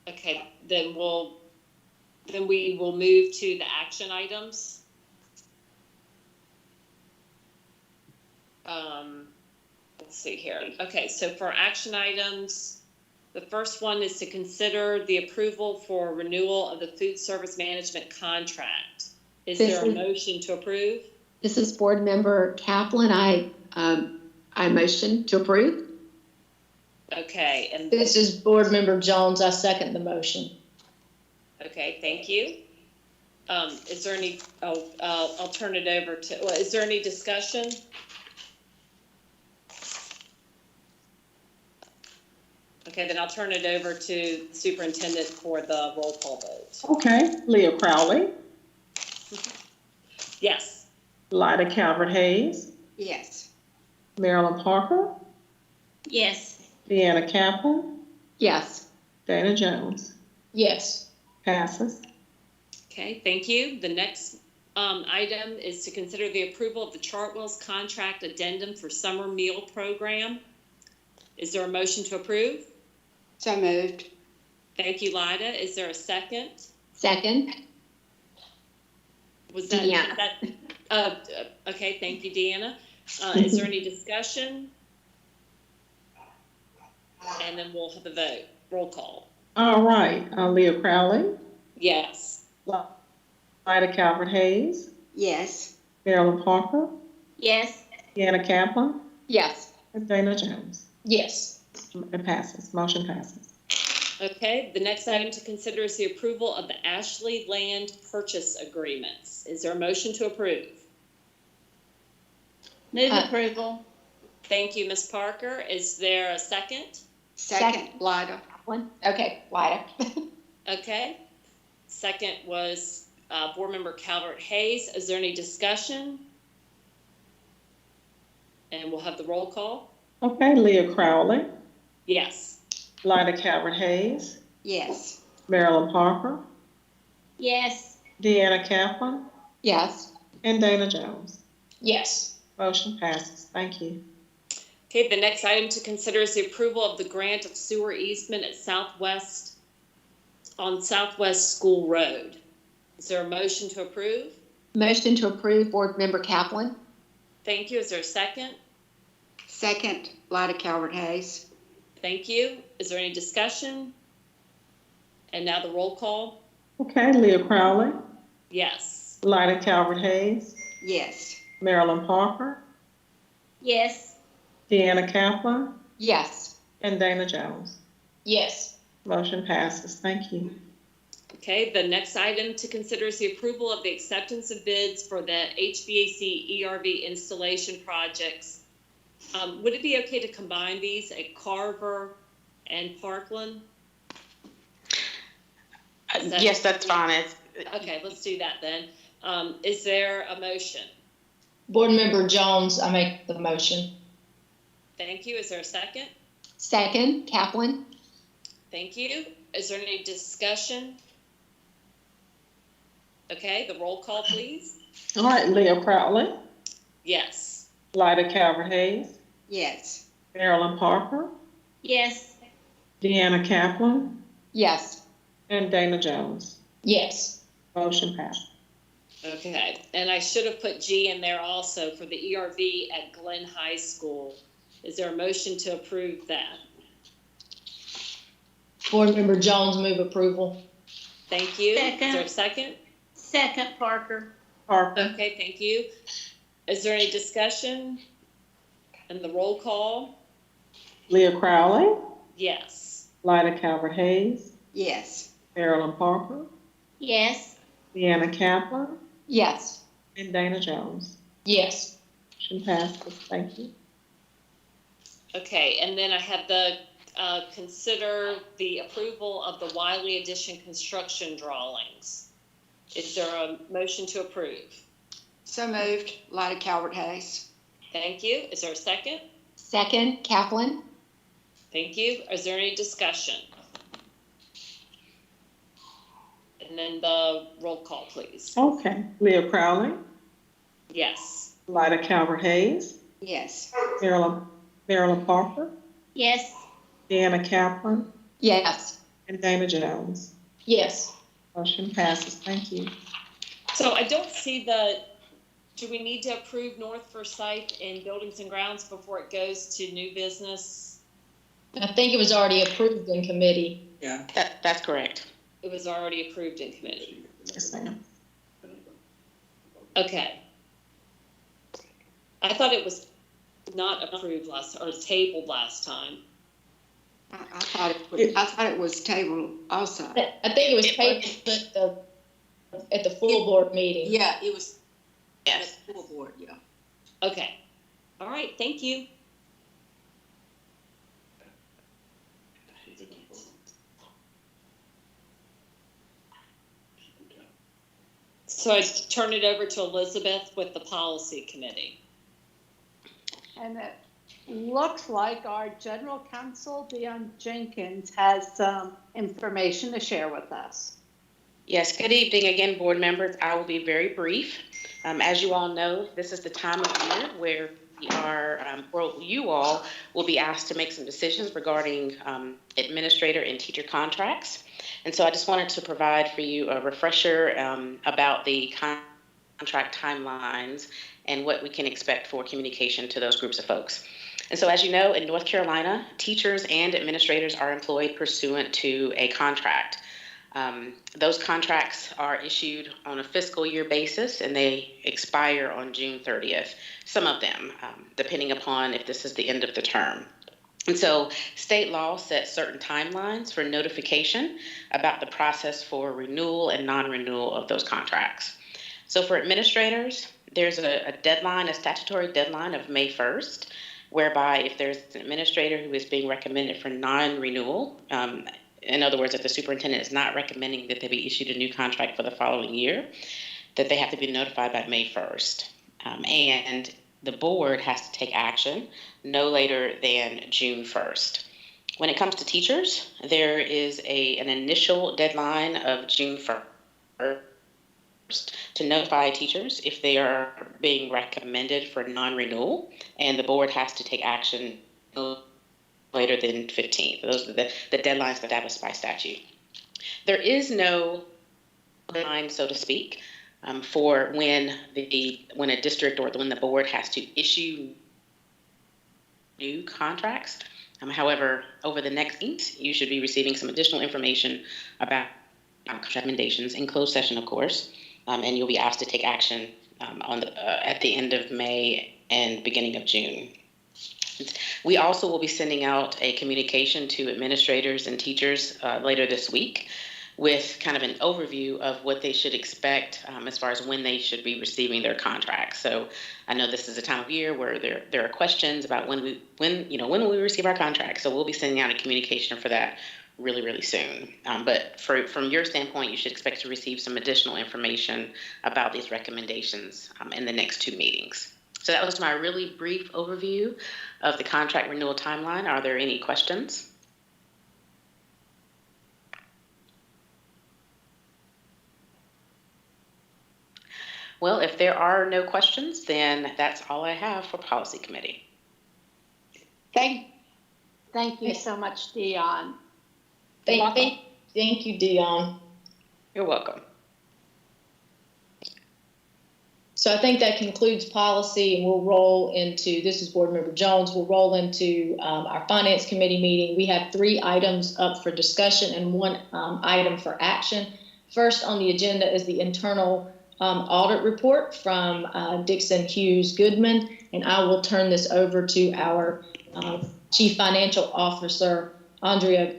Okay, then we will move to the action items. Let's see here. Okay, so for action items, the first one is to consider the approval for renewal of the food service management contract. Is there a motion to approve? This is Board Member Kaplan. I motion to approve. Okay, and This is Board Member Jones. I second the motion. okay, thank you. Is there any? I'll turn it over to. Well, is there any discussion? Okay, then I'll turn it over to the superintendent for the roll call vote. Okay, Leah Crowley, Yes. Lyda Calvert-Hayes, Yes. Marilyn Parker, Yes. Deanna Kaplan, Yes. Dana Jones. Yes. Passes. Okay, thank you. The next item is to consider the approval of the Chartwells contract addendum for summer meal program. Is there a motion to approve? So moved. Thank you, Lyda. Is there a second? Second. Was that? Deanna. Okay, thank you, Deanna. Is there any discussion? And then we'll have the vote. Roll call. All right, Leah Crowley, Yes. Lyda Calvert-Hayes, Yes. Marilyn Parker, Yes. Deanna Kaplan, Yes. and Dana Jones. Yes. It passes. Motion passes. Okay, the next item to consider is the approval of the Ashley Land purchase agreements. Is there a motion to approve? Move approval. Thank you, Ms. Parker. Is there a second? Second, Lyda. Okay, Lyda. Okay. Second was Board Member Calvert-Hayes. Is there any discussion? And we'll have the roll call. Okay, Leah Crowley, Yes. Lyda Calvert-Hayes, Yes. Marilyn Parker, Yes. Deanna Kaplan, Yes. and Dana Jones. Yes. Motion passes. Thank you. Okay, the next item to consider is the approval of the grant of sewer easement at Southwest School Road. Is there a motion to approve? Motion to approve, Board Member Kaplan. Thank you. Is there a second? Second, Lyda Calvert-Hayes. Thank you. Is there any discussion? And now the roll call. Okay, Leah Crowley, Yes. Lyda Calvert-Hayes, Yes. Marilyn Parker, Yes. Deanna Kaplan, Yes. and Dana Jones. Yes. Motion passes. Thank you. Okay, the next item to consider is the approval of the acceptance of bids for the HVAC ERV installation projects. Would it be okay to combine these at Carver and Parkland? Yes, that's fine. Okay, let's do that then. Is there a motion? Board Member Jones, I make the motion. Thank you. Is there a second? Second, Kaplan. Thank you. Is there any discussion? Okay, the roll call, please. All right, Leah Crowley, Yes. Lyda Calvert-Hayes, Yes. Marilyn Parker, Yes. Deanna Kaplan, Yes. and Dana Jones. Yes. Motion passed. Okay, and I should have put G in there also for the ERV at Glenn High School. Is there a motion to approve that? Board Member Jones, move approval. Thank you. Second. Is there a second? Second, Parker. Parker, Okay, thank you. Is there any discussion? And the roll call? Leah Crowley, Yes. Lyda Calvert-Hayes, Yes. Marilyn Parker, Yes. Deanna Kaplan, Yes. and Dana Jones. Yes. Motion passes. Thank you. Okay, and then I have the consider the approval of the Wiley addition construction drawings. Is there a motion to approve? So moved. Lyda Calvert Hayes. Thank you. Is there a second? Second, Kaplan. Thank you. Is there any discussion? And then the roll call, please. Okay. Leah Crowley, Yes. Lyda Calvert Hayes, Yes. Marilyn Parker, Yes. Deanna Kaplan, Yes. and Dana Jones. Yes. Motion passes. Thank you. So I don't see do we need to approve North Forsyth in Buildings and Grounds before it goes to new business? I think it was already approved in committee. Yeah, that's correct. It was already approved in committee. Yes, ma'am. Okay. I thought it was not approved or tabled last time. I thought it was tabled also. I think it was tabled at the full board meeting. Yeah, it was. Yes. Full board, yeah. Okay. All right. Thank you. So I turn it over to Elizabeth with the policy committee. And it looks like our general counsel, Dion Jenkins, has some information to share with us. Yes, good evening again, board members. I will be very brief. As you all know, this is the time of year where we are, you all will be asked to make some decisions regarding administrator and teacher contracts. And so I just wanted to provide for you a refresher about the contract timelines and what we can expect for communication to those groups of folks. And so as you know, in North Carolina, teachers and administrators are employed pursuant to a contract. Those contracts are issued on a fiscal year basis and they expire on June 30th, some of them, depending upon if this is the end of the term. And so state law sets certain timelines for notification about the process for renewal and non-renewal of those contracts. So for administrators, there's a deadline, a statutory deadline of May 1st, whereby if there's an administrator who is being recommended for non-renewal, in other words, if the superintendent is not recommending that they be issued a new contract for the following year, that they have to be notified by May 1st. And the board has to take action no later than June 1st. When it comes to teachers, there is an initial deadline of June 1st to notify teachers if they are being recommended for non-renewal, and the board has to take action no later than 15th. Those are the deadlines established by statute. There is no deadline, so to speak, for when a district or when the board has to issue new contracts. However, over the next week, you should be receiving some additional information about recommendations in closed session, of course, and you'll be asked to take action at the end of May and beginning of June. We also will be sending out a communication to administrators and teachers later this week with kind of an overview of what they should expect as far as when they should be receiving their contracts. So I know this is a time of year where there are questions about when will we receive our contracts. So we'll be sending out a communication for that really, really soon. But from your standpoint, you should expect to receive some additional information about these recommendations in the next 2 meetings. So that was my really brief overview of the contract renewal timeline. Are there any questions? Well, if there are no questions, then that's all I have for policy committee. Thank you so much, Dion. Thank you, Dion. You're welcome. So I think that concludes policy, and we'll roll into, this is Board Member Jones, we'll roll into our Finance Committee meeting. We have 3 items up for discussion and 1 item for action. First on the agenda is the internal audit report from Dixon, Hughes, Goodman, and I will turn this over to our Chief Financial Officer, Andrea.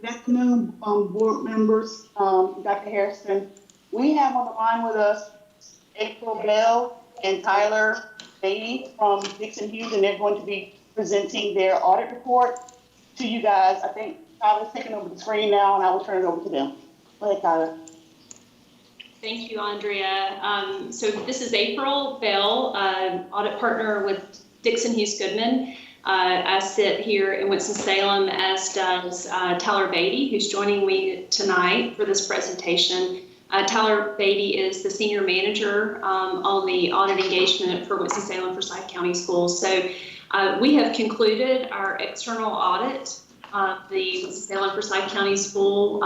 Good afternoon, board members, Dr. Harrison. We have on the line with us April Bell and Tyler Beatty from Dixon Hughes, and they're going to be presenting their audit report to you guys. I think Tyler's taking over the screen now, and I will turn it over to them. Go ahead, Tyler. Thank you, Andrea. So this is April Bell, audit partner with Dixon, Hughes, Goodman. I sit here in Winston-Salem, as does Tyler Beatty, who's joining me tonight for this presentation. Tyler Beatty is the senior manager on the audit engagement for Winston-Salem Forsyth County Schools. So we have concluded our external audit of the Winston-Salem Forsyth County School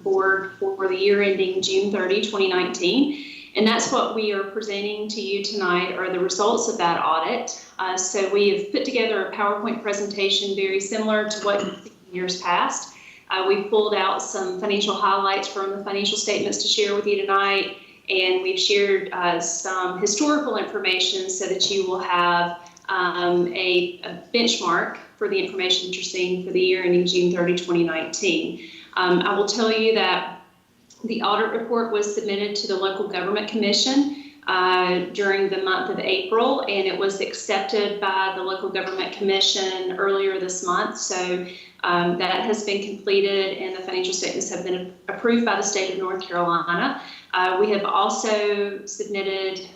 Board for the year ending June 30, 2019. And that's what we are presenting to you tonight, are the results of that audit. So we have put together a PowerPoint presentation very similar to what you've seen in years past. We've pulled out some financial highlights from the financial statements to share with you tonight, and we've shared some historical information so that you will have a benchmark for the information that you're seeing for the year ending June 30, 2019. I will tell you that the audit report was submitted to the Local Government Commission during the month of April, and it was accepted by the Local Government Commission earlier this month. So that has been completed, and the financial statements have been approved by the state of North Carolina. We have also submitted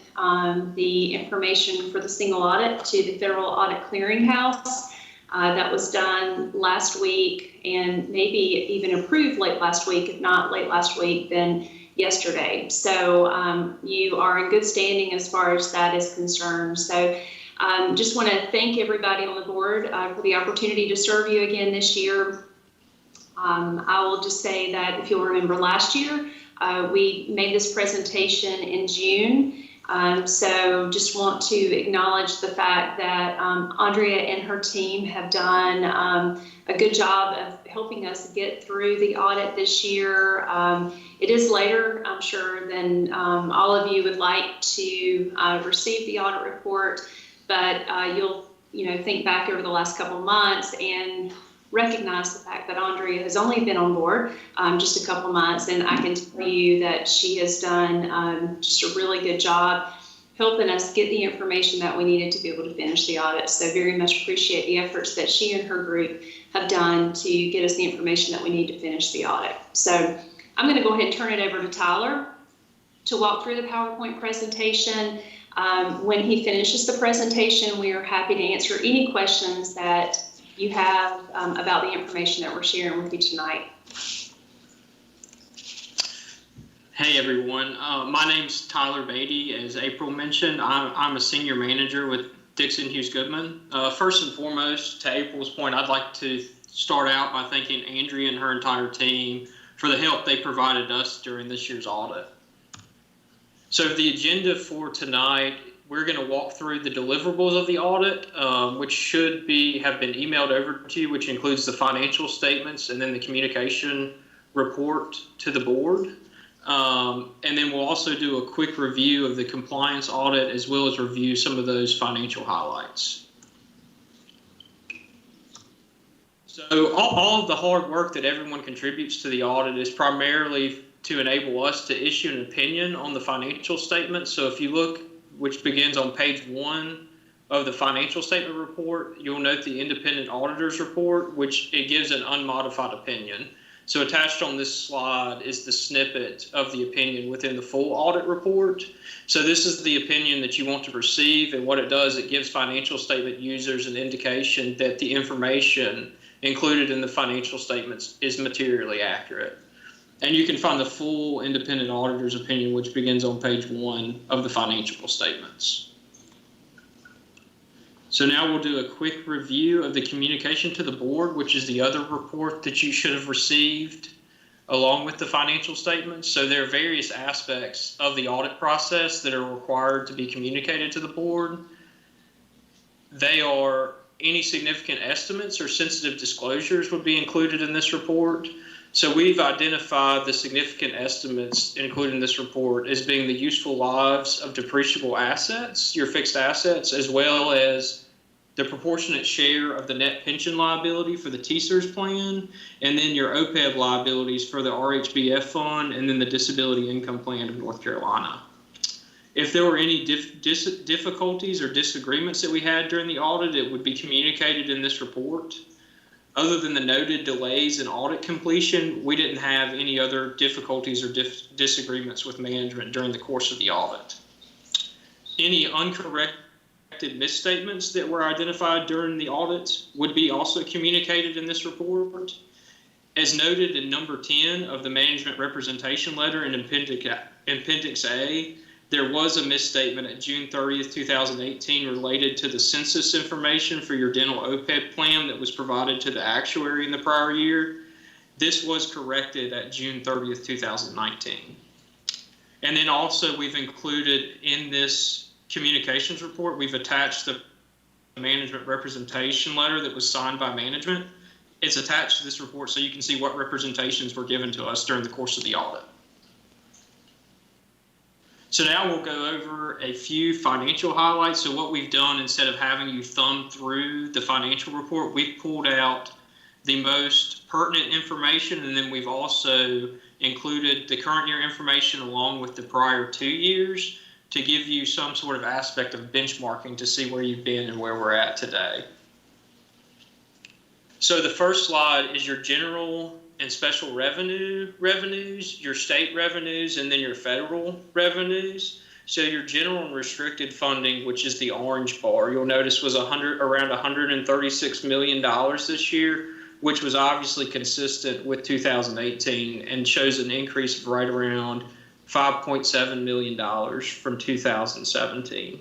the information for the single audit to the Federal Audit Clearinghouse. That was done last week, and maybe even approved late last week. If not late last week, then yesterday. So you are in good standing as far as that is concerned. So just want to thank everybody on the board for the opportunity to serve you again this year. I will just say that if you'll remember last year, we made this presentation in June. So just want to acknowledge the fact that Andrea and her team have done a good job of helping us get through the audit this year. It is later, I'm sure, than all of you would like to receive the audit report, but you'll think back over the last couple of months and recognize the fact that Andrea has only been on board just a couple months, and I can tell you that she has done just a really good job helping us get the information that we needed to be able to finish the audit. So very much appreciate the efforts that she and her group have done to get us the information that we need to finish the audit. So I'm going to go ahead and turn it over to Tyler to walk through the PowerPoint presentation. When he finishes the presentation, we are happy to answer any questions that you have about the information that we're sharing with you tonight. Hey everyone, my name's Tyler Beatty. As April mentioned, I'm a senior manager with Dixon, Hughes, Goodman. First and foremost, to April's point, I'd like to start out by thanking Andrea and her entire team for the help they provided us during this year's audit. So the agenda for tonight, we're going to walk through the deliverables of the audit, which should have been emailed over to you, which includes the financial statements and then the communication report to the board. And then we'll also do a quick review of the compliance audit, as well as review some of those financial highlights. So all of the hard work that everyone contributes to the audit is primarily to enable us to issue an opinion on the financial statement. So if you look, which begins on page 1 of the financial statement report, you'll note the independent auditor's report, which it gives an unmodified opinion. So attached on this slide is the snippet of the opinion within the full audit report. So this is the opinion that you want to receive, and what it does, it gives financial statement users an indication that the information included in the financial statements is materially accurate. And you can find the full independent auditor's opinion, which begins on page 1 of the financial statements. So now we'll do a quick review of the communication to the board, which is the other report that you should have received along with the financial statements. So there are various aspects of the audit process that are required to be communicated to the board. They are any significant estimates or sensitive disclosures would be included in this report. So we've identified the significant estimates included in this report as being the useful lives of depreciable assets, your fixed assets, as well as the proportionate share of the net pension liability for the TSERS plan, and then your OPEB liabilities for the RHBF fund, and then the disability income plan of North Carolina. If there were any difficulties or disagreements that we had during the audit, it would be communicated in this report. Other than the noted delays in audit completion, we didn't have any other difficulties or disagreements with management during the course of the audit. Any uncorrected misstatements that were identified during the audit would be also communicated in this report. As noted in number 10 of the management representation letter in Appendix A, there was a misstatement at June 30th, 2018 related to the census information for your dental OPEB plan that was provided to the actuary in the prior year. This was corrected at June 30th, 2019. And then also we've included in this communications report, we've attached the management representation letter that was signed by management. It's attached to this report so you can see what representations were given to us during the course of the audit. So now we'll go over a few financial highlights. So what we've done, instead of having you thumb through the financial report, we've pulled out the most pertinent information, and then we've also included the current year information along with the prior 2 years to give you some sort of aspect of benchmarking to see where you've been and where we're at today. So the first slide is your general and special revenues, your state revenues, and then your federal revenues. So your general and restricted funding, which is the orange bar, you'll notice was around $136 million this year, which was obviously consistent with 2018 and shows an increase of right around $5.7 million from 2017.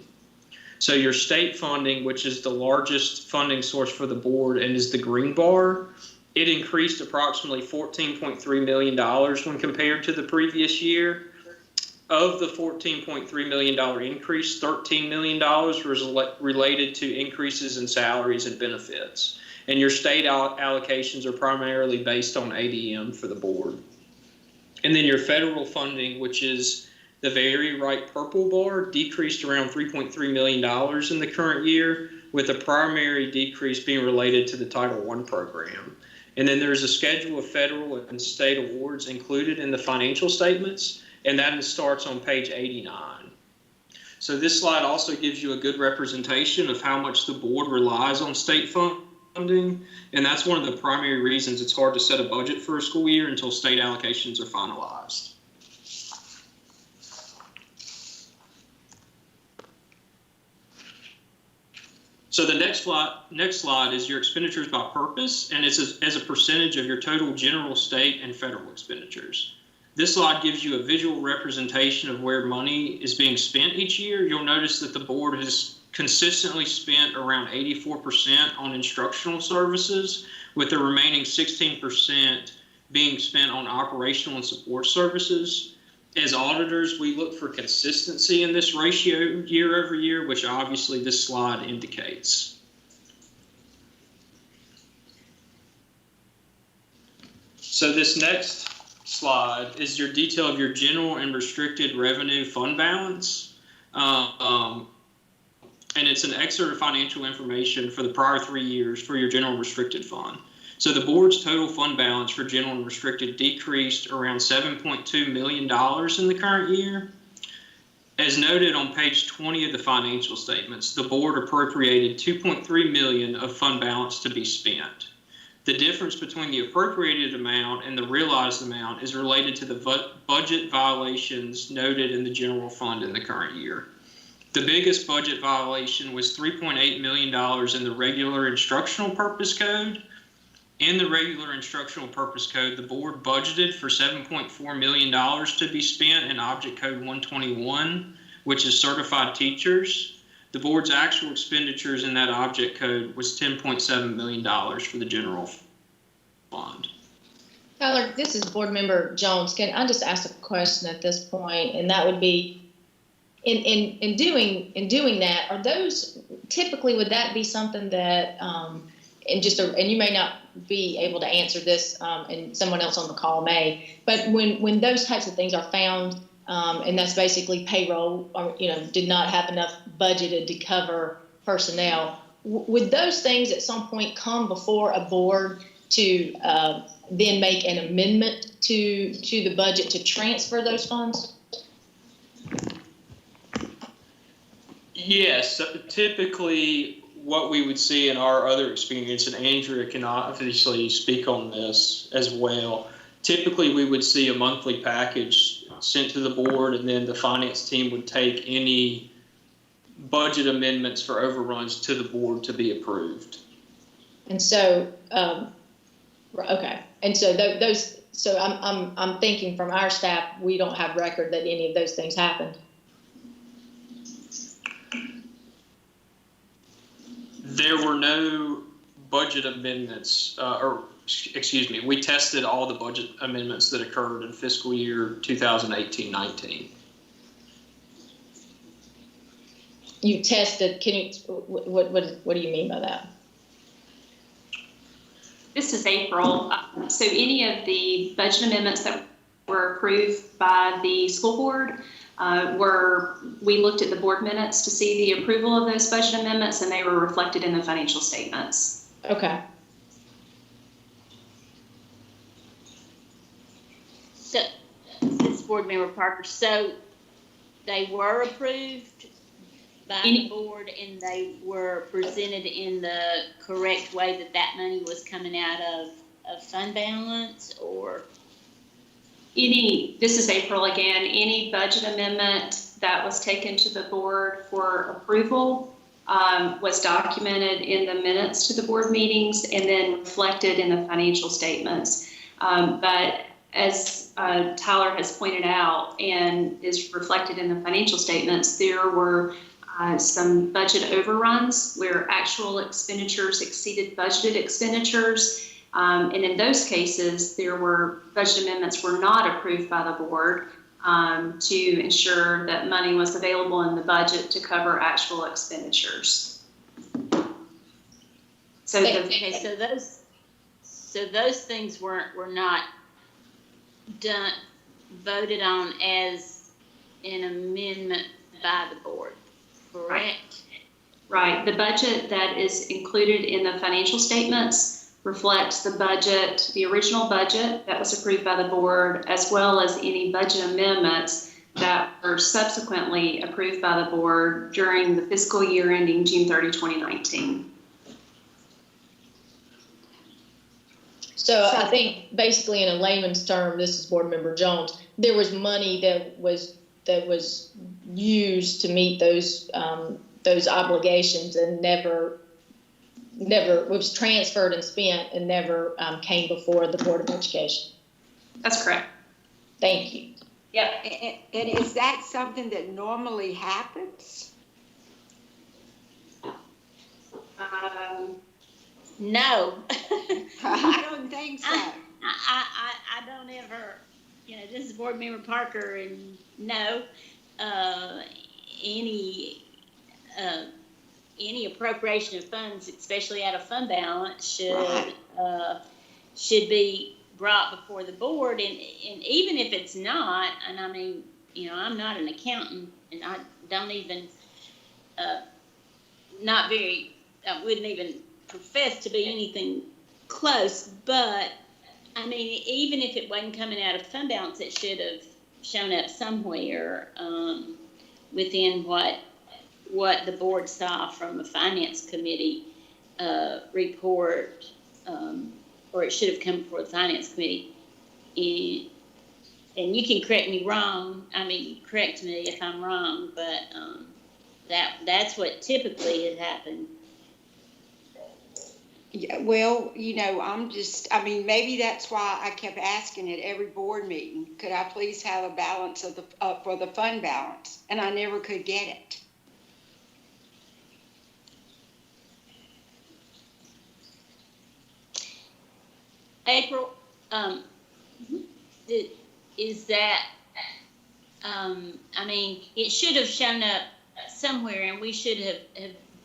So your state funding, which is the largest funding source for the board and is the green bar, it increased approximately $14.3 million when compared to the previous year. Of the $14.3 million increase, $13 million was related to increases in salaries and benefits. And your state allocations are primarily based on ADM for the board. And then your federal funding, which is the very right purple bar, decreased around $3.3 million in the current year, with the primary decrease being related to the Title I program. And then there's a schedule of federal and state awards included in the financial statements, and that starts on page 89. So this slide also gives you a good representation of how much the board relies on state funding, and that's one of the primary reasons it's hard to set a budget for a school year until state allocations are finalized. So the next slide is your expenditures by purpose, and it's as a percentage of your total general, state, and federal expenditures. This slide gives you a visual representation of where money is being spent each year. You'll notice that the board has consistently spent around 84% on instructional services, with the remaining 16% being spent on operational and support services. As auditors, we look for consistency in this ratio year over year, which obviously this slide indicates. So this next slide is your detail of your general and restricted revenue fund balance. And it's an excerpt of financial information for the prior 3 years for your general and restricted fund. So the board's total fund balance for general and restricted decreased around $7.2 million in the current year. As noted on page 20 of the financial statements, the board appropriated $2.3 million of fund balance to be spent. The difference between the appropriated amount and the realized amount is related to the budget violations noted in the general fund in the current year. The biggest budget violation was $3.8 million in the regular instructional purpose code. In the regular instructional purpose code, the board budgeted for $7.4 million to be spent in Object Code 121, which is certified teachers. The board's actual expenditures in that object code was $10.7 million for the general fund. Tyler, this is Board Member Jones. Can I just ask a question at this point? And that would be, in doing that, are those typically, would that be something that and you may not be able to answer this, and someone else on the call may, but when those types of things are found, and that's basically payroll, or did not have enough budgeted to cover personnel, would those things at some point come before a board to then make an amendment to the budget to transfer those funds? Yes, typically what we would see in our other experience, and Andrea can obviously speak on this as well. Typically, we would see a monthly package sent to the board, and then the finance team would take any budget amendments for overruns to the board to be approved. And so, okay. And so those, so I'm thinking from our staff, we don't have record that any of those things happened. There were no budget amendments, excuse me, we tested all the budget amendments that occurred in fiscal year 2018-19. You tested, can you, what do you mean by that? This is April. So any of the budget amendments that were approved by the school board we looked at the board minutes to see the approval of those budget amendments, and they were reflected in the financial statements. Okay. So, this board member Parker, so they were approved by the board and they were presented in the correct way that money was coming out of fund balance, or? This is April again, any budget amendment that was taken to the board for approval was documented in the minutes to the board meetings and then reflected in the financial statements. But as Tyler has pointed out and is reflected in the financial statements, there were some budget overruns where actual expenditures exceeded budgeted expenditures. And in those cases, there were budget amendments were not approved by the board to ensure that money was available in the budget to cover actual expenditures. So those things were not voted on as an amendment by the board, correct? Right. The budget that is included in the financial statements reflects the budget, the original budget that was approved by the board, as well as any budget amendments that were subsequently approved by the board during the fiscal year ending June 30, 2019. So I think basically in a layman's term, this is Board Member Jones, there was money that was used to meet those obligations and never was transferred and spent and never came before the Board of Education. That's correct. Thank you. Yep. And is that something that normally happens? No. I don't think so. I don't ever, this is Board Member Parker, and no, any appropriation of funds, especially out of fund balance, should be brought before the board, and even if it's not, and I mean, I'm not an accountant, and I don't even, I wouldn't even profess to be anything close, but I mean, even if it wasn't coming out of fund balance, it should have shown up somewhere within what the board saw from a finance committee report, or it should have come before the finance committee. And you can correct me wrong. I mean, correct me if I'm wrong, but that's what typically had happened. Yeah, well, maybe that's why I kept asking at every board meeting, could I please have a balance of for the fund balance? And I never could get it. April, is that, it should have shown up somewhere and we should have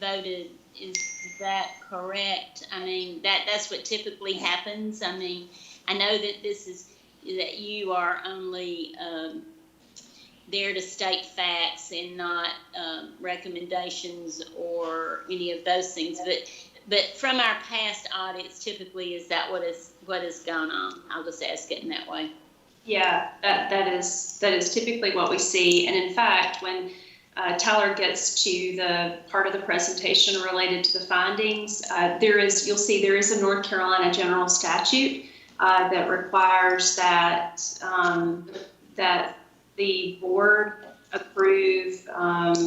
voted. Is that correct? I mean, that's what typically happens. I mean, I know that you are only there to state facts and not recommendations or any of those things, but from our past audits, typically, is that what has gone on? I'll just ask it in that way. Yeah, that is typically what we see. And in fact, when Tyler gets to the part of the presentation related to the findings, you'll see there is a North Carolina general statute that requires that that the board approve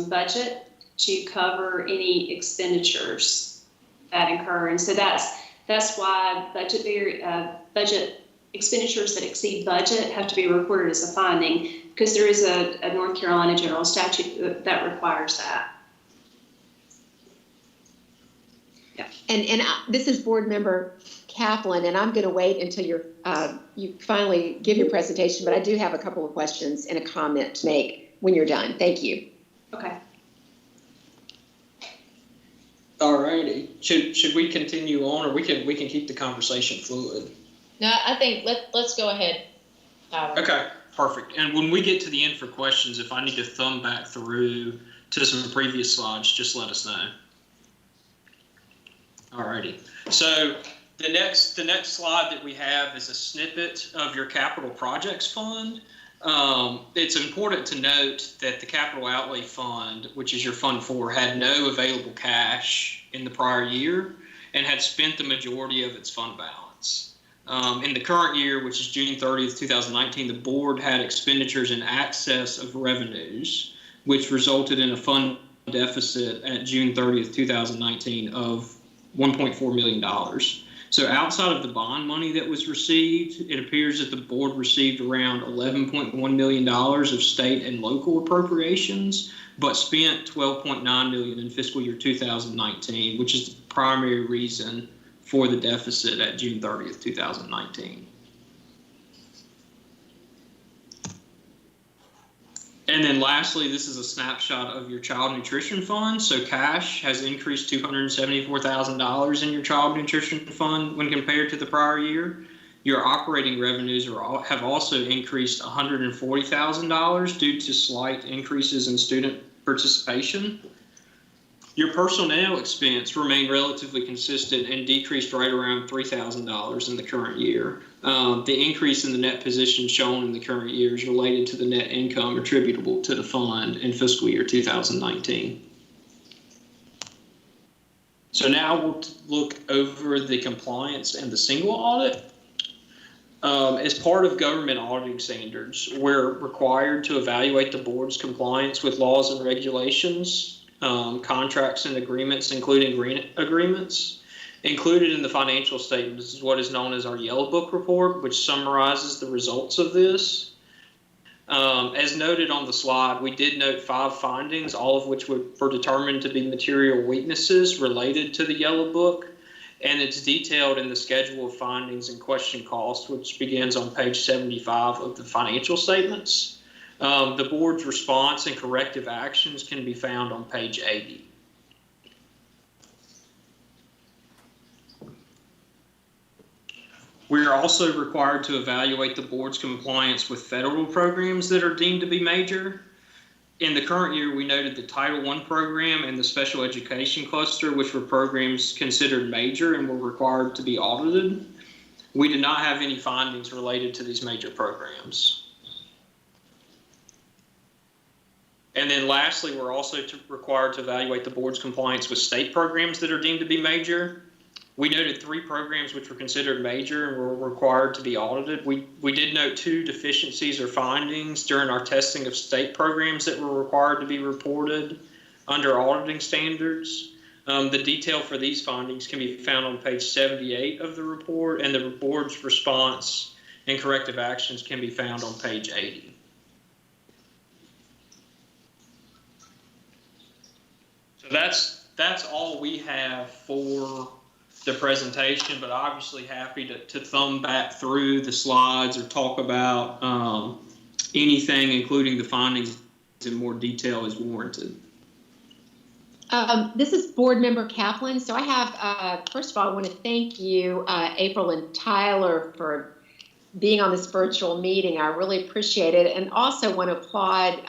budget to cover any expenditures that incur, and so that's why budget expenditures that exceed budget have to be reported as a finding, because there is a North Carolina general statute that requires that. Yeah. And this is Board Member Kaplan, and I'm going to wait until you finally give your presentation, but I do have a couple of questions and a comment to make when you're done. Thank you. Okay. All righty. Should we continue on, or we can keep the conversation fluid? No, I think let's go ahead, Tyler. Okay, perfect. And when we get to the end for questions, if I need to thumb back through to some previous slides, just let us know. All righty. So the next slide that we have is a snippet of your capital projects fund. It's important to note that the capital outlay fund, which is your Fund 4, had no available cash in the prior year and had spent the majority of its fund balance. In the current year, which is June 30th, 2019, the board had expenditures in excess of revenues, which resulted in a fund deficit at June 30th, 2019 of $1.4 million. So outside of the bond money that was received, it appears that the board received around $11.1 million of state and local appropriations, but spent $12.9 million in fiscal year 2019, which is the primary reason for the deficit at June 30th, 2019. And then lastly, this is a snapshot of your child nutrition fund. So cash has increased $274,000 in your child nutrition fund when compared to the prior year. Your operating revenues have also increased $140,000 due to slight increases in student participation. Your personnel expense remained relatively consistent and decreased right around $3,000 in the current year. The increase in the net position shown in the current year is related to the net income attributable to the fund in fiscal year 2019. So now we'll look over the compliance and the single audit. As part of government auditing standards, we're required to evaluate the board's compliance with laws and regulations, contracts and agreements, including grant agreements. Included in the financial statements is what is known as our Yellow Book report, which summarizes the results of this. As noted on the slide, we did note 5 findings, all of which were determined to be material weaknesses related to the Yellow Book, and it's detailed in the schedule of findings and question cost, which begins on page 75 of the financial statements. The board's response and corrective actions can be found on page 80. We are also required to evaluate the board's compliance with federal programs that are deemed to be major. In the current year, we noted the Title I program and the special education cluster, which were programs considered major and were required to be audited. We did not have any findings related to these major programs. And then lastly, we're also required to evaluate the board's compliance with state programs that are deemed to be major. We noted 3 programs which were considered major and were required to be audited. We did note 2 deficiencies or findings during our testing of state programs that were required to be reported under auditing standards. The detail for these findings can be found on page 78 of the report, and the board's response and corrective actions can be found on page 80. So that's all we have for the presentation, but obviously happy to thumb back through the slides or talk about anything, including the findings, in more detail as warranted. This is Board Member Kaplan. So I have, first of all, I want to thank you, April and Tyler, for being on this virtual meeting. I really appreciate it. And also want to applaud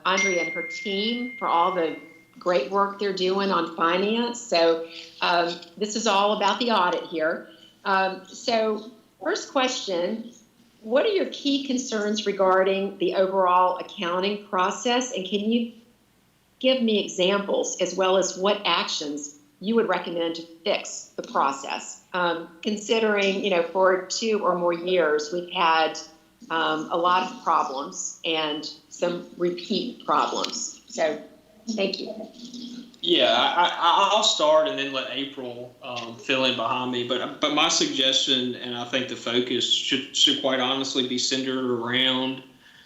Andrea and her team for all the great work they're doing on finance. So this is all about the audit here. So first question, what are your key concerns regarding the overall accounting process? And can you give me examples as well as what actions you would recommend to fix the process. Considering, for 2 or more years, we've had a lot of problems and some repeat problems. So thank you. Yeah, I'll start and then let April fill in behind me. But my suggestion, and I think the focus should quite honestly be centered around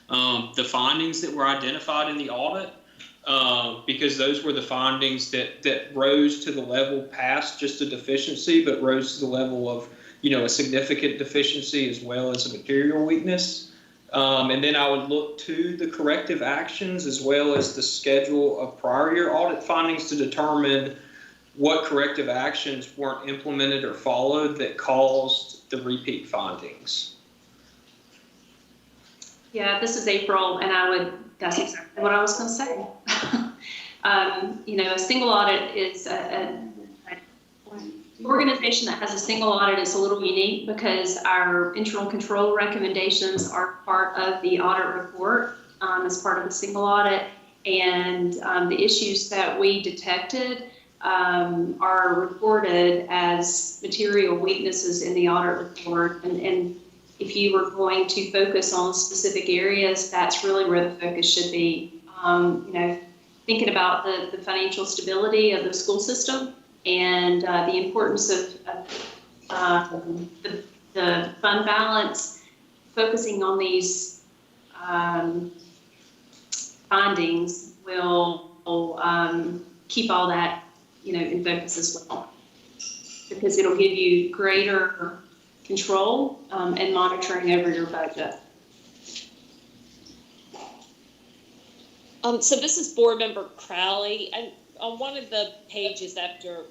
the findings that were identified in the audit, because those were the findings that rose to the level past just a deficiency, but rose to the level of a significant deficiency as well as a material weakness. And then I would look to the corrective actions as well as the schedule of prior year audit findings to determine what corrective actions weren't implemented or followed that caused the repeat findings. Yeah, this is April, and that's exactly what I was going to say. A single audit is an organization that has a single audit is a little unique because our internal control recommendations are part of the audit report as part of the single audit, and the issues that we detected are reported as material weaknesses in the audit report. And if you were going to focus on specific areas, that's really where the focus should be. Thinking about the financial stability of the school system and the importance of the fund balance, focusing on these findings will keep all that in focus as well, because it'll give you greater control and monitoring over your budget. So this is Board Member Crowley, and on one of the pages after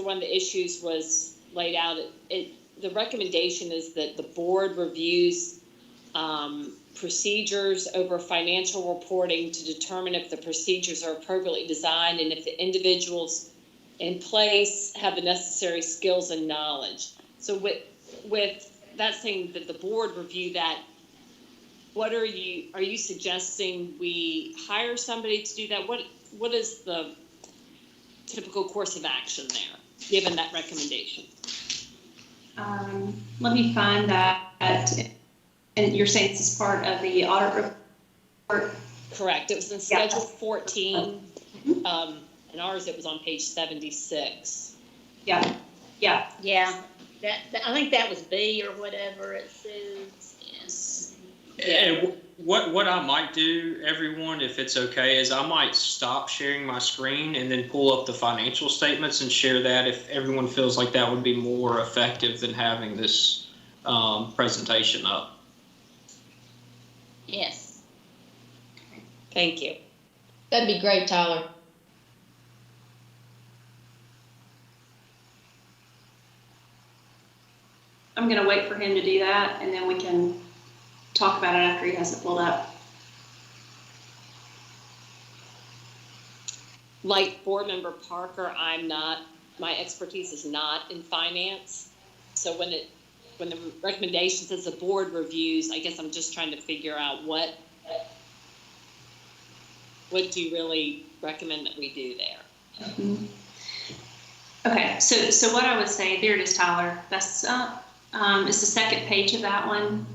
one of the issues was laid out, the recommendation is that the board reviews procedures over financial reporting to determine if the procedures are appropriately designed and if the individuals in place have the necessary skills and knowledge. So with that saying that the board review that, are you suggesting we hire somebody to do that? What is the typical course of action there, given that recommendation? Let me find that. And you're saying this is part of the audit report? Correct. It was in Schedule 14. In ours, it was on page 76. Yeah. I think that was B or whatever it says. Yes. And what I might do, everyone, if it's okay, is I might stop sharing my screen and then pull up the financial statements and share that if everyone feels like that would be more effective than having this presentation up. Yes. Thank you. That'd be great, Tyler. I'm going to wait for him to do that, and then we can talk about it after he has it pulled up. Like Board Member Parker, my expertise is not in finance. So when the recommendation says the board reviews, I guess I'm just trying to figure out what do you really recommend that we do there? Mm-hmm. Okay, so what I would say, there it is, Tyler. That's it's the second page of that one,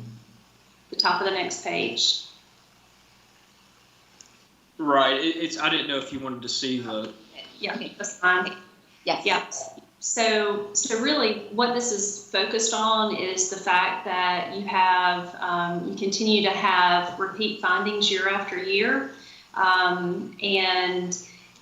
the top of the next page. Right. I didn't know if you wanted to see the. Yeah, that's fine. Yes. Yeah. So really, what this is focused on is the fact that you have you continue to have repeat findings year after year, and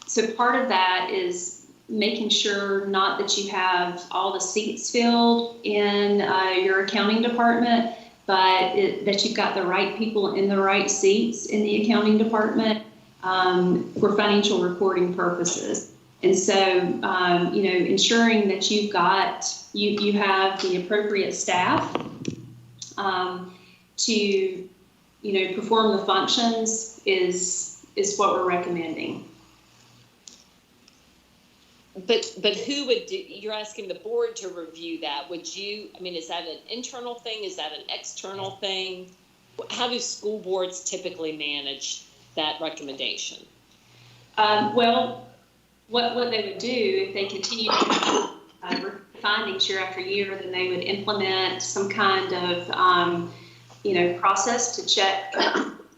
so part of that is making sure not that you have all the seats filled in your accounting department, but that you've got the right people in the right seats in the accounting department for financial reporting purposes. And so, ensuring that you have the appropriate staff to, perform the functions is what we're recommending. But who would do, you're asking the board to review that. Is that an internal thing? Is that an external thing? How do school boards typically manage that recommendation? Well, what they would do if they continue to have findings year after year, then they would implement some kind of process to check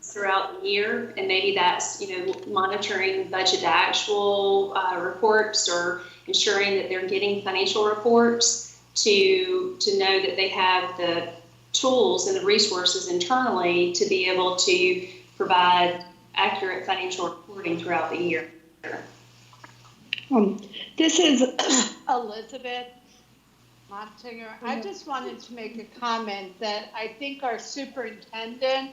throughout the year, and maybe that's monitoring budget to actual reports, or ensuring that they're getting financial reports to know that they have the tools and the resources internally to be able to provide accurate financial reporting throughout the year. This is Elizabeth Montinger. I just wanted to make a comment that I think our superintendent,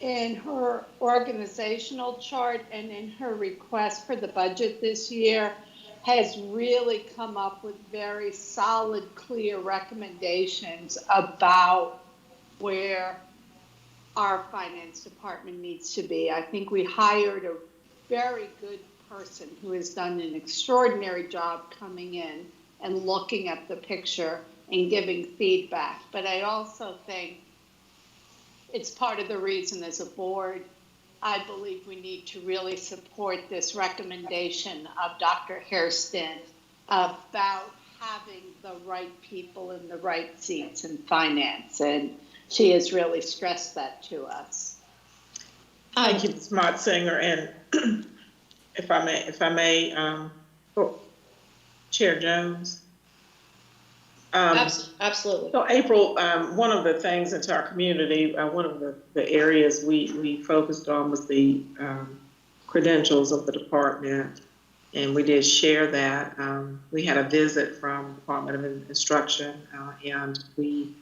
in her organizational chart and in her request for the budget this year, has really come up with very solid, clear recommendations about where our finance department needs to be. I think we hired a very good person who has done an extraordinary job coming in and looking at the picture and giving feedback. But I also think it's part of the reason as a board, I believe we need to really support this recommendation of Dr. Hairston about having the right people in the right seats in finance. And she has really stressed that to us. Thank you, Ms. Motsinger. And if I may, Chair Jones. Absolutely. So April, one of the things into our community, one of the areas we focused on was the credentials of the department, and we did share that. We had a visit from Department of Instruction, and we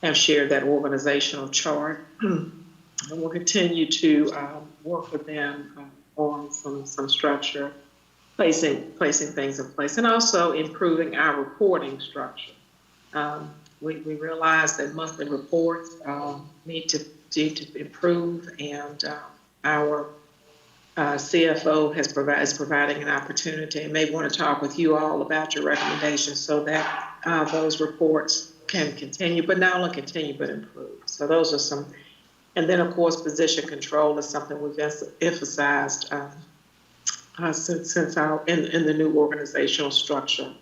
have shared that organizational chart, and we'll continue to work with them on some structure, placing things in place, and also improving our reporting structure. We realize that monthly reports need to improve, and our CFO is providing an opportunity, and may want to talk with you all about your recommendations so that those reports can continue, but not only continue, but improve. So those are some, and then of course, position control is something we've emphasized since our in the new organizational structure.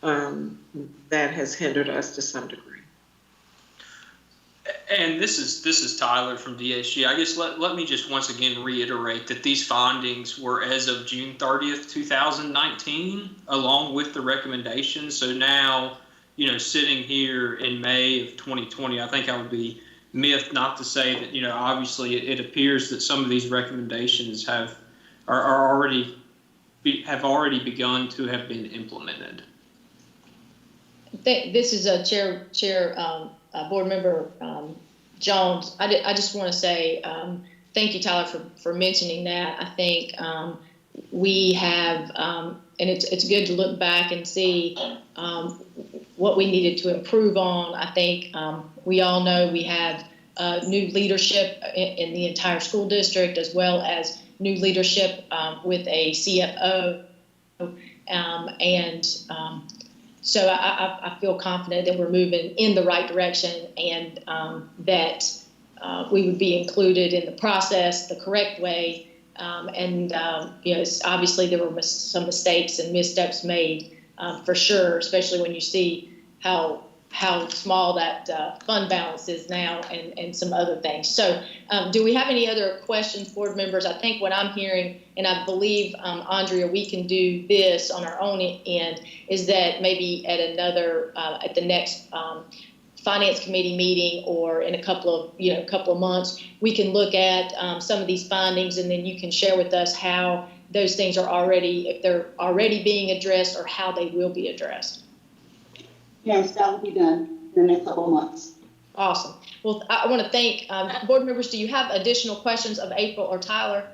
That has hindered us to some degree. And this is Tyler from DHG. I guess let me just once again reiterate that these findings were as of June 30th, 2019, along with the recommendations. So now, sitting here in May of 2020, I think I would be miffed not to say that, obviously it appears that some of these recommendations have already begun to have been implemented. This is Chair Board Member Jones. I just want to say thank you, Tyler, for mentioning that. I think we have, and it's good to look back and see what we needed to improve on. I think we all know we have new leadership in the entire school district, as well as new leadership with a CFO, so I feel confident that we're moving in the right direction, and that we would be included in the process the correct way. Obviously there were some mistakes and missteps made for sure, especially when you see how small that fund balance is now, and some other things. So do we have any other questions, board members? I think what I'm hearing, and I believe, Andrea, we can do this on our own end, is that maybe at the next finance committee meeting, or in a couple of months, we can look at some of these findings, and then you can share with us how those things are if they're already being addressed, or how they will be addressed. Yes, that will be done in the next couple of months. Awesome. Well, I want to thank board members. Do you have additional questions of April or Tyler?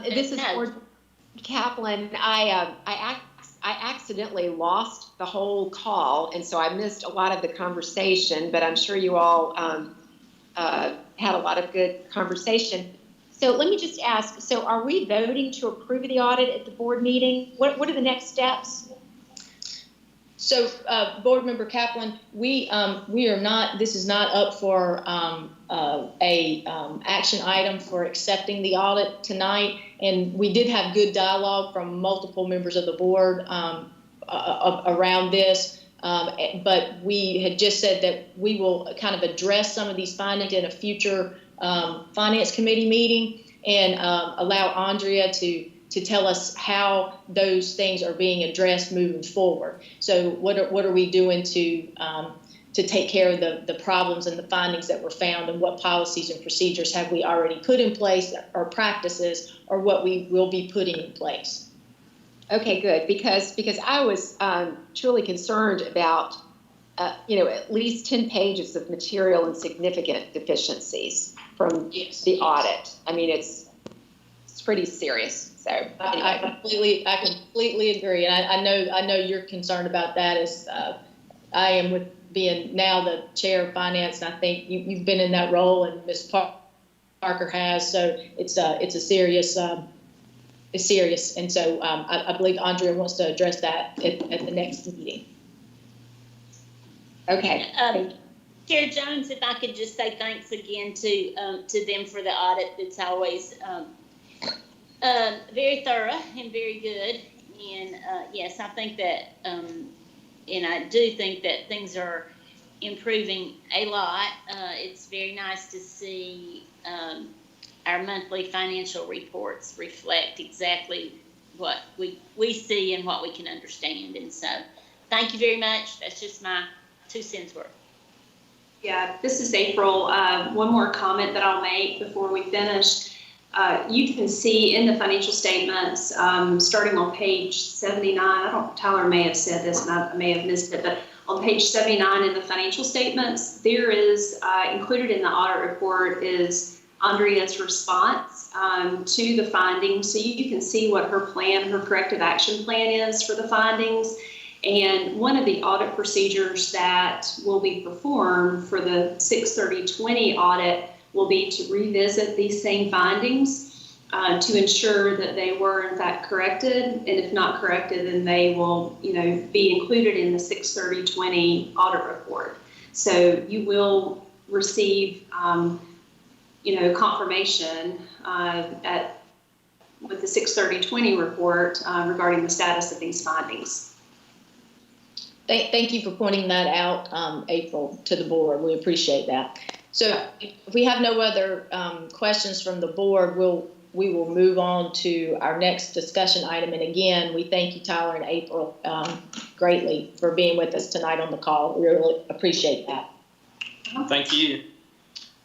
This is Board Kaplan. I accidentally lost the whole call, and so I missed a lot of the conversation, but I'm sure you all had a lot of good conversation. So let me just ask, so are we voting to approve the audit at the board meeting? What are the next steps? So, Board Member Kaplan, we are not, this is not up for action item for accepting the audit tonight. And we did have good dialogue from multiple members of the board around this. But we had just said that we will kind of address some of these findings in a future Finance Committee meeting and allow Andrea to tell us how those things are being addressed moving forward. So what are we doing to take care of the problems and the findings that were found, and what policies and procedures have we already put in place, or practices, or what we will be putting in place? Okay, good, because I was truly concerned about at least 10 pages of material and significant deficiencies from the audit. I mean, it's pretty serious. So anyway. I completely agree, and I know you're concerned about that. As I am, with being now the chair of finance, and I think you've been in that role, and Ms. Parker has. So it's serious. It's serious, and so I believe Andrea wants to address that at the next meeting. Okay. Chair Jones, if I could just say thanks again to them for the audit. It's always very thorough and very good. And yes, I think that, and I do think that things are improving a lot. It's very nice to see our monthly financial reports reflect exactly what we see and what we can understand. And so thank you very much. That's just my 2 cents worth. Yeah, this is April. One more comment that I'll make before we finish. You can see in the financial statements, starting on page 79, Tyler may have said this and I may have missed it, but on page 79 in the financial statements, there is included in the audit report is Andrea's response to the findings. So you can see what her corrective action plan is for the findings. And one of the audit procedures that will be performed for the 6/30/20 audit will be to revisit these same findings to ensure that they were in fact corrected. And if not corrected, then they will, be included in the 6/30/20 audit report. So you will receive confirmation with the 6/30/20 report regarding the status of these findings. Thank you for pointing that out, April, to the board. We appreciate that. So if we have no other questions from the board, we will move on to our next discussion item. And again, we thank you, Tyler and April, greatly for being with us tonight on the call. We really appreciate that. Thank you.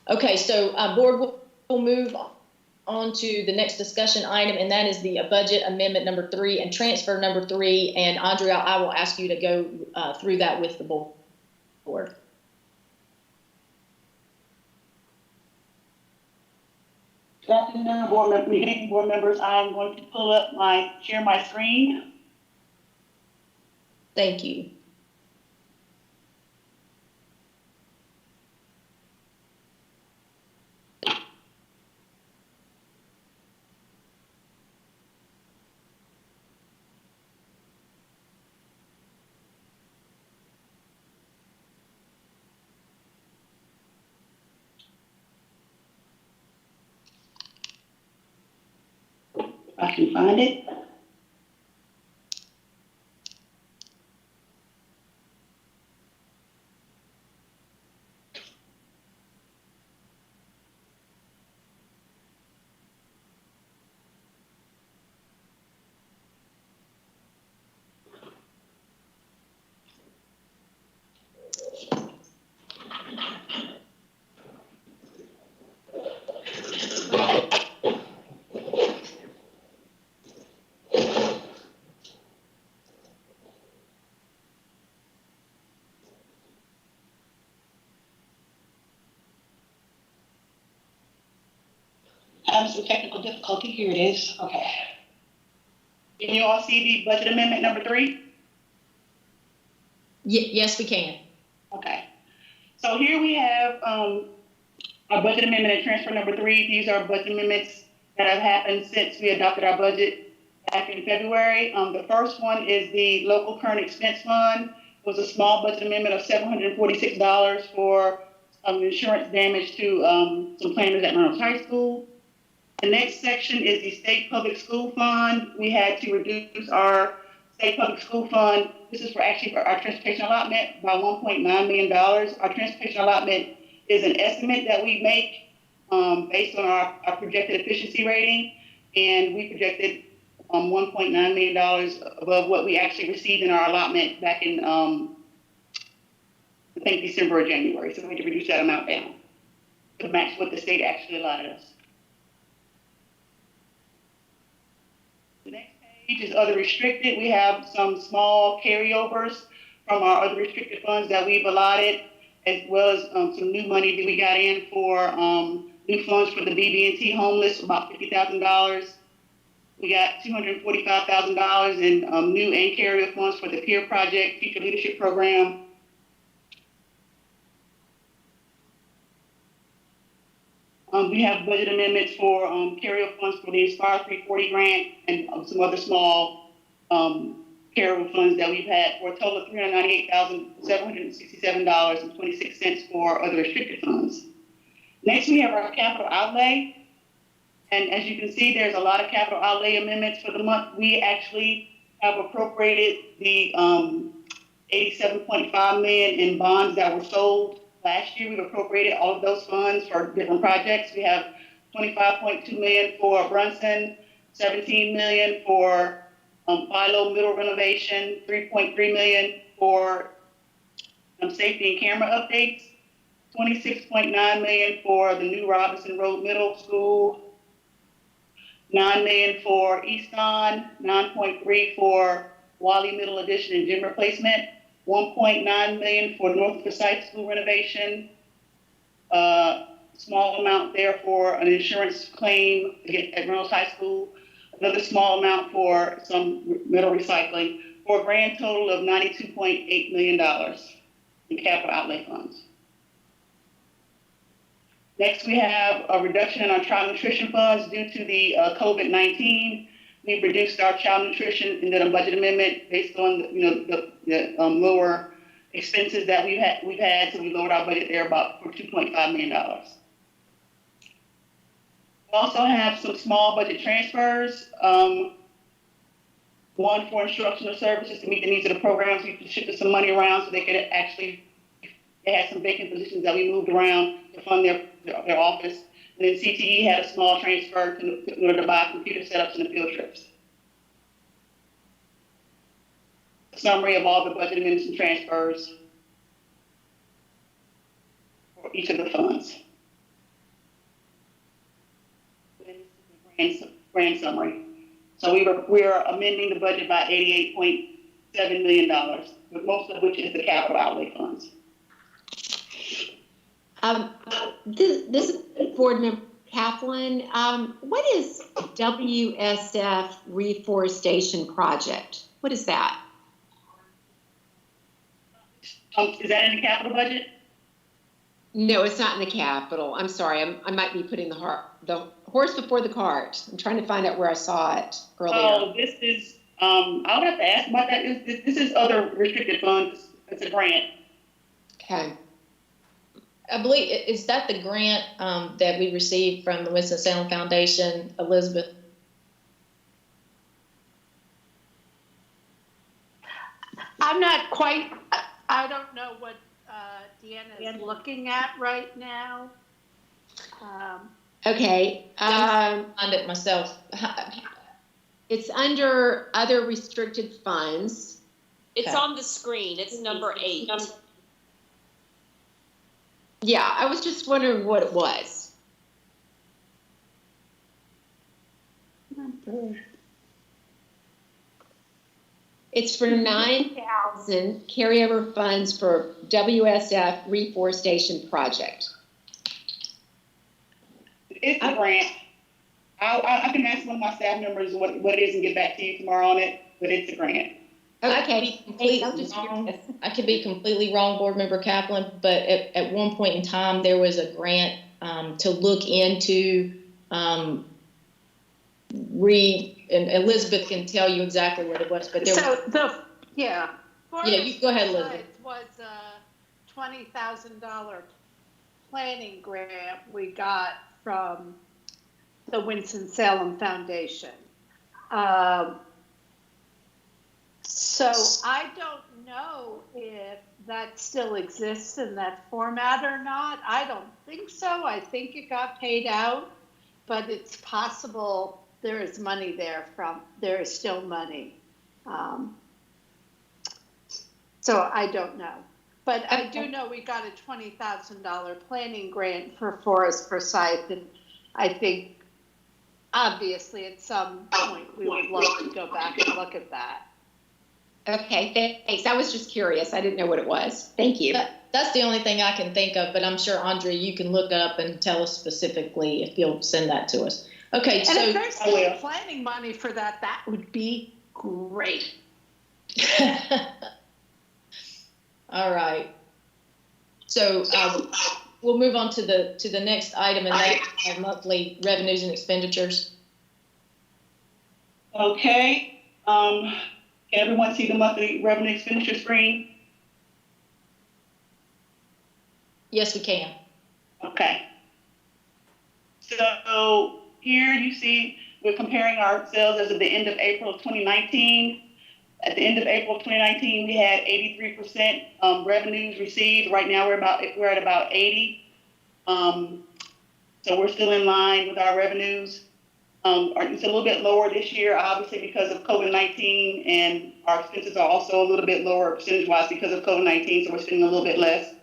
Okay, so board will move on to the next discussion item, and that is the budget amendment number 3 and transfer number 3. And Andrea, I will ask you to go through that with the board. Good afternoon, board members. I'm going to share my screen. Thank you. I can find it. Having some technical difficulty. Here it is. Okay. Can you all see the budget amendment number 3? Yes, we can. Okay. So here we have our budget amendment and transfer number 3. These are budget amendments that have happened since we adopted our budget back in February. The first one is the local current expense fund. was a small budget amendment of $746 for insurance damage to some planners at Reynolds High School. The next section is the State Public School Fund. We had to reduce our State Public School Fund. This is for our transportation allotment by $1.9 million. Our transportation allotment is an estimate that we make based on our projected efficiency rating, and we projected $1.9 million above what we actually received in our allotment back in, I think, December or January. So we had to reduce that amount down to match what the state actually allotted us. The next page is other restricted. We have some small carryovers from our other restricted funds that we've allotted, as well as some new money that we got in for new funds for the BB&T homeless, about $50,000. We got $245,000 in new and carryover funds for the Peer Project Future Leadership Program. We have budget amendments for carryover funds for the Inspire 340 grant and some other small carryover funds that we've had for a total of $398,767.26 for other restricted funds. Next, we have our capital outlay. And as you can see, there's a lot of capital outlay amendments for the month. We actually have appropriated the $87.5 million in bonds that were sold last year. We've appropriated all of those funds for different projects. We have $25.2 million for Brunson, $17 million for Philo Middle renovation, $3.3 million for safety and camera updates, $26.9 million for the new Robinson Road Middle School, $9 million for Easton, $9.3 for Wiley Middle Addition and gym replacement, $1.9 million for North Forsyth School renovation, small amount there for an insurance claim at Reynolds High School, another small amount for some metal recycling, for a grand total of $92.8 million in capital outlay funds. Next, we have a reduction in our child nutrition funds due to the COVID-19. We've reduced our child nutrition and then a budget amendment based on the lower expenses that we've had. So we lowered our budget there for $2.5 million. We also have some small budget transfers. One for instructional services to meet the needs of the programs. We shifted some money around so they could actually, they had some vacant positions that we moved around to fund their office. And then CTE had a small transfer in order to buy computer setups and the field trips. A summary of all the budget amendments and transfers for each of the funds. Grand summary. So we're amending the budget by $88.7 million, but most of which is the capital outlay funds. This board member Kaplan, what is WSF Reforestation Project? What is that? Is that in the capital budget? No, it's not in the capital. I'm sorry. I might be putting the horse before the cart. I'm trying to find out where I saw it earlier. Oh, this is, I would have to ask about that. This is other restricted funds. It's a grant. Okay. I believe, is that the grant that we received from the Winston-Salem Foundation, Elizabeth? I'm not quite, I don't know what Deanna is looking at right now. Okay. I found it myself. It's under other restricted funds. It's on the screen. It's number 8. Yeah, I was just wondering what it was. It's for 9,000 carryover funds for WSF Reforestation Project. It's a grant. I can ask one of my staff members what it is and get back to you tomorrow on it, but it's a grant. Okay. I could be completely wrong, Board Member Kaplan, but at one point in time, there was a grant to look into and Elizabeth can tell you exactly what it was, but there so Yeah, you go ahead, Elizabeth. Was a $20,000 planning grant we got from the Winston-Salem Foundation. So I don't know if that still exists in that format or not. I don't think so. I think it got paid out, but it's possible there is money there there is still money. So I don't know. But I do know we got a $20,000 planning grant for Forest for Sight, and I think obviously at some point we would love to go back and look at that. Okay, thanks. I was just curious. I didn't know what it was. Thank you. That's the only thing I can think of, but I'm sure, Andrea, you can look up and tell us specifically if you'll send that to us. Okay, and so if there's still planning money for that, that would be great. All right. So we'll move on to the next item, and that's monthly revenues and expenditures. Okay. Can everyone see the monthly revenue expenditure screen? Yes, we can. Okay. So here you see we're comparing our sales as of the end of April of 2019. At the end of April of 2019, we had 83% revenues received. Right now we're at about 80. So we're still in line with our revenues. It's a little bit lower this year, obviously, because of COVID-19, and our expenses are also a little bit lower percentage-wise because of COVID-19, so we're spending a little bit less.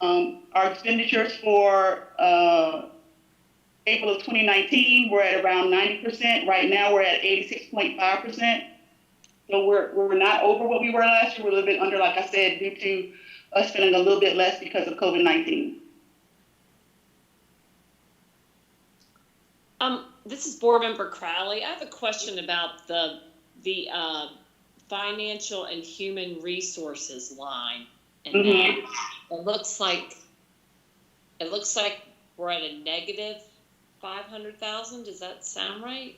Our expenditures for April of 2019 were at around 90%. Right now we're at 86.5%. So we're not over what we were last year. We're a little bit under, like I said, due to us spending a little bit less because of COVID-19. This is Board Member Crowley. I have a question about the financial and human resources line, and it looks like we're at a negative 500,000. Does that sound right?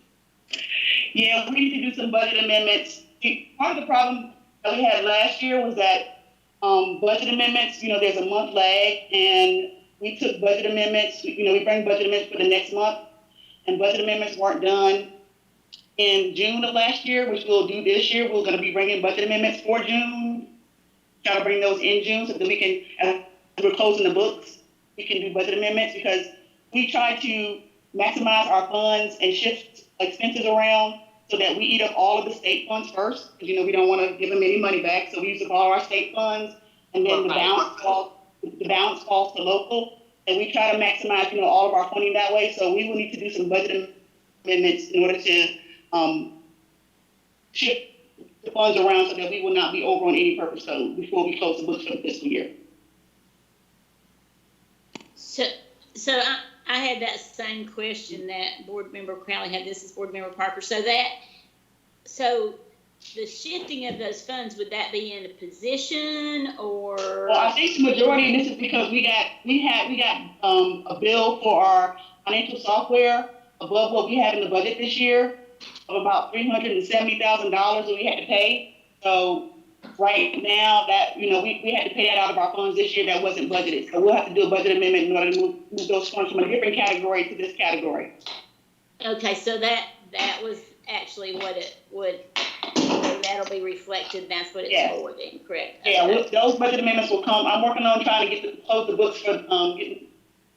Yeah, we need to do some budget amendments. Part of the problem that we had last year was that budget amendments, there's a month lag, and we took budget amendments, we bring budget amendments for the next month, and budget amendments weren't done in June of last year, which we'll do this year. We're going to be bringing budget amendments for June, try to bring those in June so that we can, as we're closing the books, we can do budget amendments, because we try to maximize our funds and shift expenses around so that we eat up all of the state funds first, because we don't want to give them any money back. So we use up all our state funds, and then the balance falls to local, and we try to maximize all of our funding that way. So we will need to do some budget amendments in order to shift the funds around so that we will not be over on any purpose code before we close the books for the fiscal year. So I had that same question that Board Member Crowley had. This is Board Member Parker. So the shifting of those funds, would that be in a position or? Well, I think the majority of this is because we got a bill for our financial software above what we had in the budget this year of about $370,000 that we had to pay. So right now that, we had to pay that out of our funds this year that wasn't budgeted. So we'll have to do a budget amendment in order to move those funds from a different category to this category. Okay, so that was actually what it would, that'll be reflected, that's what it's for then, correct? Yeah, those budget amendments will come. I'm working on trying to close the books for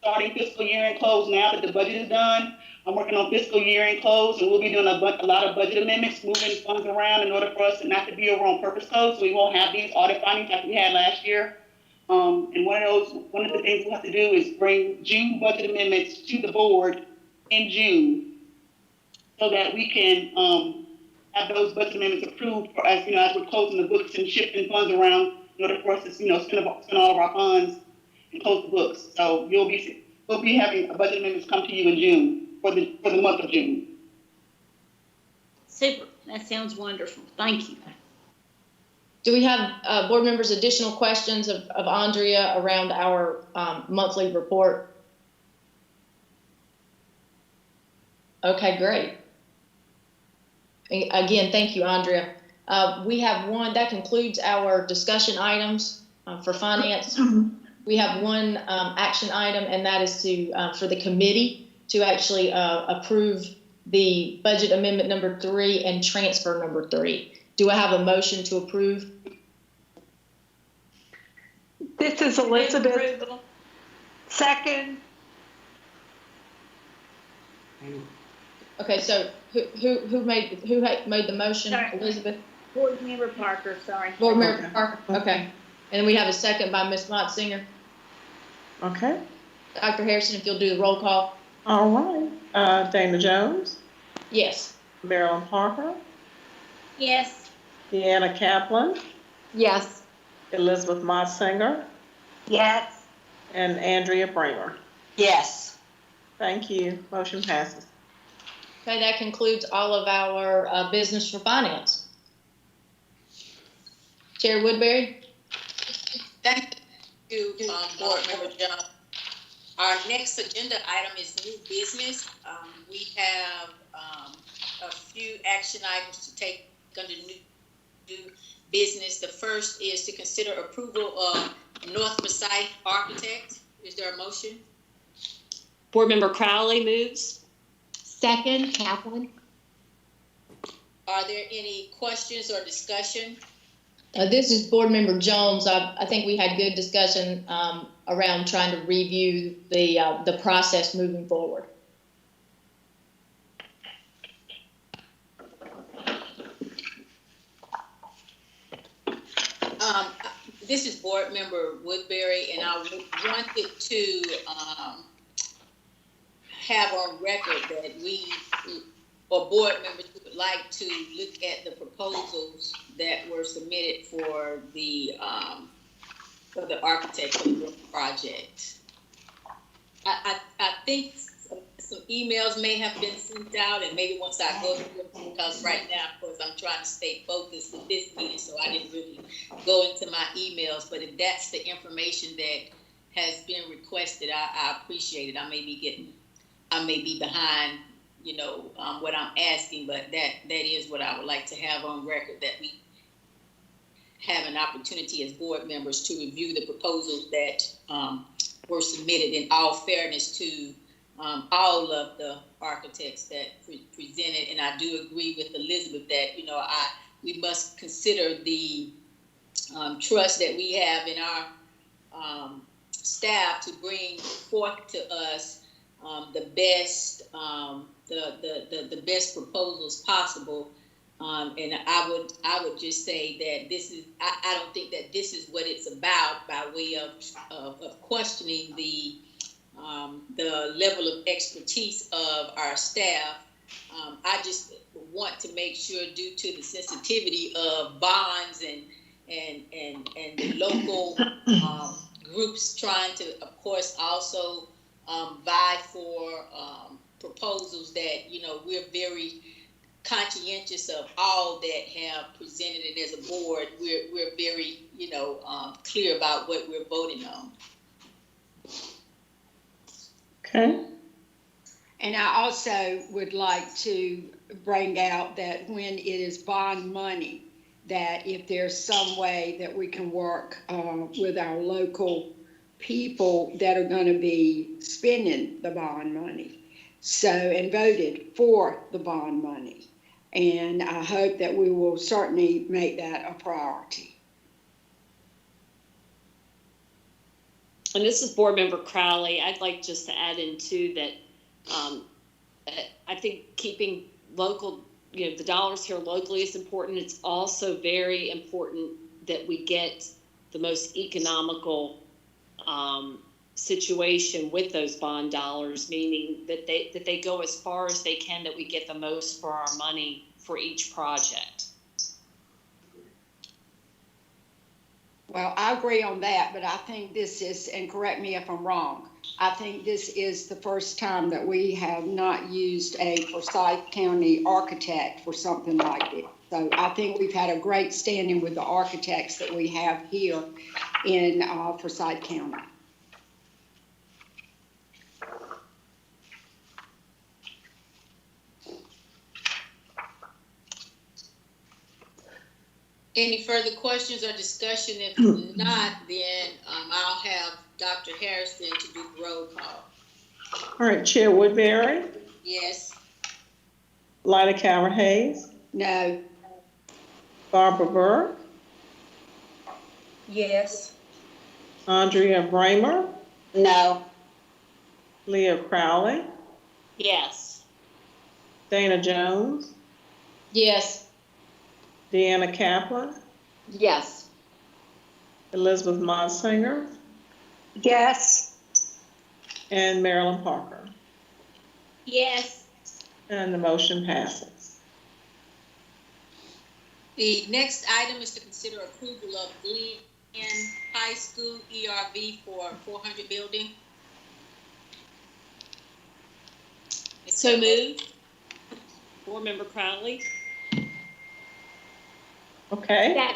starting fiscal year end close now that the budget is done. I'm working on fiscal year end close, and we'll be doing a lot of budget amendments, moving funds around in order for us not to be over on purpose code, so we won't have these audit findings like we had last year. And one of the things we'll have to do is bring June budget amendments to the board in June, so that we can have those budget amendments approved for us, as we're closing the books and shifting funds around in order for us to, spend all of our funds and close the books. So we'll be having a budget amendments come to you in June for the month of June. Super. That sounds wonderful. Thank you. Do we have board members additional questions of Andrea around our monthly report? Okay, great. Again, thank you, Andrea. We have one, that concludes our discussion items for finance. We have one action item, and that is to for the committee to actually approve the budget amendment number 3 and transfer number 3. Do I have a motion to approve? This is Elizabeth. Second. Okay, so who made the motion? Sorry. Elizabeth? Board Member Parker, sorry. Board Member Parker, okay. And we have a second by Ms. Motzinger. Okay. Dr. Harrison, if you'll do the roll call. All right. Dana Jones, Yes. Marilyn Parker, Yes. Deanna Kaplan, Yes. Elizabeth Motzinger, Yes. and Andrea Bramer. Yes. Thank you. Motion passes. Okay, that concludes all of our business for finance. Chair Woodbury? Thank you, Board Member John. Our next agenda item is new business. We have a few action items to take under new business. The first is to consider approval of North Forsyth Architect. Is there a motion? Board Member Crowley moves. Second, Kaplan. Are there any questions or discussion? This is Board Member Jones. I think we had good discussion around trying to review the process moving forward. This is Board Member Woodbury, and I wanted to have on record that we, or board members, would like to look at the proposals that were submitted for the architect of the project. I think some emails may have been sent out, and maybe once I go through them, because right now, of course, I'm trying to stay focused with this meeting, so I didn't really go into my emails. But if that's the information that has been requested, I appreciate it. I may be behind, what I'm asking, but that is what I would like to have on record, that we have an opportunity as board members to review the proposals that were submitted, in all fairness to all of the architects that presented. And I do agree with Elizabeth that, we must consider the trust that we have in our staff to bring forth to us the best the best proposals possible. And I would just say that this is, I don't think that this is what it's about, by way of questioning the level of expertise of our staff. I just want to make sure, due to the sensitivity of bonds and the local groups trying to, of course, also vie for proposals, that we're very conscientious of all that have presented, and as a board, we're very clear about what we're voting on. Okay. And I also would like to bring out that when it is bond money, that if there's some way that we can work with our local people that are going to be spending the bond money, and voted for the bond money. And I hope that we will certainly make that a priority. And this is Board Member Crowley. I'd like just to add in too that I think keeping local, the dollars here locally is important. It's also very important that we get the most economical situation with those bond dollars, meaning that they go as far as they can, that we get the most for our money for each project. Well, I agree on that, but I think this is, and correct me if I'm wrong, I think this is the first time that we have not used a Forsyth County architect for something like this. So I think we've had a great standing with the architects that we have here in Forsyth County. Any further questions or discussion? If not, then I'll have Dr. Harrison to do the roll call. All right, Chair Woodbury, Yes. Lyda Calvert-Hayes, No. Barbara Burke, Yes. Andrea Bramer, No. Leah Crowley, Yes. Dana Jones, Yes. Deanna Kaplan, Yes. Elizabeth Monsinger, Yes. and Marilyn Parker. Yes. And the motion passes. The next item is to consider approval of Glen High School ERV for 400 building. So moved. Board Member Crowley. Okay.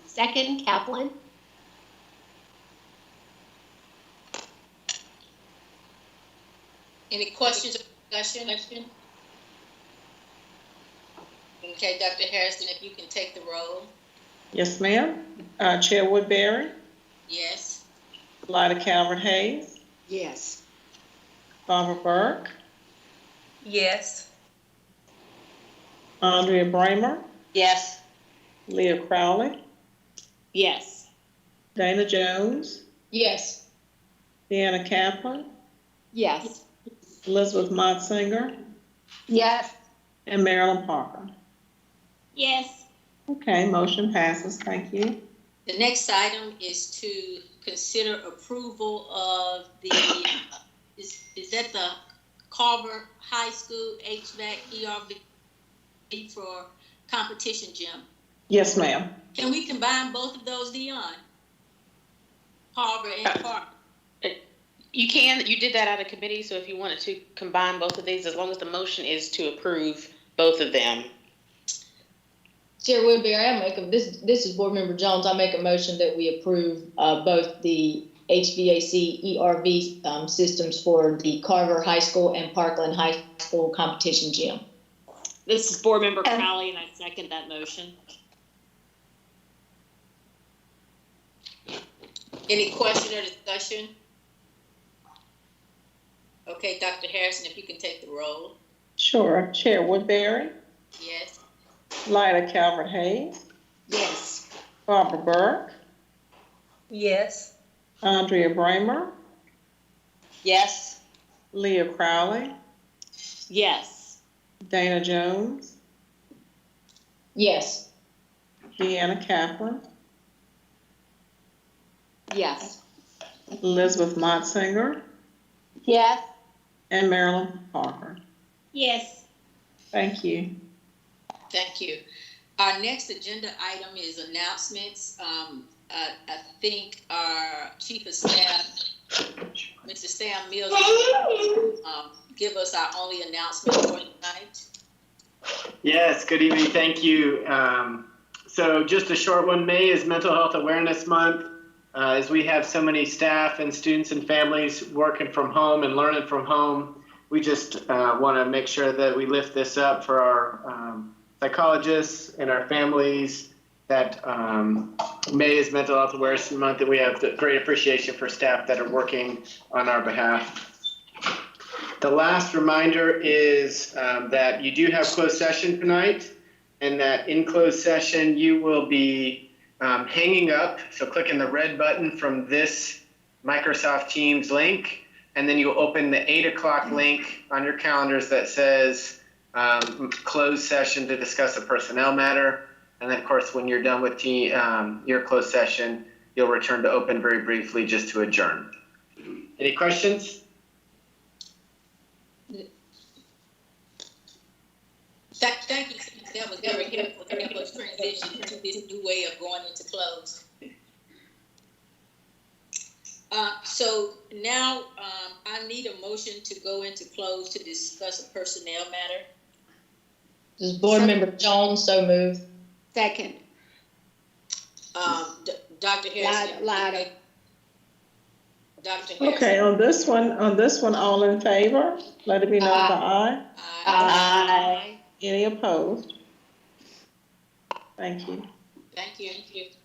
Second, Kaplan. Any questions or discussion? Okay, Dr. Harrison, if you can take the roll. Yes, ma'am. Chair Woodbury, Yes. Lyda Calvert-Hayes, Yes. Barbara Burke, Yes. Andrea Bramer, Yes. Leah Crowley, Yes. Dana Jones, Yes. Deanna Kaplan, Yes. Elizabeth Monsinger, Yes. and Marilyn Parker. Yes. Okay, motion passes. Thank you. The next item is to consider approval of the, is that the Carver High School HVAC ERV for competition gym? Yes, ma'am. Can we combine both of those, Dion? Carver and Carver? You can, you did that out of committee, so if you wanted to combine both of these, as long as the motion is to approve both of them. Chair Woodbury, this is Board Member Jones. I make a motion that we approve both the HVAC ERV systems for the Carver High School and Parkland High School competition gym. This is Board Member Crowley, and I second that motion. Any question or discussion? Okay, Dr. Harrison, if you can take the roll. Sure. Chair Woodbury, Yes. Lyda Calvert-Hayes, Yes. Barbara Burke, Yes. Andrea Bramer, Yes. Leah Crowley, Yes. Dana Jones, Yes. Deanna Kaplan, Yes. Elizabeth Monsinger, Yes. and Marilyn Parker. Yes. Thank you. Thank you. Our next agenda item is announcements. I think our Chief of Staff, Mr. Sam Mills, give us our only announcement for tonight. Yes, good evening. Thank you. So just a short one. May is Mental Health Awareness Month. As we have so many staff and students and families working from home and learning from home, we just want to make sure that we lift this up for our psychologists and our families, that May is Mental Health Awareness Month, and we have great appreciation for staff that are working on our behalf. The last reminder is that you do have closed session tonight, and that in closed session you will be hanging up, so clicking the red button from this Microsoft Teams link, and then you'll open the 8 o'clock link on your calendars that says closed session to discuss a personnel matter. And then, of course, when you're done with your closed session, you'll return to open very briefly just to adjourn. Any questions? Thank you. That was very helpful to help us transition to this new way of going into close. So now I need a motion to go into close to discuss a personnel matter. This is Board Member Jones, so moved. Second. Dr. Harrison. Lyda. Dr. Harrison. Okay, on this one, all in favor, let it be known by aye. Aye. Any opposed? Thank you. Thank you.